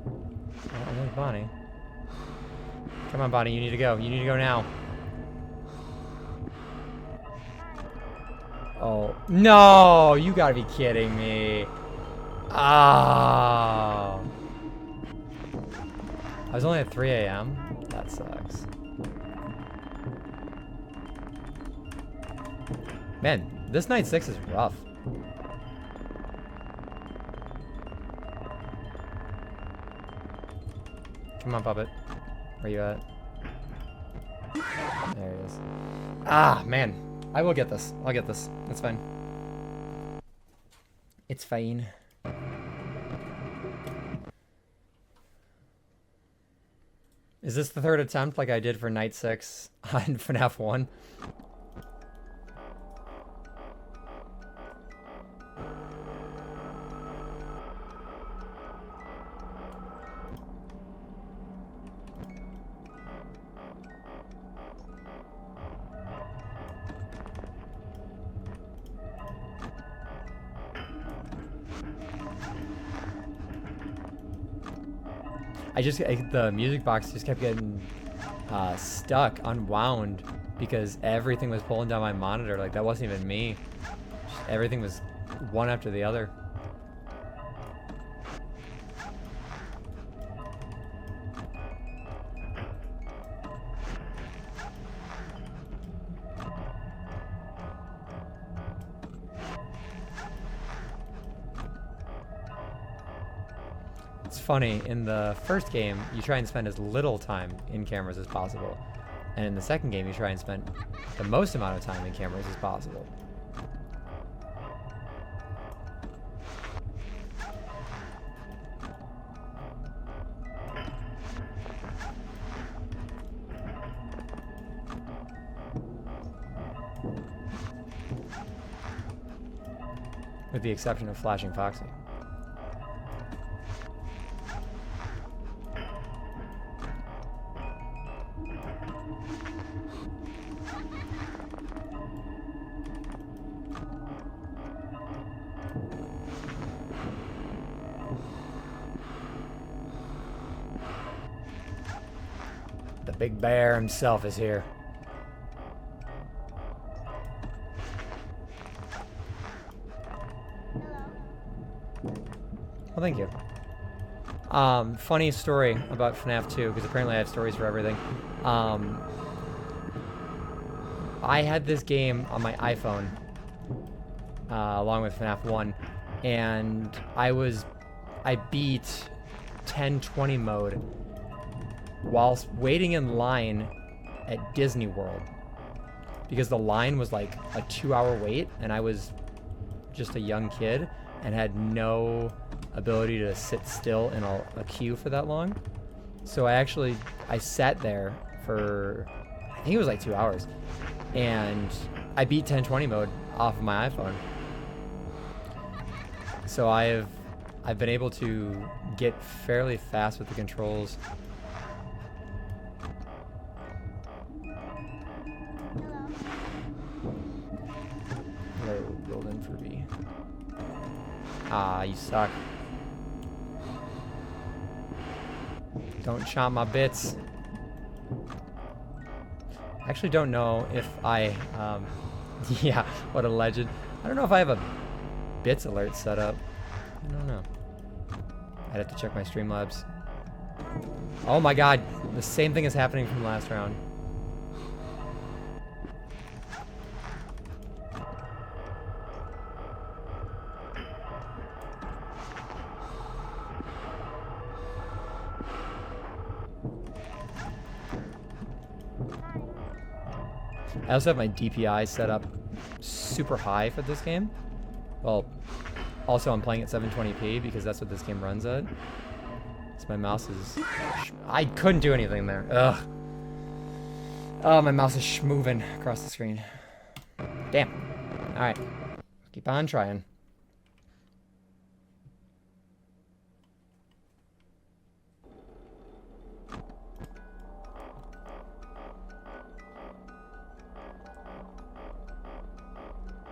Oh, there's Bonnie. Come on, Bonnie, you need to go. You need to go now. Oh, no! You gotta be kidding me. Oh. I was only at 3 a.m. That sucks. Man, this night 6 is rough. Come on, puppet. Where you at? There he is. Ah, man. I will get this. I'll get this. It's fine. It's fine. Is this the 3rd attempt like I did for night 6 on FNaF 1? The music box just kept getting stuck, unwound, because everything was pulling down my monitor. Like, that wasn't even me. Just everything was one after the other. It's funny, in the first game, you try and spend as little time in cameras as possible. And in the second game, you try and spend the most amount of time in cameras as possible. With the exception of Flashing Foxy. The big bear himself is here. Well, thank you. Funny story about FNaF 2, because apparently I have stories for everything. I had this game on my iPhone, along with FNaF 1, and I beat 1020 mode whilst waiting in line at Disney World, because the line was like a 2-hour wait, and I was just a young kid and had no ability to sit still in a queue for that long. So I sat there for, I think it was like 2 hours, and I beat 1020 mode off of my iPhone. So I've been able to get fairly fast with the controls. Hello, Golden Furby. Ah, you suck. Don't chomp my bits. I actually don't know if I, yeah, what a legend. I don't know if I have a bits alert set up. I don't know. I'd have to check my Streamlabs. Oh my god, the same thing is happening from last round. I also have my DPI set up super high for this game. Well, also I'm playing at 720p because that's what this game runs at. So my mouse is... I couldn't do anything there. Ugh. Oh, my mouse is moving across the screen. Damn. Alright. Keep on trying.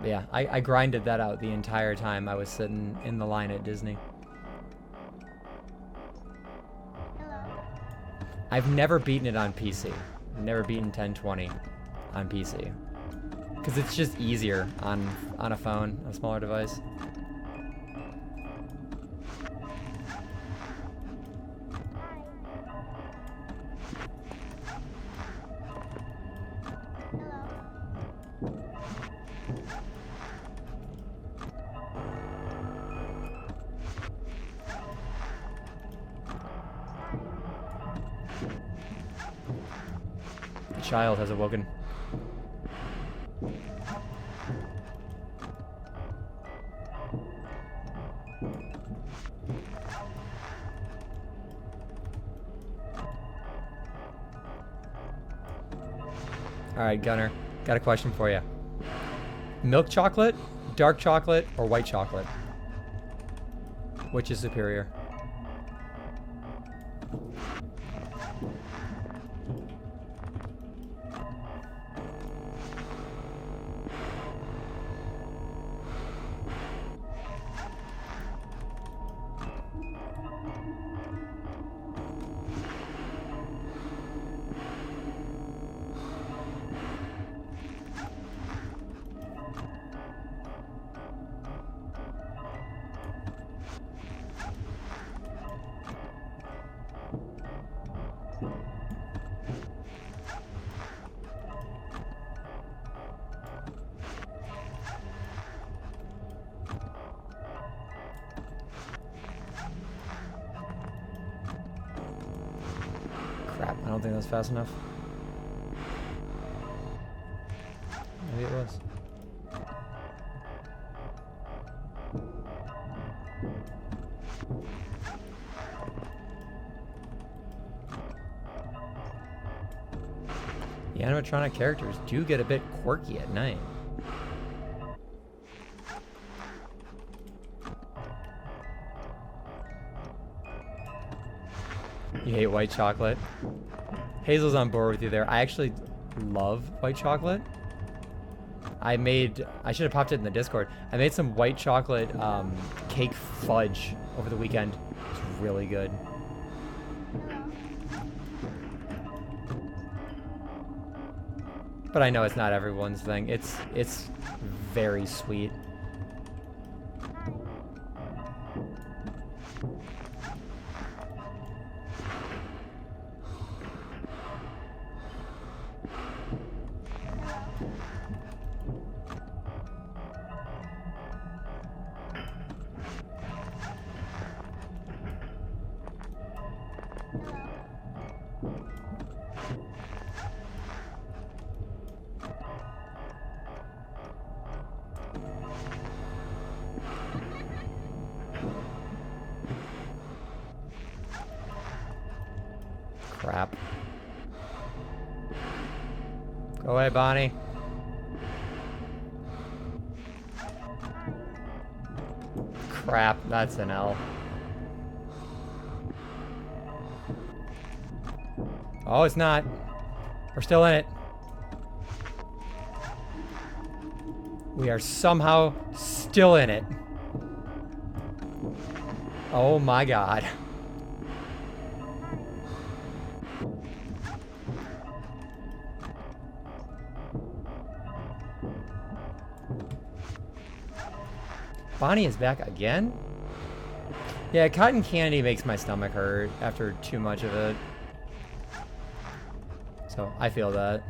Yeah, I grinded that out the entire time I was sitting in the line at Disney. Hello. I've never beaten it on PC. I've never beaten 1020 on PC. Because it's just easier on a phone, a smaller device. The child has awoken. Alright, Gunner. Got a question for you. Milk chocolate, dark chocolate, or white chocolate? Which is superior? Crap, I don't think that was fast enough. Maybe it was. The animatronic characters do get a bit quirky at night. You hate white chocolate. Hazel's on board with you there. I actually love white chocolate. I should have popped it in the Discord. I made some white chocolate cake fudge over the weekend. It's really good. But I know it's not everyone's thing. It's very sweet. Crap. Go away, Bonnie. Crap, that's an L. Oh, it's not. We're still in it. We are somehow still in it. Oh my god. Bonnie is back again? Yeah, cotton candy makes my stomach hurt after too much of it. So, I feel that.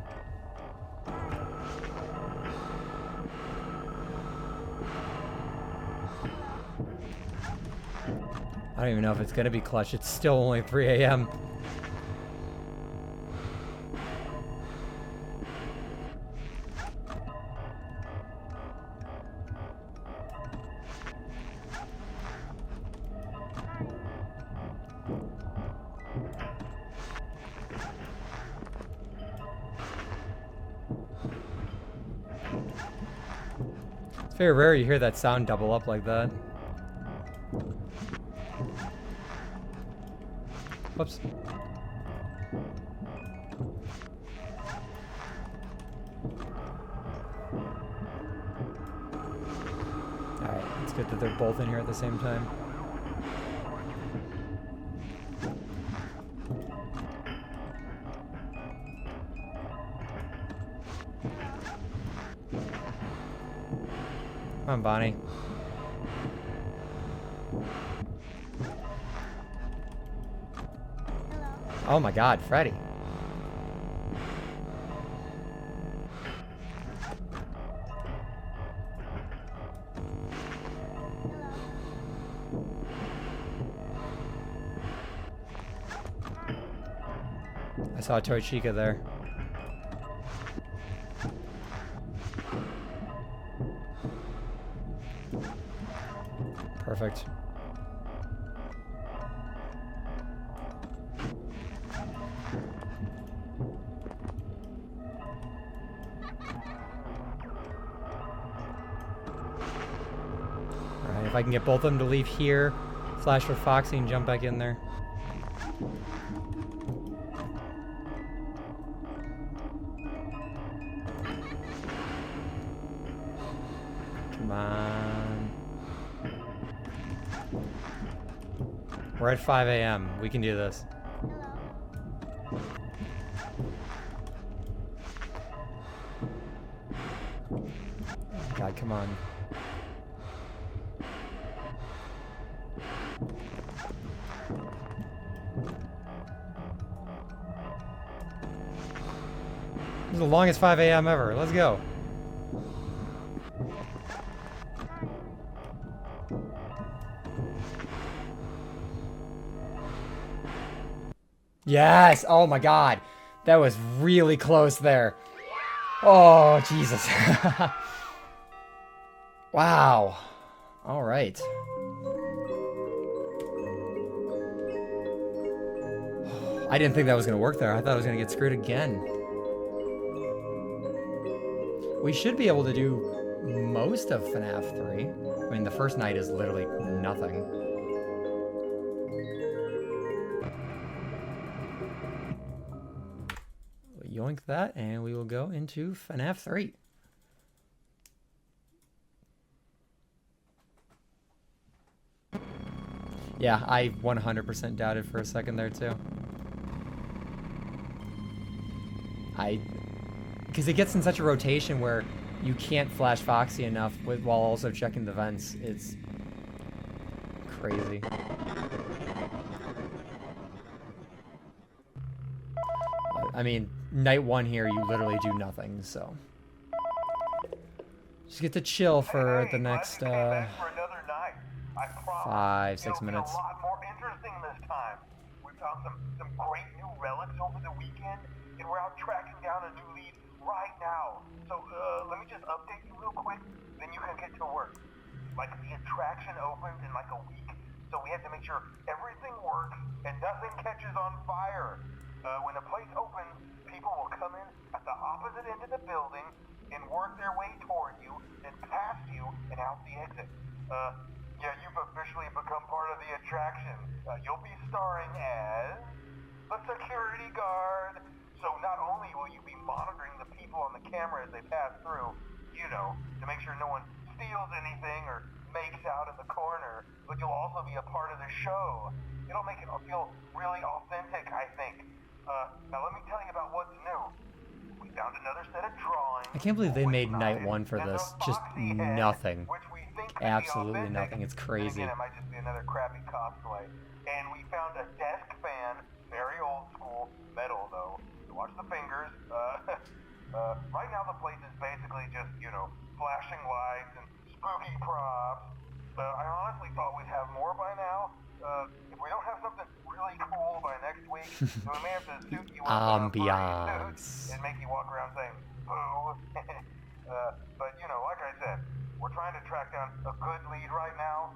I don't even know if it's gonna be clutch. It's still only 3 a.m. very rare you hear that sound double up like that. Whoops. Alright, it's good that they're both in here at the same time. Come on, Bonnie. Oh my god, Freddy. I saw a toy Chica there. Perfect. Alright, if I can get both of them to leave here, flash for Foxy and jump back in there. Come on. We're at 5 a.m. We can do this. God, come on. This is the longest 5 a.m. ever. Let's go. Yes! Oh my god. That was really close there. Oh, Jesus. Wow. All right. I didn't think that was going to work there. I thought I was going to get screwed again. We should be able to do most of FNaF 3. I mean, the first night is literally nothing. Yoink that, and we will go into FNaF 3. Yeah, I 100% doubted for a second there too. Because it gets in such a rotation where you can't flash Foxy enough while also checking the vents. It's crazy. I mean, night one here, you literally do nothing, so. Just get to chill for the next 5-6 minutes. A lot more interesting this time. We found some great new relics over the weekend, and we're out tracking down a new lead right now. So let me just update you real quick, then you can get to work. Like, the attraction opens in like a week, so we have to make sure everything works and nothing catches on fire. When the place opens, people will come in at the opposite end of the building and work their way toward you, and past you, and out the exit. Yeah, you've officially become part of the attraction. You'll be starring as the security guard. So not only will you be monitoring the people on the camera as they pass through, you know, to make sure no one steals anything or makes out in the corner, but you'll also be a part of the show. It'll make it feel really authentic, I think. Now let me tell you about what's new. We found another set of drawings. I can't believe they made night one for this. Just nothing. Absolutely nothing. It's crazy. Again, it might just be another crappy cosplay. And we found a desk fan, very old school, metal though. So watch the fingers. Right now the place is basically just, you know, flashing lights and spooky props. I honestly thought we'd have more by now. If we don't have something really cool by next week, then we may have to suit you up in a suit and make you walk around saying, boo. But, you know, like I said, we're trying to track down a good lead right now.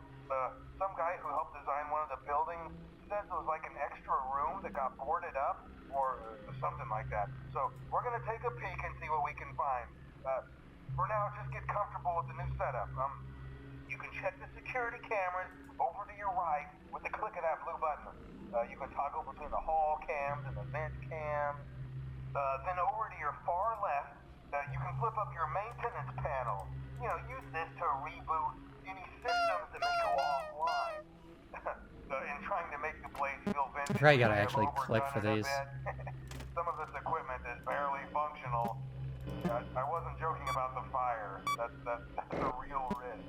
Some guy who helped design one of the buildings says it was like an extra room that got boarded up or something like that. So we're going to take a peek and see what we can find. For now, just get comfortable comfortable with the new setup. You can check the security cameras over to your right with the click of that blue button. You can toggle between the hall cams and the vent cams. Then over to your far left, you can flip up your maintenance panel. You know, use this to reboot any systems that may go offline. In trying to make the place feel vintage. I probably gotta actually click for these. Some of this equipment is barely functional. I wasn't joking about the fire. That's a real risk.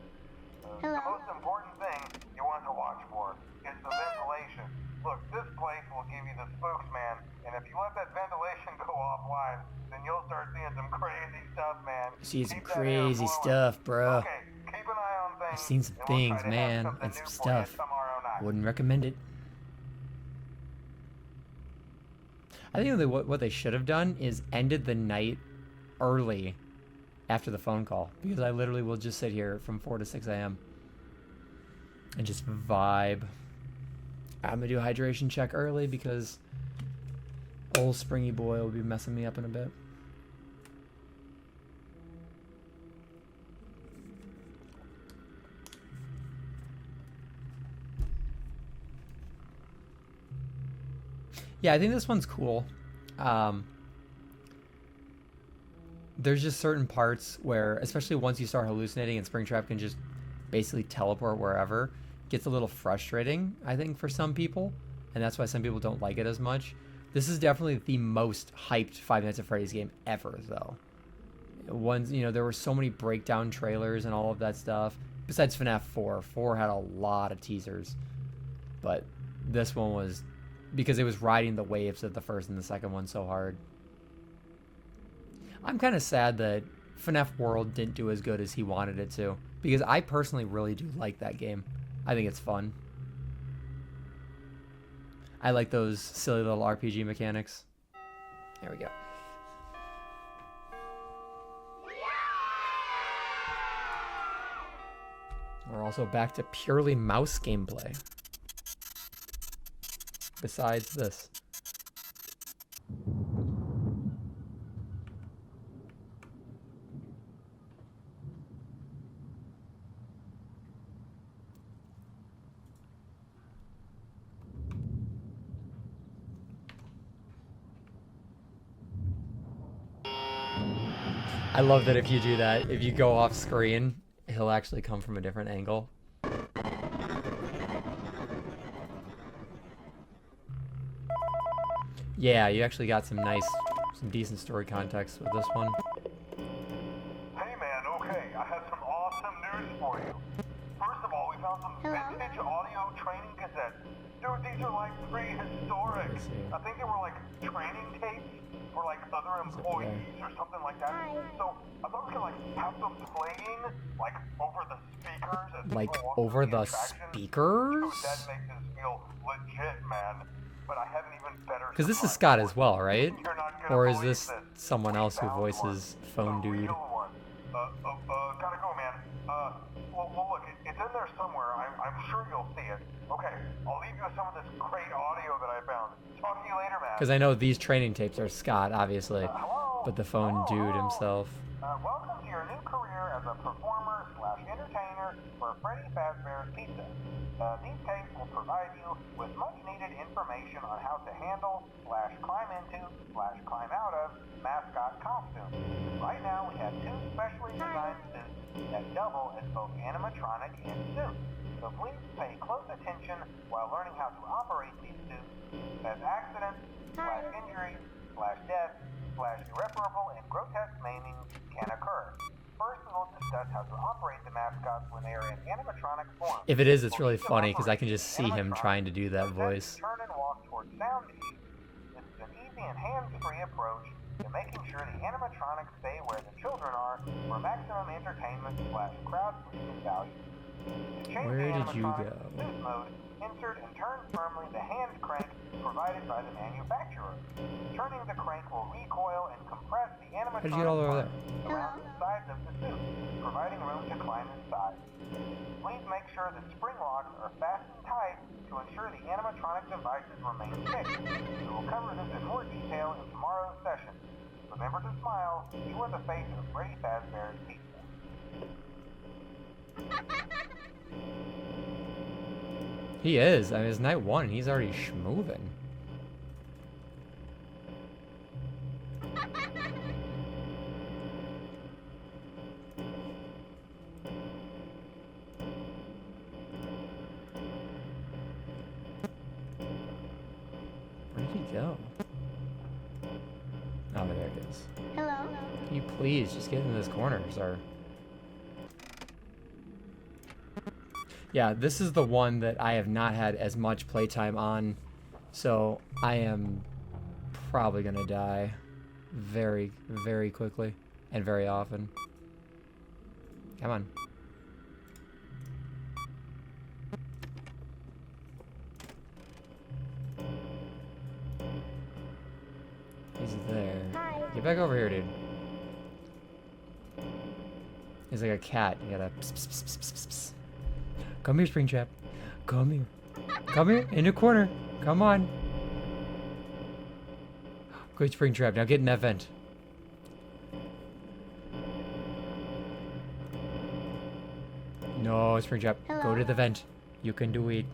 The most important thing you want to watch for is the ventilation. Look, this place will give you the spooks, man. And if you let that ventilation go offline, then you'll start seeing some crazy stuff, man. See some Keep that air crazy flowing. stuff, bro. Okay, keep an eye on things. I've seen some and we'll things, try to have man, something and new some for you stuff. tomorrow night. Wouldn't recommend it. I think what they should have done is ended the night early after the phone call, because I literally will just sit here from 4 to 6 a.m. and just vibe. I'm gonna do a hydration check early because old Springy Boy will be messing me up in a bit. Yeah, I think this one's cool. There's just certain parts where, especially once you start hallucinating and Springtrap can just basically teleport wherever, gets a little frustrating, I think, for some people. And that's why some people don't like it as much. This is definitely the most hyped Five Nights at Freddy's game ever, though. There were so many breakdown trailers and all of that stuff. Besides FNaF 4. 4 had a lot of teasers. But this one was, because it was riding the waves of the first and the second one so hard. I'm kind of sad that FNaF World didn't do as good as he wanted it to, because I personally really do like that game. I think it's fun. I like those silly little RPG mechanics. There we go. We're also back to purely mouse gameplay. Besides this. I love that if you do that, if you go off screen, he'll actually come from a different angle. Yeah, you actually got some decent story context with this one. Hey man, okay, I have some awesome news for you. First of all, we found some vintage audio training cassettes. Dude, these are like prehistoric. I think they were like training tapes for like other employees or something like that. So I thought we could like have them playing like over the speakers as Like people walk over through the attraction. speakers? Dude, that makes us feel legit, man. But I have an even better Because this is surprise Scott for as well, right? you. You're not gonna Or is believe this someone else who voices Phone Dude? Gotta go, man. Well, look, it's in there somewhere. I'm sure you'll see it. Okay, I'll leave you with some of this great audio that I found. Talk to you later, man. Because I know these training tapes are Scott, obviously, Hello? but the Phone Dude Hello? himself. Welcome to your new career as a performer/entertainer for Freddy Fazbear's Pizza. These tapes will provide you with much-needed information on how to handle/climb into/climb out of mascot costumes. Right now, we have 2 specially designed suits that double as both animatronic and suit. So please pay close attention while learning how to operate these suits, as accidents/injuries/death/irreparable and grotesque maiming can occur. First, we will discuss how to operate the mascots when they are in animatronic form. If it is, it's really funny because I can just see him trying to do that voice. Turn and walk towards sound cues. This is an easy and hands-free approach to making sure the animatronics stay where the children are for maximum entertainment/crowd pleasing value. To change Where the did you animatronic go? suit mode, insert and turn firmly the hand crank provided by the manufacturer. Turning the crank will recoil and compress the animatronic How'd you get all over there? around the sides of the suit, providing room to climb inside. Please make sure the spring locks are fastened tight to ensure the animatronic devices remain fixed. We will cover this in more detail in tomorrow's session. Remember to smile. You are the face of Freddy Fazbear's Pizza. He is. I mean, it's night 1 and he's already schmoving. Where did he go? Oh, there it is. Hello? Can you please just get into this corner, sir? Yeah, this is the one that I have not had as much playtime on, so I am probably gonna die very, very quickly and very often. Come on. He's there. Hi. Get back over here, dude. He's like a cat. You gotta pss, pss, pss, pss, pss, pss. Come here, Springtrap. Come here. Come here, in the corner. Come on. Good Springtrap. Now get in that vent. No, Springtrap. Go Hello? to the vent. You can do it.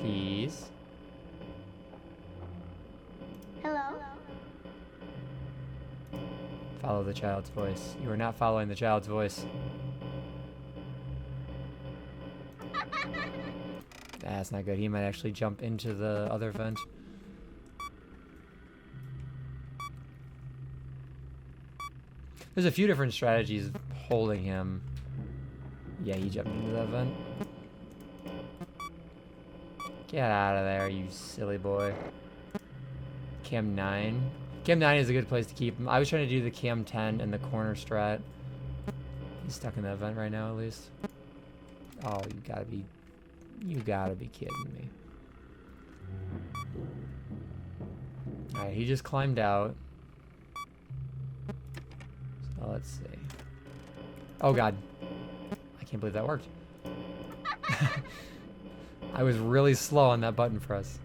Please. Hello? Follow the child's voice. You are not following the child's voice. That's not good. He might actually jump into the other vent. There's a few different strategies of holding him. Yeah, he jumped into that vent. Get out of there, you silly boy. Cam 9. Cam 9 is a good place to keep him. I was trying to do the Cam 10 and the corner strat. He's stuck in that vent right now, at least. Oh, you gotta be kidding me. Alright, he just climbed out. So let's see. Oh god. I can't believe that worked. I was really slow on that button press.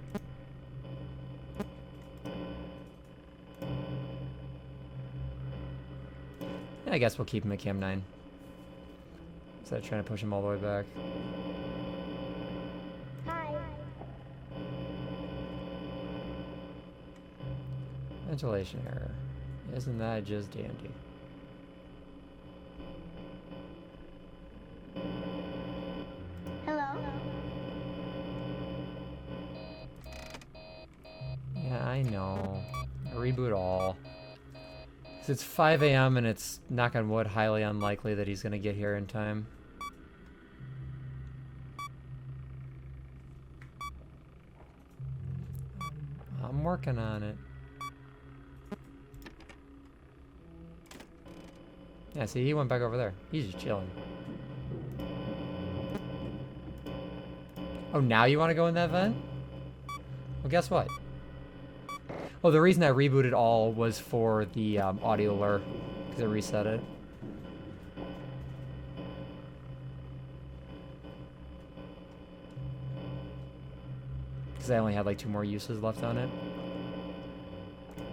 Yeah, I guess we'll keep him at Cam 9. Instead of trying to push him all the way back. Hi. Ventilation error. Isn't that just dandy? Hello? Yeah, I know. Reboot all. 'Cause it's 5 a.m. and it's, knock on wood, highly unlikely that he's gonna get here in time. I'm working on it. Yeah, see, he went back over there. He's just chilling. Oh, now you want to go in that vent? Well, guess what? Oh, the reason I rebooted all was for the audio lure, because it reset it. Because I only had like 2 more uses left on it.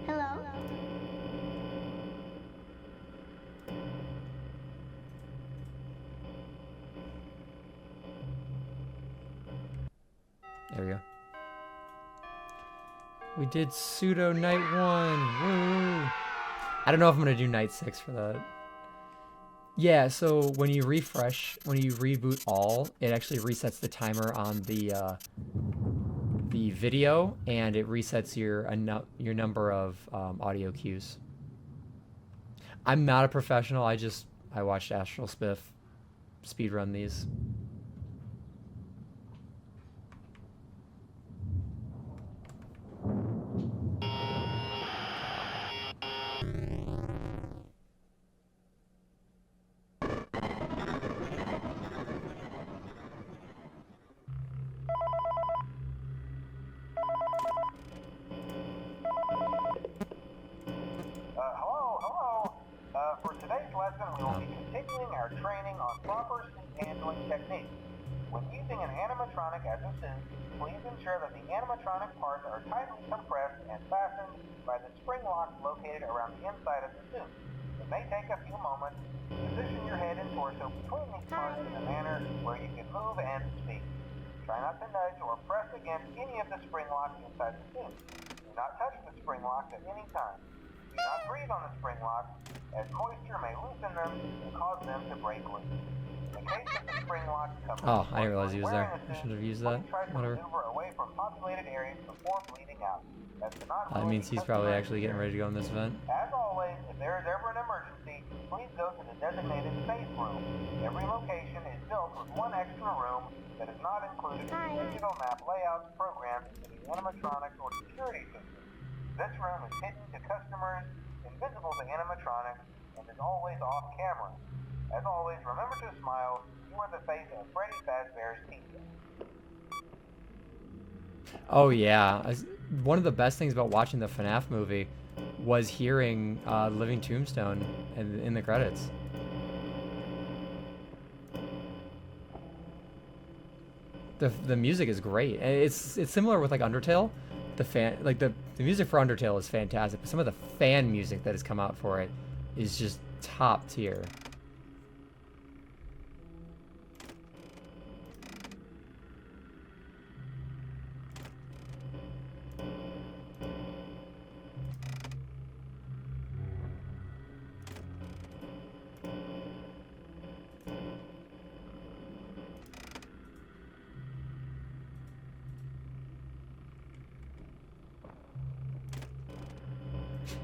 Hello? There we go. We did pseudo night 1. Woo! I don't know if I'm gonna do night 6 for that. Yeah, so when you refresh, when you reboot all, it actually resets the timer on the video, and it resets your number of audio cues. I'm not a professional. I watched Astral Spiff speedrun these. For today's lesson, we will be continuing our training on proper suit handling techniques. When using an animatronic as a suit, please ensure that the animatronic parts are tightly compressed and fastened by the spring locks located around the inside of the suit. It may take a few moments. Position your head and torso between these parts in a manner where you can move and speak. Try not to nudge or press against any of the spring locks inside the suit. Do not touch the spring locks at any time. Do not breathe on the spring locks, as moisture may loosen them and cause them to break loose. In the case of the spring locks come Oh, I didn't realize he was there. wearing a I suit, should have used that. please try to Whatever. maneuver away from populated areas before bleeding out. That does not That ruin means the he's probably customer actually getting ready to go in this event. As always, if there is ever an emergency, please go to the designated safe room. Every location is built with one extra room that is not included in the digital map layouts programmed into the animatronics or security system. This room is hidden to customers, invisible to animatronics, and is always off camera. As always, remember to smile. You are the face of Freddy Fazbear's Pizza. Oh yeah, one of the best things about watching the FNaF movie was hearing Living Tombstone in the credits. The music is great. And it's similar with like Undertale. The music for Undertale is fantastic, but some of the fan music that has come out for it is just top tier.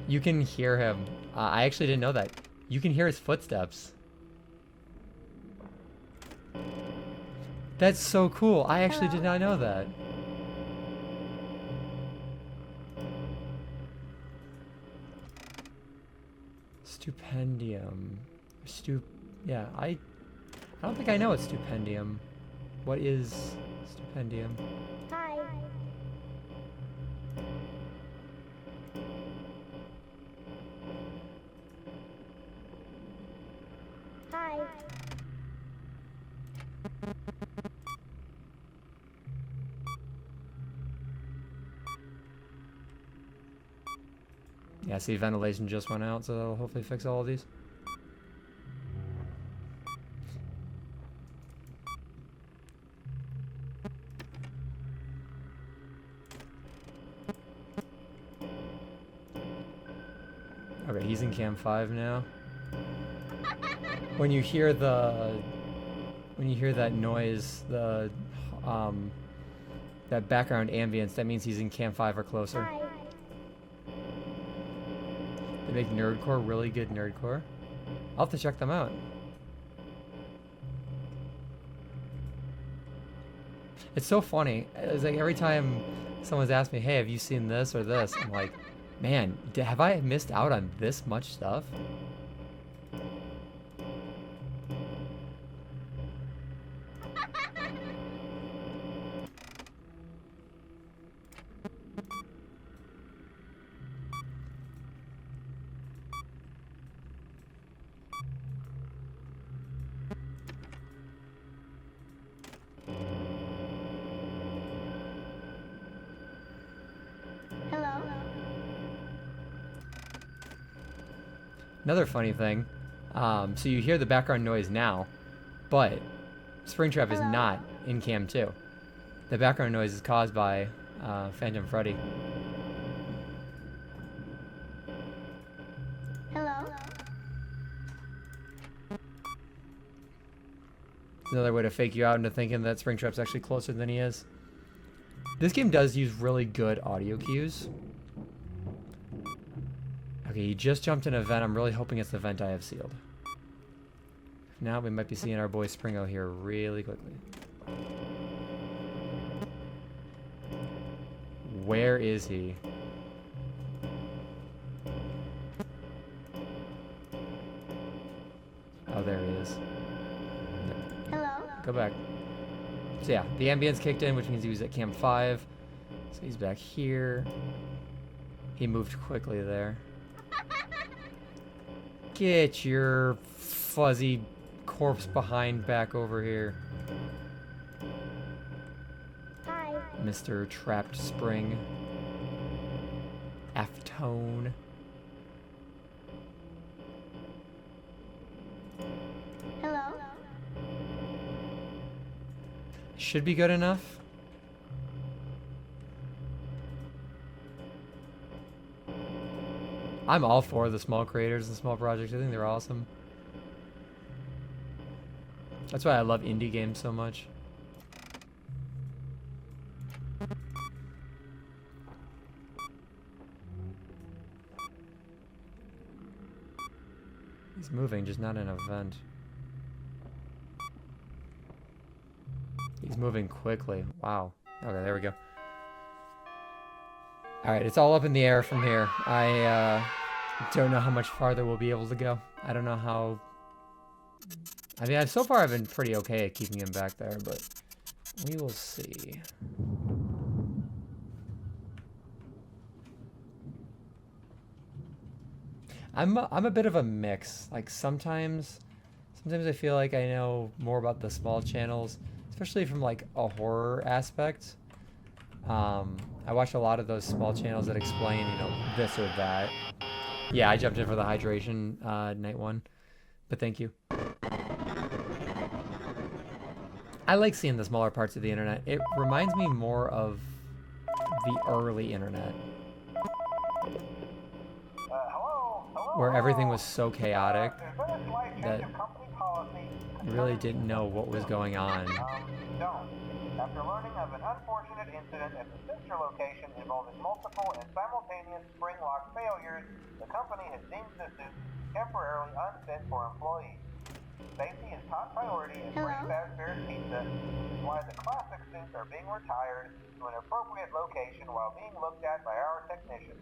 You can hear him. I actually didn't know that. You can hear his footsteps. That's so cool. I actually did not know that. Stupendium. Yeah, I don't think I know what stupendium. What is stupendium? Hi. Hi. Yeah, see, ventilation just went out, so that'll hopefully fix all of these. Okay, he's in cam 5 now. When you hear that noise, that background ambience, that means he's in cam 5 or closer. Hi. They make nerdcore really good nerdcore. I'll have to check them out. It's so funny. It's like every time someone's asked me, "Hey, have you seen this or this?" I'm like, "Man, have I missed out on this much stuff?" Hello. Another funny thing, so you hear the background noise now, but Springtrap is Hello? not in cam 2. The background noise is caused by Phantom Freddy. Hello. It's another way to fake you out into thinking that Springtrap's actually closer than he is. This game does use really good audio cues. Okay, he just jumped in a vent. I'm really hoping it's the vent I have sealed. Now we might be seeing our boy Springo here really quickly. Where is he? Oh, there he is. Hello. Go back. So yeah, the ambience kicked in, which means he was at cam 5. So he's back here. He moved quickly there. Get your fuzzy corpse behind back over here, Hi. Mr. Trapped Spring. Aftone. Should be good enough. I'm all for the small creators and small projects. I think they're awesome. That's why I love indie games so much. He's moving, just not in an event. He's moving quickly. Wow. Okay, there we go. Alright, it's all up in the air from here. I don't know how much farther we'll be able to go. I don't know how... I mean, so far I've been pretty okay at keeping him back there, but we will see. I'm a bit of a mix. Like sometimes I feel like I know more about the small channels, especially from like a horror aspect. I watch a lot of those small channels that explain, you know, this or that. Yeah, I jumped in for the hydration night one, but thank you. I like seeing the smaller parts of the internet. It reminds me more of the early internet, where everything was so chaotic that you really didn't know what was going on. After learning of an unfortunate incident at the sister location involving multiple and simultaneous spring lock failures, the company has deemed the suit temporarily unfit for employees. Safety is top priority at Freddy Fazbear's Pizza, which is why the classic suits are being retired to an appropriate location while being looked at by our technicians.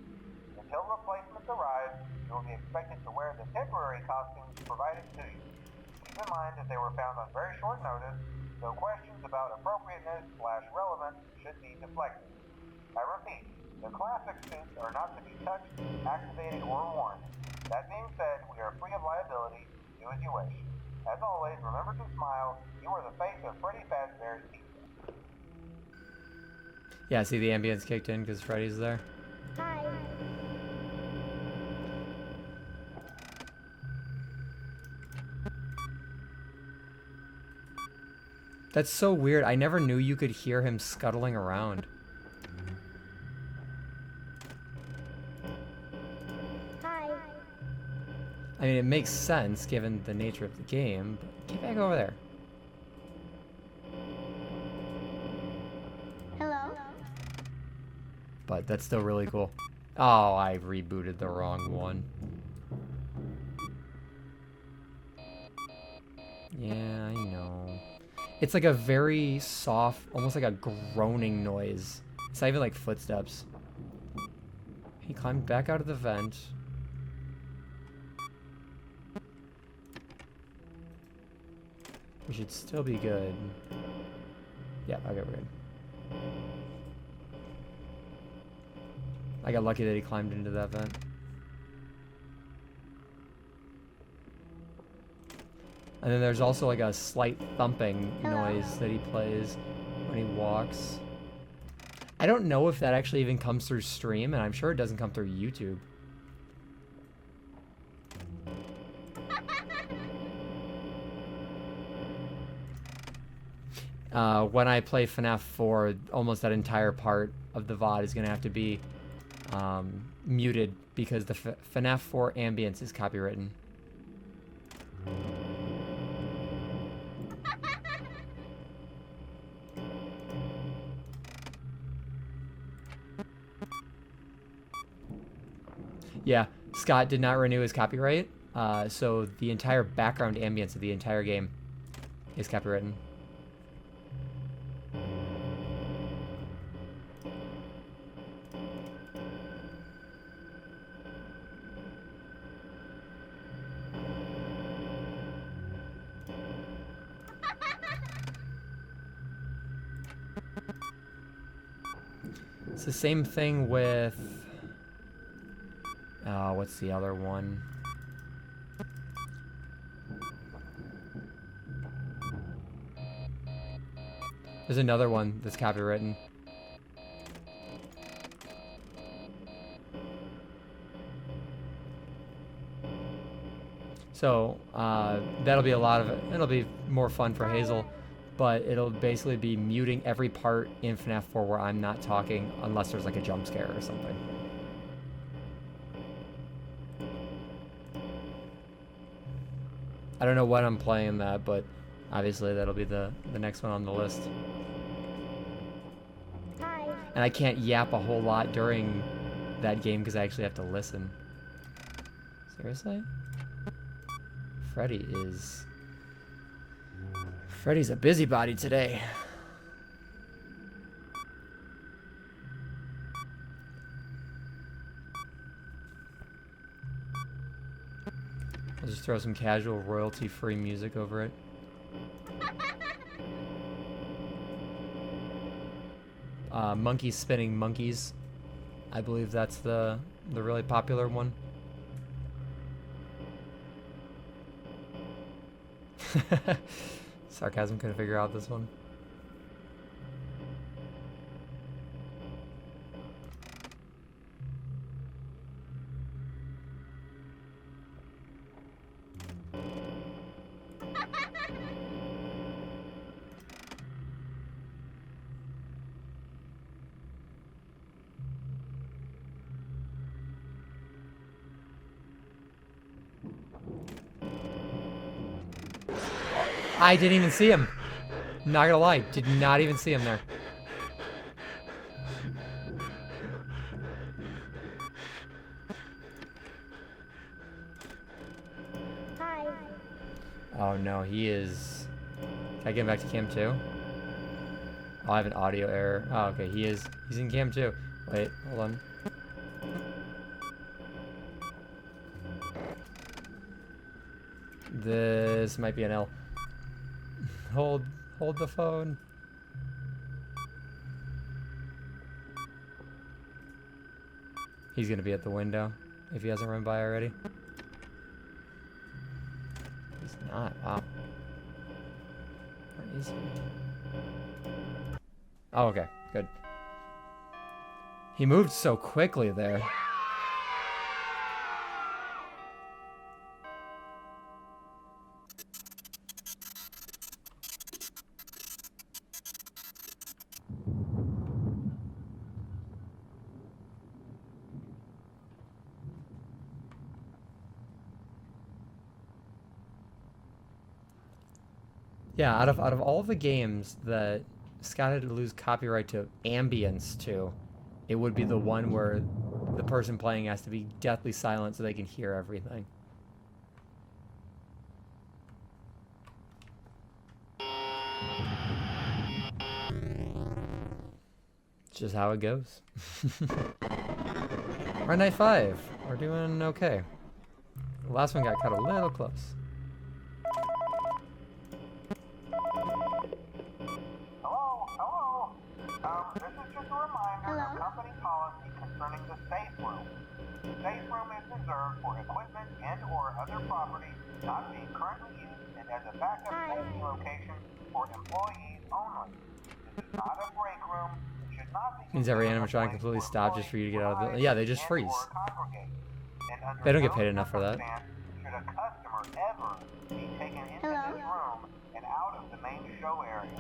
Until replacements arrive, you will be expected to wear the temporary costumes provided to you. Keep in mind that they were found on very short notice, so questions about appropriateness/relevance should be deflected. I repeat, the classic suits are not to be touched, activated, or worn. That being said, we are free of liability. Do as you wish. As always, remember to smile. You are the face of Freddy Fazbear's Pizza. Yeah, see the ambience kicked in because Freddy's there. Hi. That's so weird. I never knew you could hear him scuttling around. Hi. I mean, it makes sense given the nature of the game, but get back over there. Hello. But that's still really cool. Oh, I rebooted the wrong one. Yeah, I know. It's like a very soft, almost like a groaning noise. It's not even like footsteps. He climbed back out of the vent. We should still be good. Yeah, okay, we're good. I got lucky that he climbed into that vent. And then there's also like a slight thumping noise that he plays when he walks. I don't know if that actually even comes through stream, and I'm sure it doesn't come through YouTube. When I play FNaF 4, almost that entire part of the VOD is going to have to be muted because the FNaF 4 ambience is copywritten. Yeah, Scott did not renew his copyright, so the entire background ambience of the entire game is copywritten. It's the same thing with... what's the other one? There's another one that's copywritten. So, that'll be a lot of it. It'll be more fun for Hazel. but it'll basically be muting every part in FNaF 4 where I'm not talking unless there's like a jump scare or something. I don't know when I'm playing that, but obviously that'll be the next one on the list. Hi. And I can't yap a whole lot during that game because I actually have to listen. Seriously? Freddy's a busybody today. I'll just throw some casual royalty-free music over it. Monkeys spinning monkeys. I believe that's the really popular one. Sarcasm couldn't figure out this one. I didn't even see him. Not gonna lie, did not even see him there. Hi. Oh no, he is. Can I get him back to cam 2? Oh, I have an audio error. Oh, okay, he's in cam 2. Wait, hold on. This might be an L. Hold the phone. He's gonna be at the window if he hasn't run by already. He's not. Wow. Where is he? Oh, okay. Good. He moved so quickly there. Yeah, out of all the games that Scott had to lose copyright to ambience to, it would be the one where the person playing has to be deathly silent so they can hear everything. It's just how it goes. We're at night 5. We're doing okay. The last one got cut a little close. This is just a reminder of company policy concerning the safe room. The safe room is reserved for equipment and/or other property not being currently used and as a backup safety location for employees only. This is not a break room. It should not be. Means every animatronic completely stopped just for you to get out of the. Yeah, they just freeze. They don't get paid enough for that. Should a customer ever be taken into this room and out of the main show area?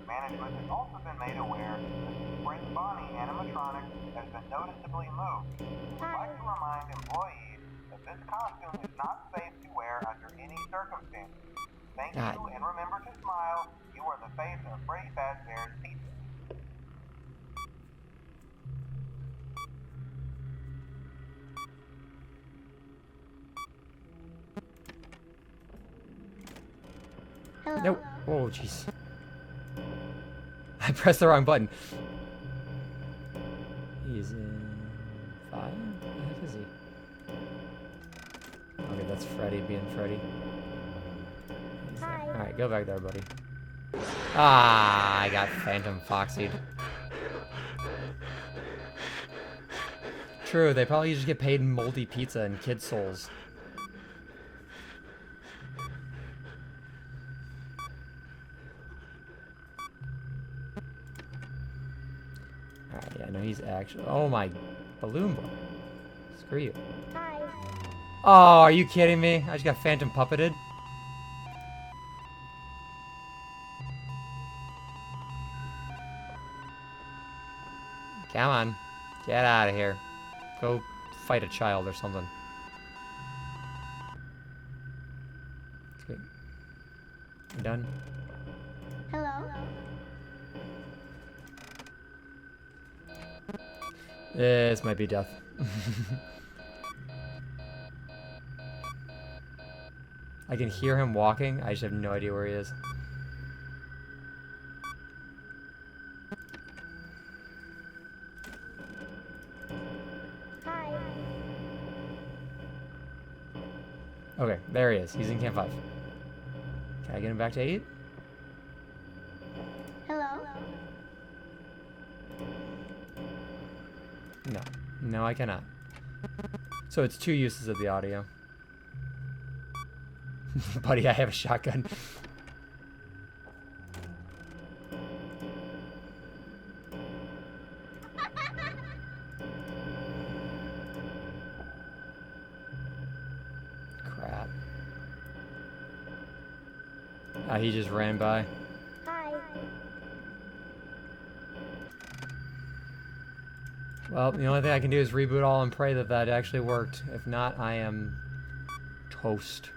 Management has also been made aware that the Spring Bonnie animatronic has been noticeably moved. We'd like to remind employees that this costume is not safe to wear under any circumstances. Thank you, and remember to smile. You are the face of Freddy Fazbear's Pizza. Hello. Nope. Oh, jeez. I pressed the wrong button. He's in 5? What the heck is he? Okay, that's Freddy being Freddy. Alright, go back there, buddy. Ah, I got Phantom Foxied. True, they probably just get paid in moldy pizza and kid souls. Alright, yeah, no, he's actually... Oh my... Balloon Boy. Screw you. Hi. Oh, are you kidding me? I just got Phantom Puppeted. Come on. Get out of here. Go fight a child or something. Okay. You done? Hello? This might be death. I can hear him walking. I just have no idea where he is. Hi. Okay, there he is. He's in camp 5. Can I get him back to 8? Hello? No. No, I cannot. So it's 2 uses of the audio. Buddy, I have a shotgun. Crap. Ah, he just ran by. Hi. Well, the only thing I can do is reboot all and pray that that actually worked. If not, I am toast.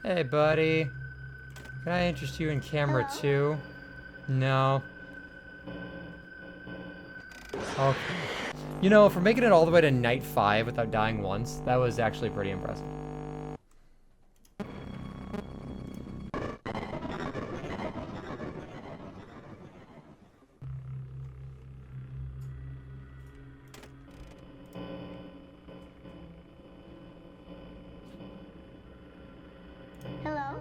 Hey, buddy. Can I interest you in camera Hello? 2? No. Okay. You know, for making it all the way to night 5 without dying once, that was actually pretty impressive. Hello?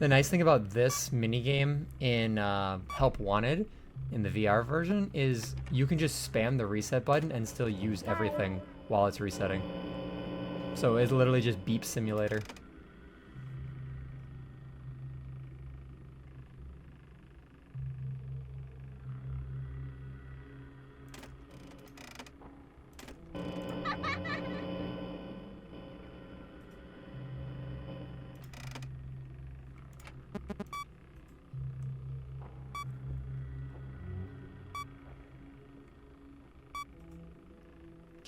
The nice thing about this minigame in Help Wanted, in the VR version, is you can just spam the reset button and still use everything while it's resetting. So it's literally just beep simulator.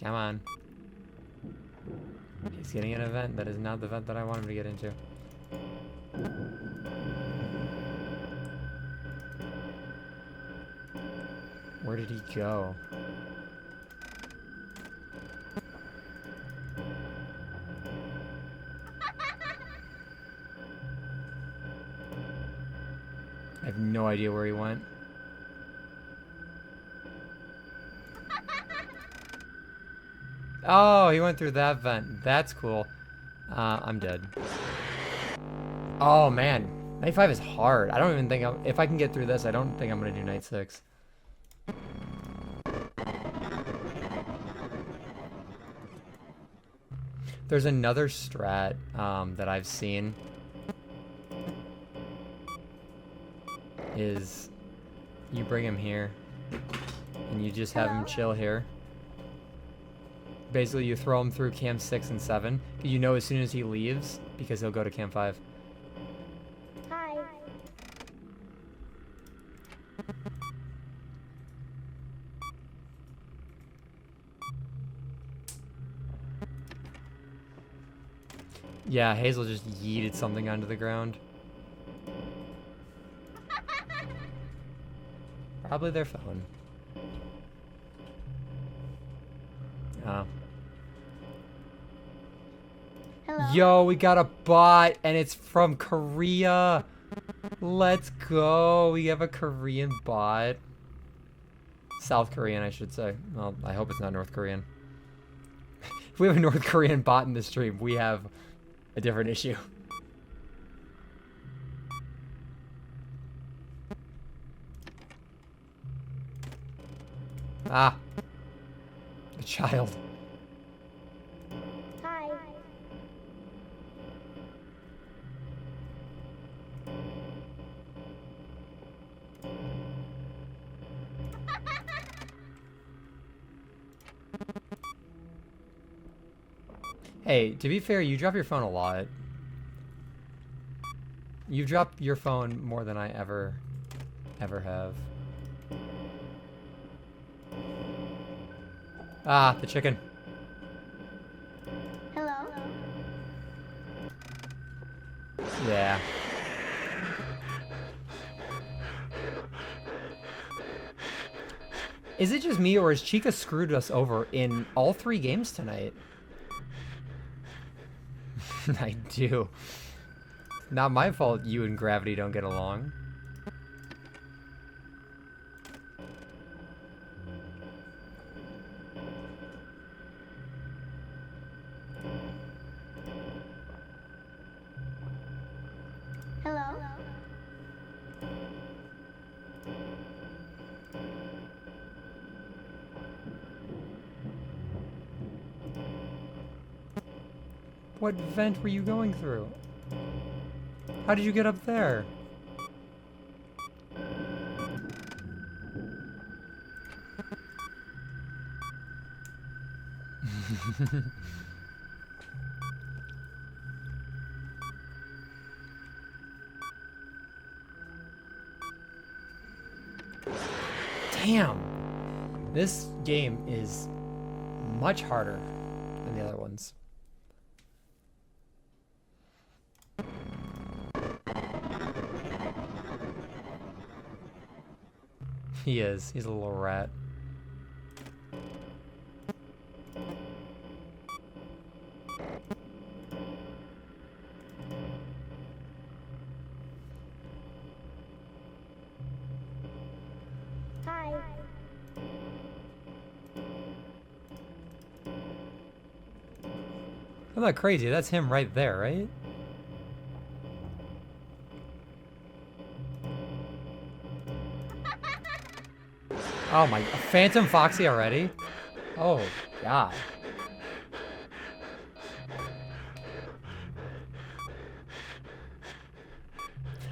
Come on. He's getting an event. That is not the event that I want him to get into. Where did he go? I have no idea where he went. Oh, he went through that vent. That's cool. I'm dead. Oh, man. Night 5 is hard. I don't even think if I can get through this, I don't think I'm going to do night 6. There's another strat that I've seen. Is you bring him here and you just have him chill here. Basically, you throw him through camp 6 and 7. You know as soon as he leaves, because he'll go to camp 5. Hi. Yeah, Hazel just yeeted something onto the ground. Probably their phone. Oh. Hello? Yo, we got a bot, and it's from Korea. Let's go. We have a Korean bot. South Korean, I should say. Well, I hope it's not North Korean. If we have a North Korean bot in the stream, we have a different issue. Ah. A child. Hi. Hey, to be fair, you drop your phone a lot. You drop your phone more than I ever have. Ah, the chicken. Hello? Yeah. Is it just me, or has Chica screwed us over in all 3 games tonight? I do. Not my fault you and Gravity don't get along. Hello? What vent were you going through? How did you get up there? Damn! This game is much harder than the other ones. He is. He's a little rat. Hi. I'm not crazy. That's him right there, right? Oh my, Phantom Foxy already? Oh, God.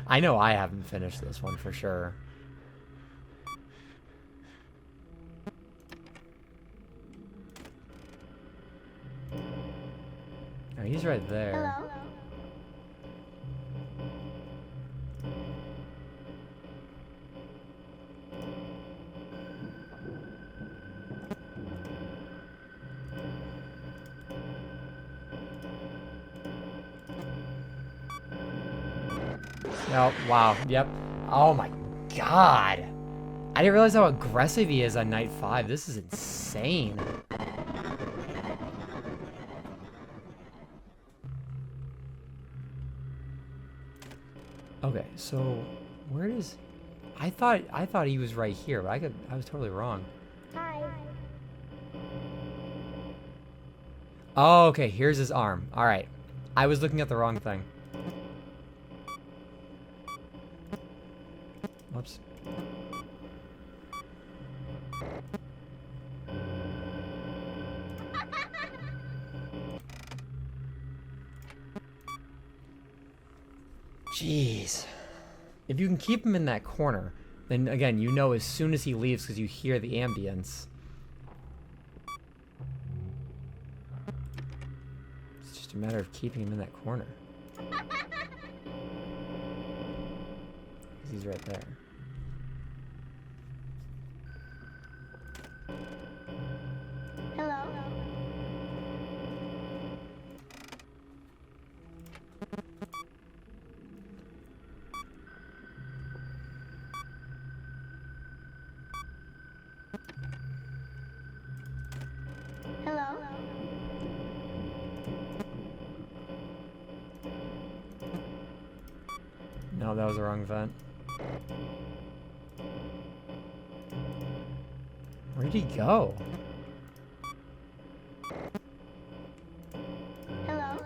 I know I haven't finished this one for sure. Oh, he's right there. Hello? Oh, wow. Yep. Oh my God. I didn't realize how aggressive he is on night 5. This is insane. Okay, so where does I thought he was right here, but I was totally wrong. Hi. Oh, okay, here's his arm. All right. I was looking at the wrong thing. Whoops. Jeez. If you can keep him in that corner, then again, you know as soon as he leaves because you hear the ambience. It's just a matter of keeping him in that corner. 'Cause he's right there. Hello? Hello? No, that was the wrong vent. Where'd he go? Hello?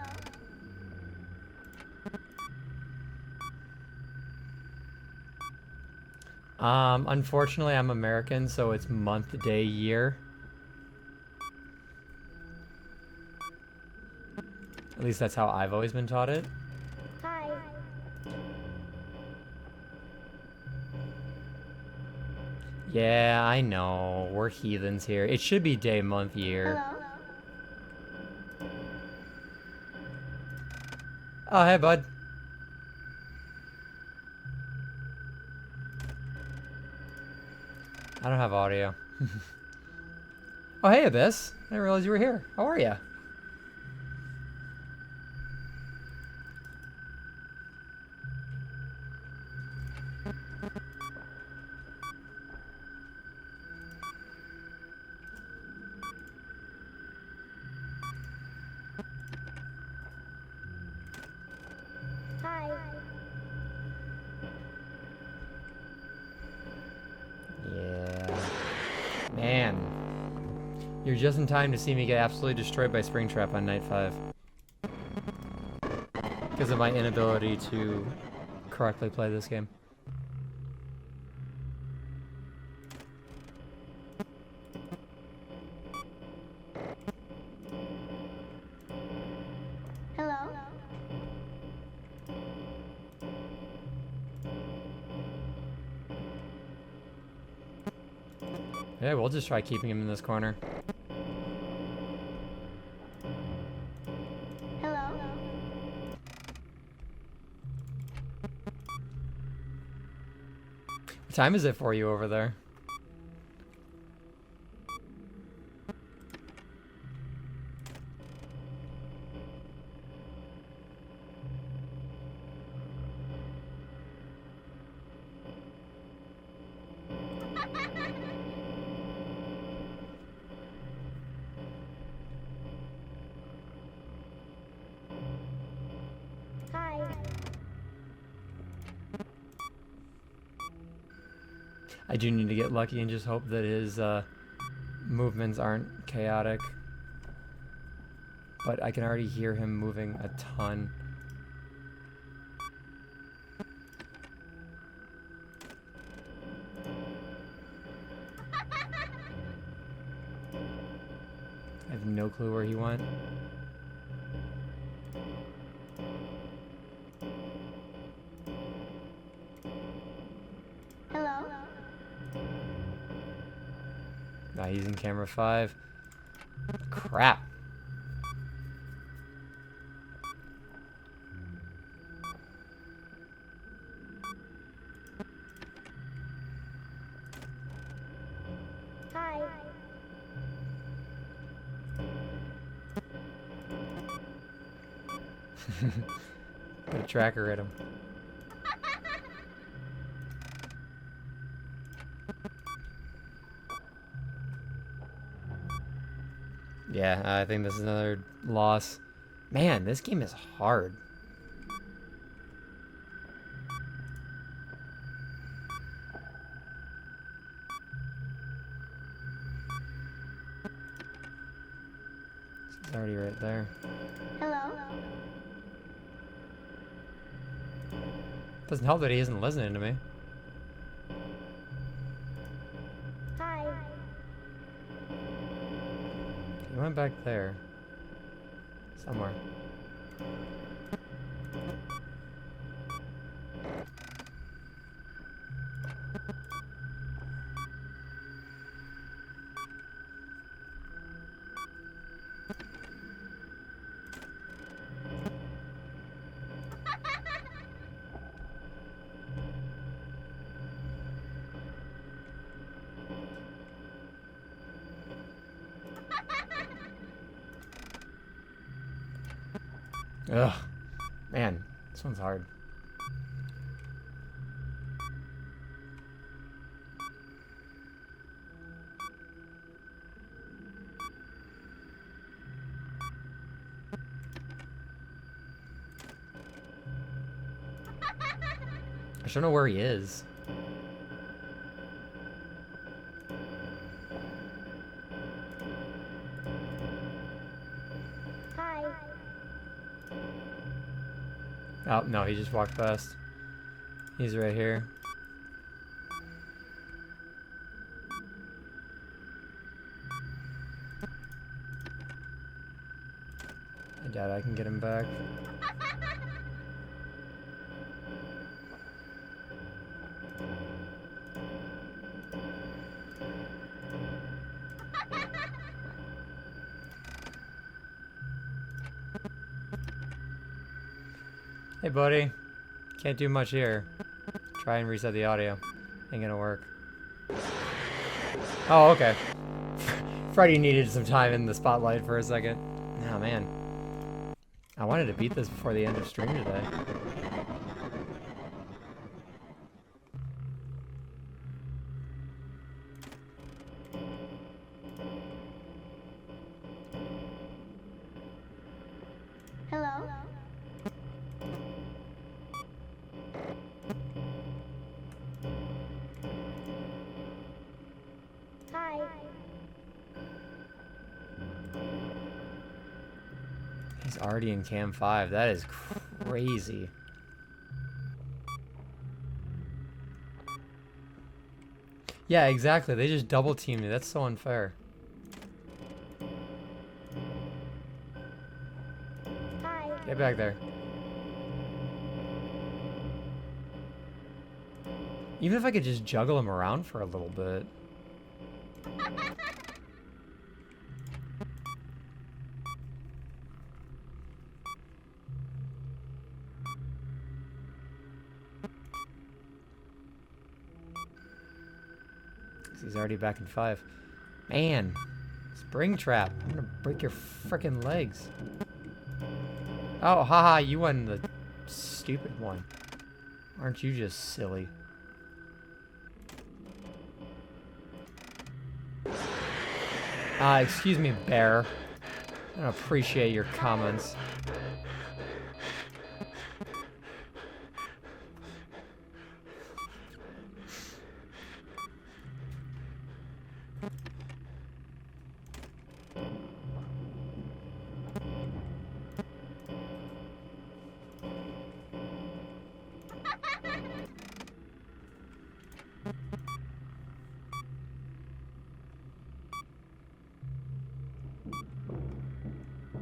Unfortunately, I'm American, so it's month, day, year. At least that's how I've always been taught it. Hi. Yeah, I know. We're heathens here. It should be day, month, year. Hello? Oh, hey, bud. I don't have audio. Oh, hey, Abyss. I didn't realize you were here. How are you? Hi. Yeah. Man. You're just in time to see me get absolutely destroyed by Springtrap on night 5. Because of my inability to correctly play this game. Hello? Yeah, we'll just try keeping him in this corner. Hello? What time is it for you over there? Hi. I do need to get lucky and just hope that his movements aren't chaotic. But I can already hear him moving a ton. I have no clue where he went. Hello? Nah, he's in camera 5. Crap. Hi. Put a tracker at him. Yeah, I think this is another loss. Man, this game is hard. He's already right there. Hello? Doesn't help that he isn't listening to me. Hi. He went back there. Somewhere. Ugh. Man, this one's hard. I just don't know where he is. Hi. Oh, no, he just walked past. He's right here. I doubt I can get him back. Hey, buddy. Can't do much here. Try and reset the audio. Ain't gonna work. Oh, okay. Freddy needed some time in the spotlight for a second. Oh, man. I wanted to beat this before the end of stream today. Hello? Hi. He's already in Cam 5. That is crazy. Yeah, exactly. They just double teamed me. That's so unfair. Hi. Get back there. Even if I could just juggle him around for a little bit. He's already back in 5. Man, Springtrap. I'm gonna break your frickin' legs. Oh, haha, you won the stupid one. Aren't you just silly? Excuse me, bear. I don't appreciate your comments.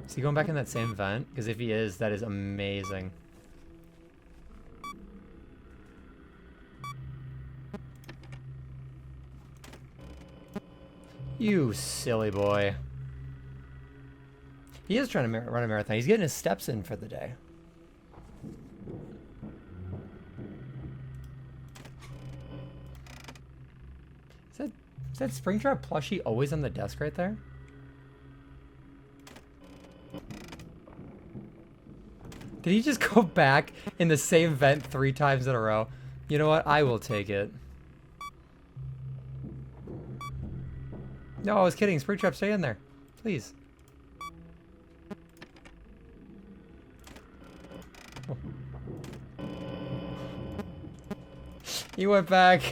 Is he going back in that same vent? Because if he is, that is amazing. You silly boy. He is trying to run a marathon. He's getting his steps in for the day. Is that Springtrap plushie always on the desk right there? Did he just go back in the same vent 3 times in a row? You know what? I will take it. No, I was kidding. Springtrap, stay in there. Please. Oh. He went back.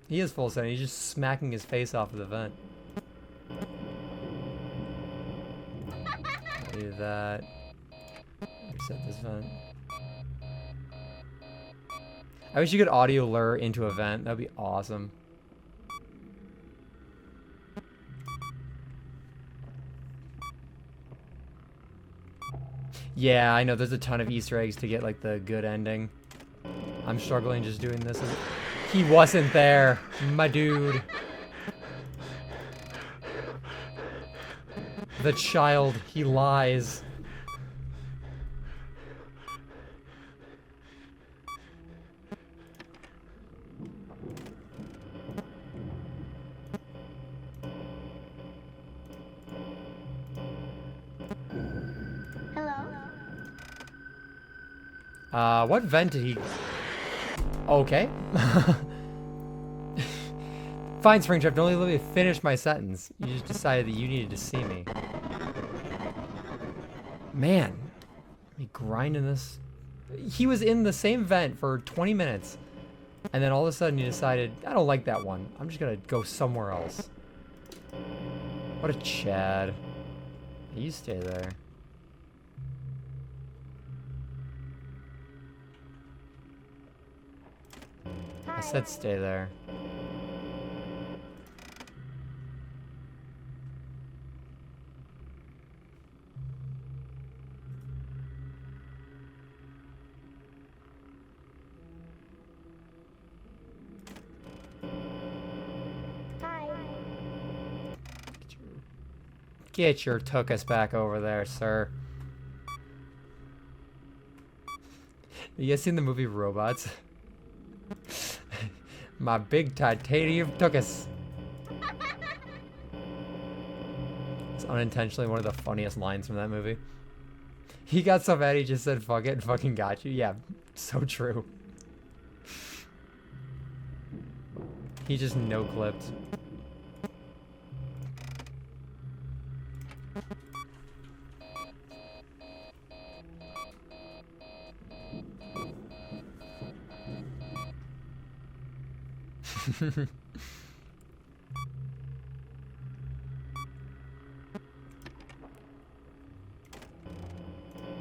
He is full send. He's just smacking his face off of the vent. Do that. Reset this vent. I wish you could audio lure into a vent. That'd be awesome. Yeah, I know there's a ton of Easter eggs to get like the good ending. I'm struggling just doing this. He wasn't there, my dude. The child, he lies. Hello? What vent did he... Okay. Fine, Springtrap, don't let me finish my sentence. You just decided that you needed to see me. Man. Me grinding this... He was in the same vent for 20 minutes. And then all of a sudden he decided, I don't like that one. I'm just gonna go somewhere else. What a Chad. You stay there. I said stay there. Get your tuchus back over there, sir. You guys seen the movie Robots? My big titanium tuchus. It's unintentionally one of the funniest lines from that movie. He got so mad he just said fuck it and fucking got you. Yeah, so true. He just no-clipped.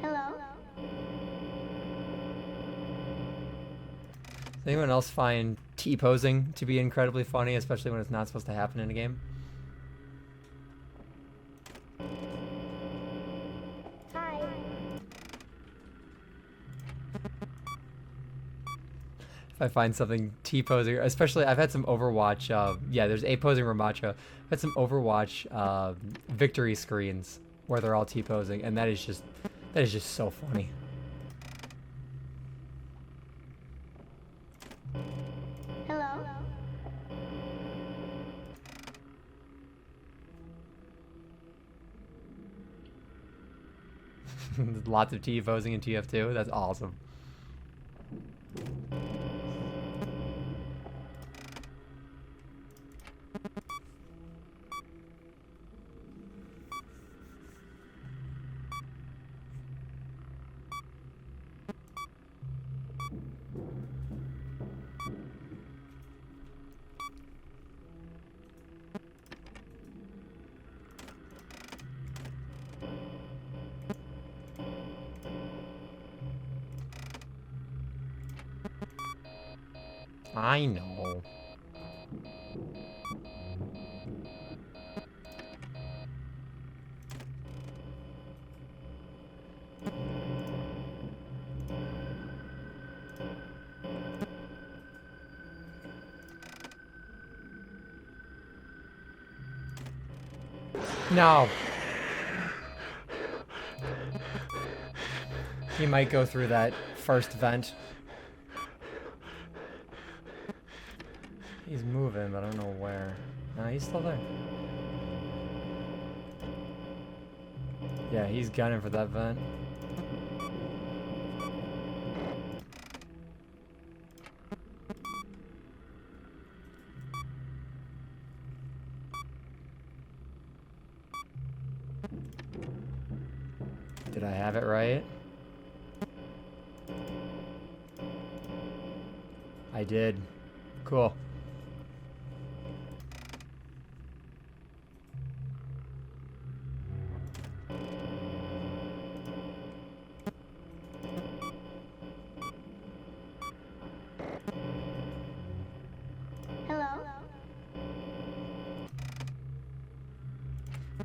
Hello? Does anyone else find T-posing to be incredibly funny, especially when it's not supposed to happen in a game? Hi. If I find something T-posing, especially I've had some Overwatch, yeah, there's A-posing Ramacha. I've had some Overwatch victory screens where they're all T-posing, and that is just so funny. Hello? Lots of T-posing in TF2. That's awesome. I know. No. He might go through that first vent. He's moving, but I don't know where. Nah, he's still there. Yeah, he's gunning for that vent. Did I have it right? I did. Cool.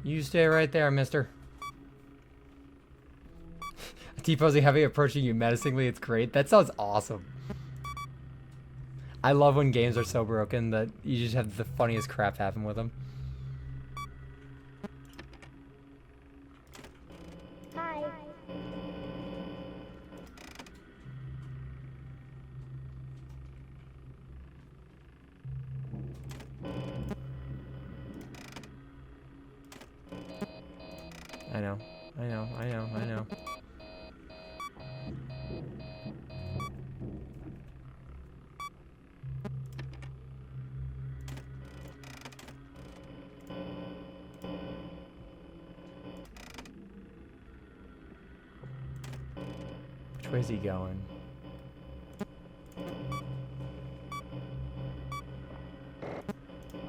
You stay right there, mister. T-posing heavy approaching you menacingly, it's great. That sounds awesome. I love when games are so broken that you just have the funniest crap happen with them. Hi. I know. I know. Which way is he going?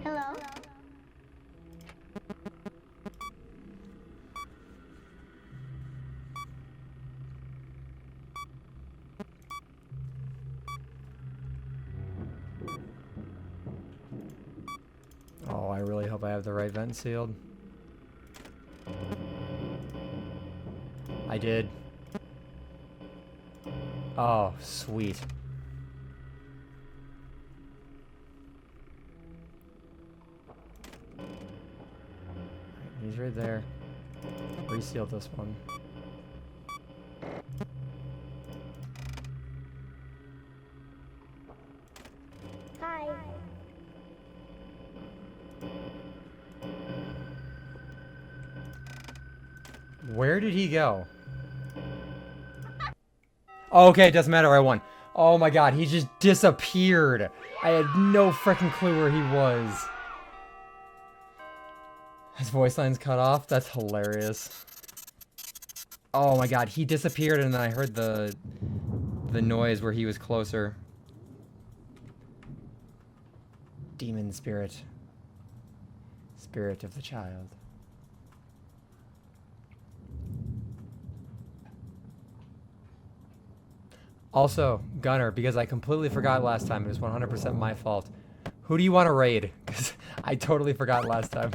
Hello? Oh, I really hope I have the right vent sealed. I did. Oh, sweet. He's right there. Reseal this one. Hi. Where did he go? Oh, okay, it doesn't matter. I won. Oh my god, he just disappeared. I had no freaking clue where he was. His voice line's cut off? That's hilarious. Oh my god, he disappeared and then I heard the noise where he was closer. Demon spirit. Spirit of the child. Also, Gunner, because I completely forgot last time, it was 100% my fault. Who do you want to raid? Because I totally forgot last time.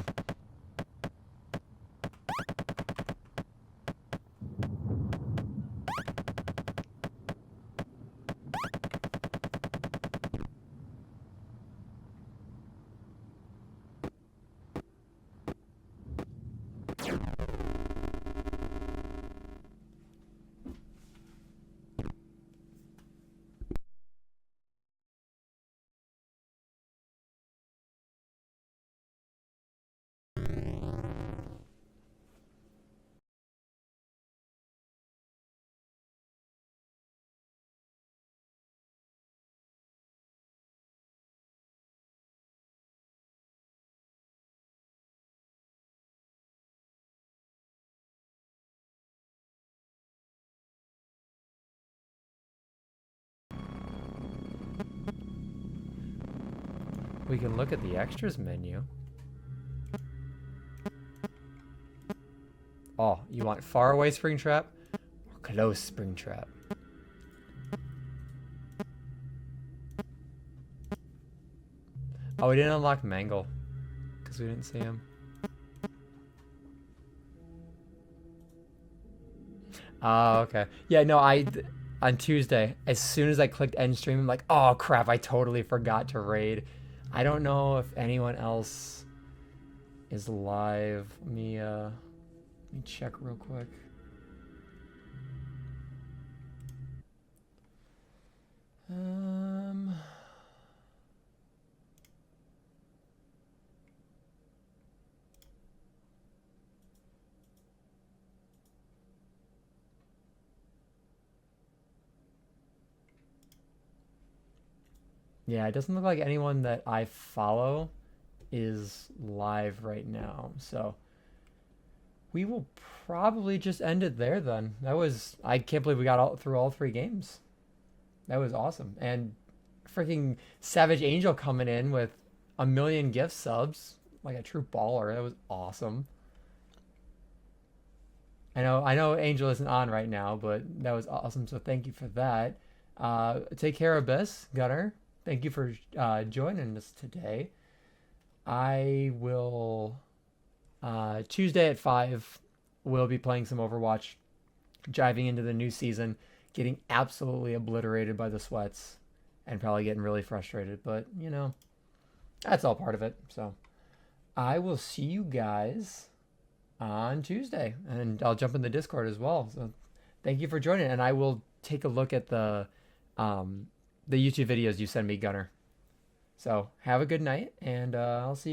We can look at the extras menu. Oh, you want far away Springtrap or close Springtrap? Oh, we didn't unlock Mangle because we didn't see him. Oh, okay. Yeah, no, on Tuesday, as soon as I clicked end stream, I'm like, oh crap, I totally forgot to raid. I don't know if anyone else is live. Let me check real quick. Yeah, it doesn't look like anyone that I follow is live right now. So we will probably just end it there then. I can't believe we got through all 3 games. That was awesome. And freaking Savage Angel coming in with 1 million gift subs, like a true baller. That was awesome. I know Angel isn't on right now, but that was awesome. So thank you for that. Take care, Abyss, Gunner. Thank you for joining us today. I will Tuesday at 5 we'll be playing some Overwatch, diving into the new season, getting absolutely obliterated by the sweats and probably getting really frustrated, but you know, that's all part of it. So I will see you guys on Tuesday, and I'll jump in the Discord as well. So thank you for joining, and I will take a look at the YouTube videos you send me, Gunner. So have a good night, and I'll see you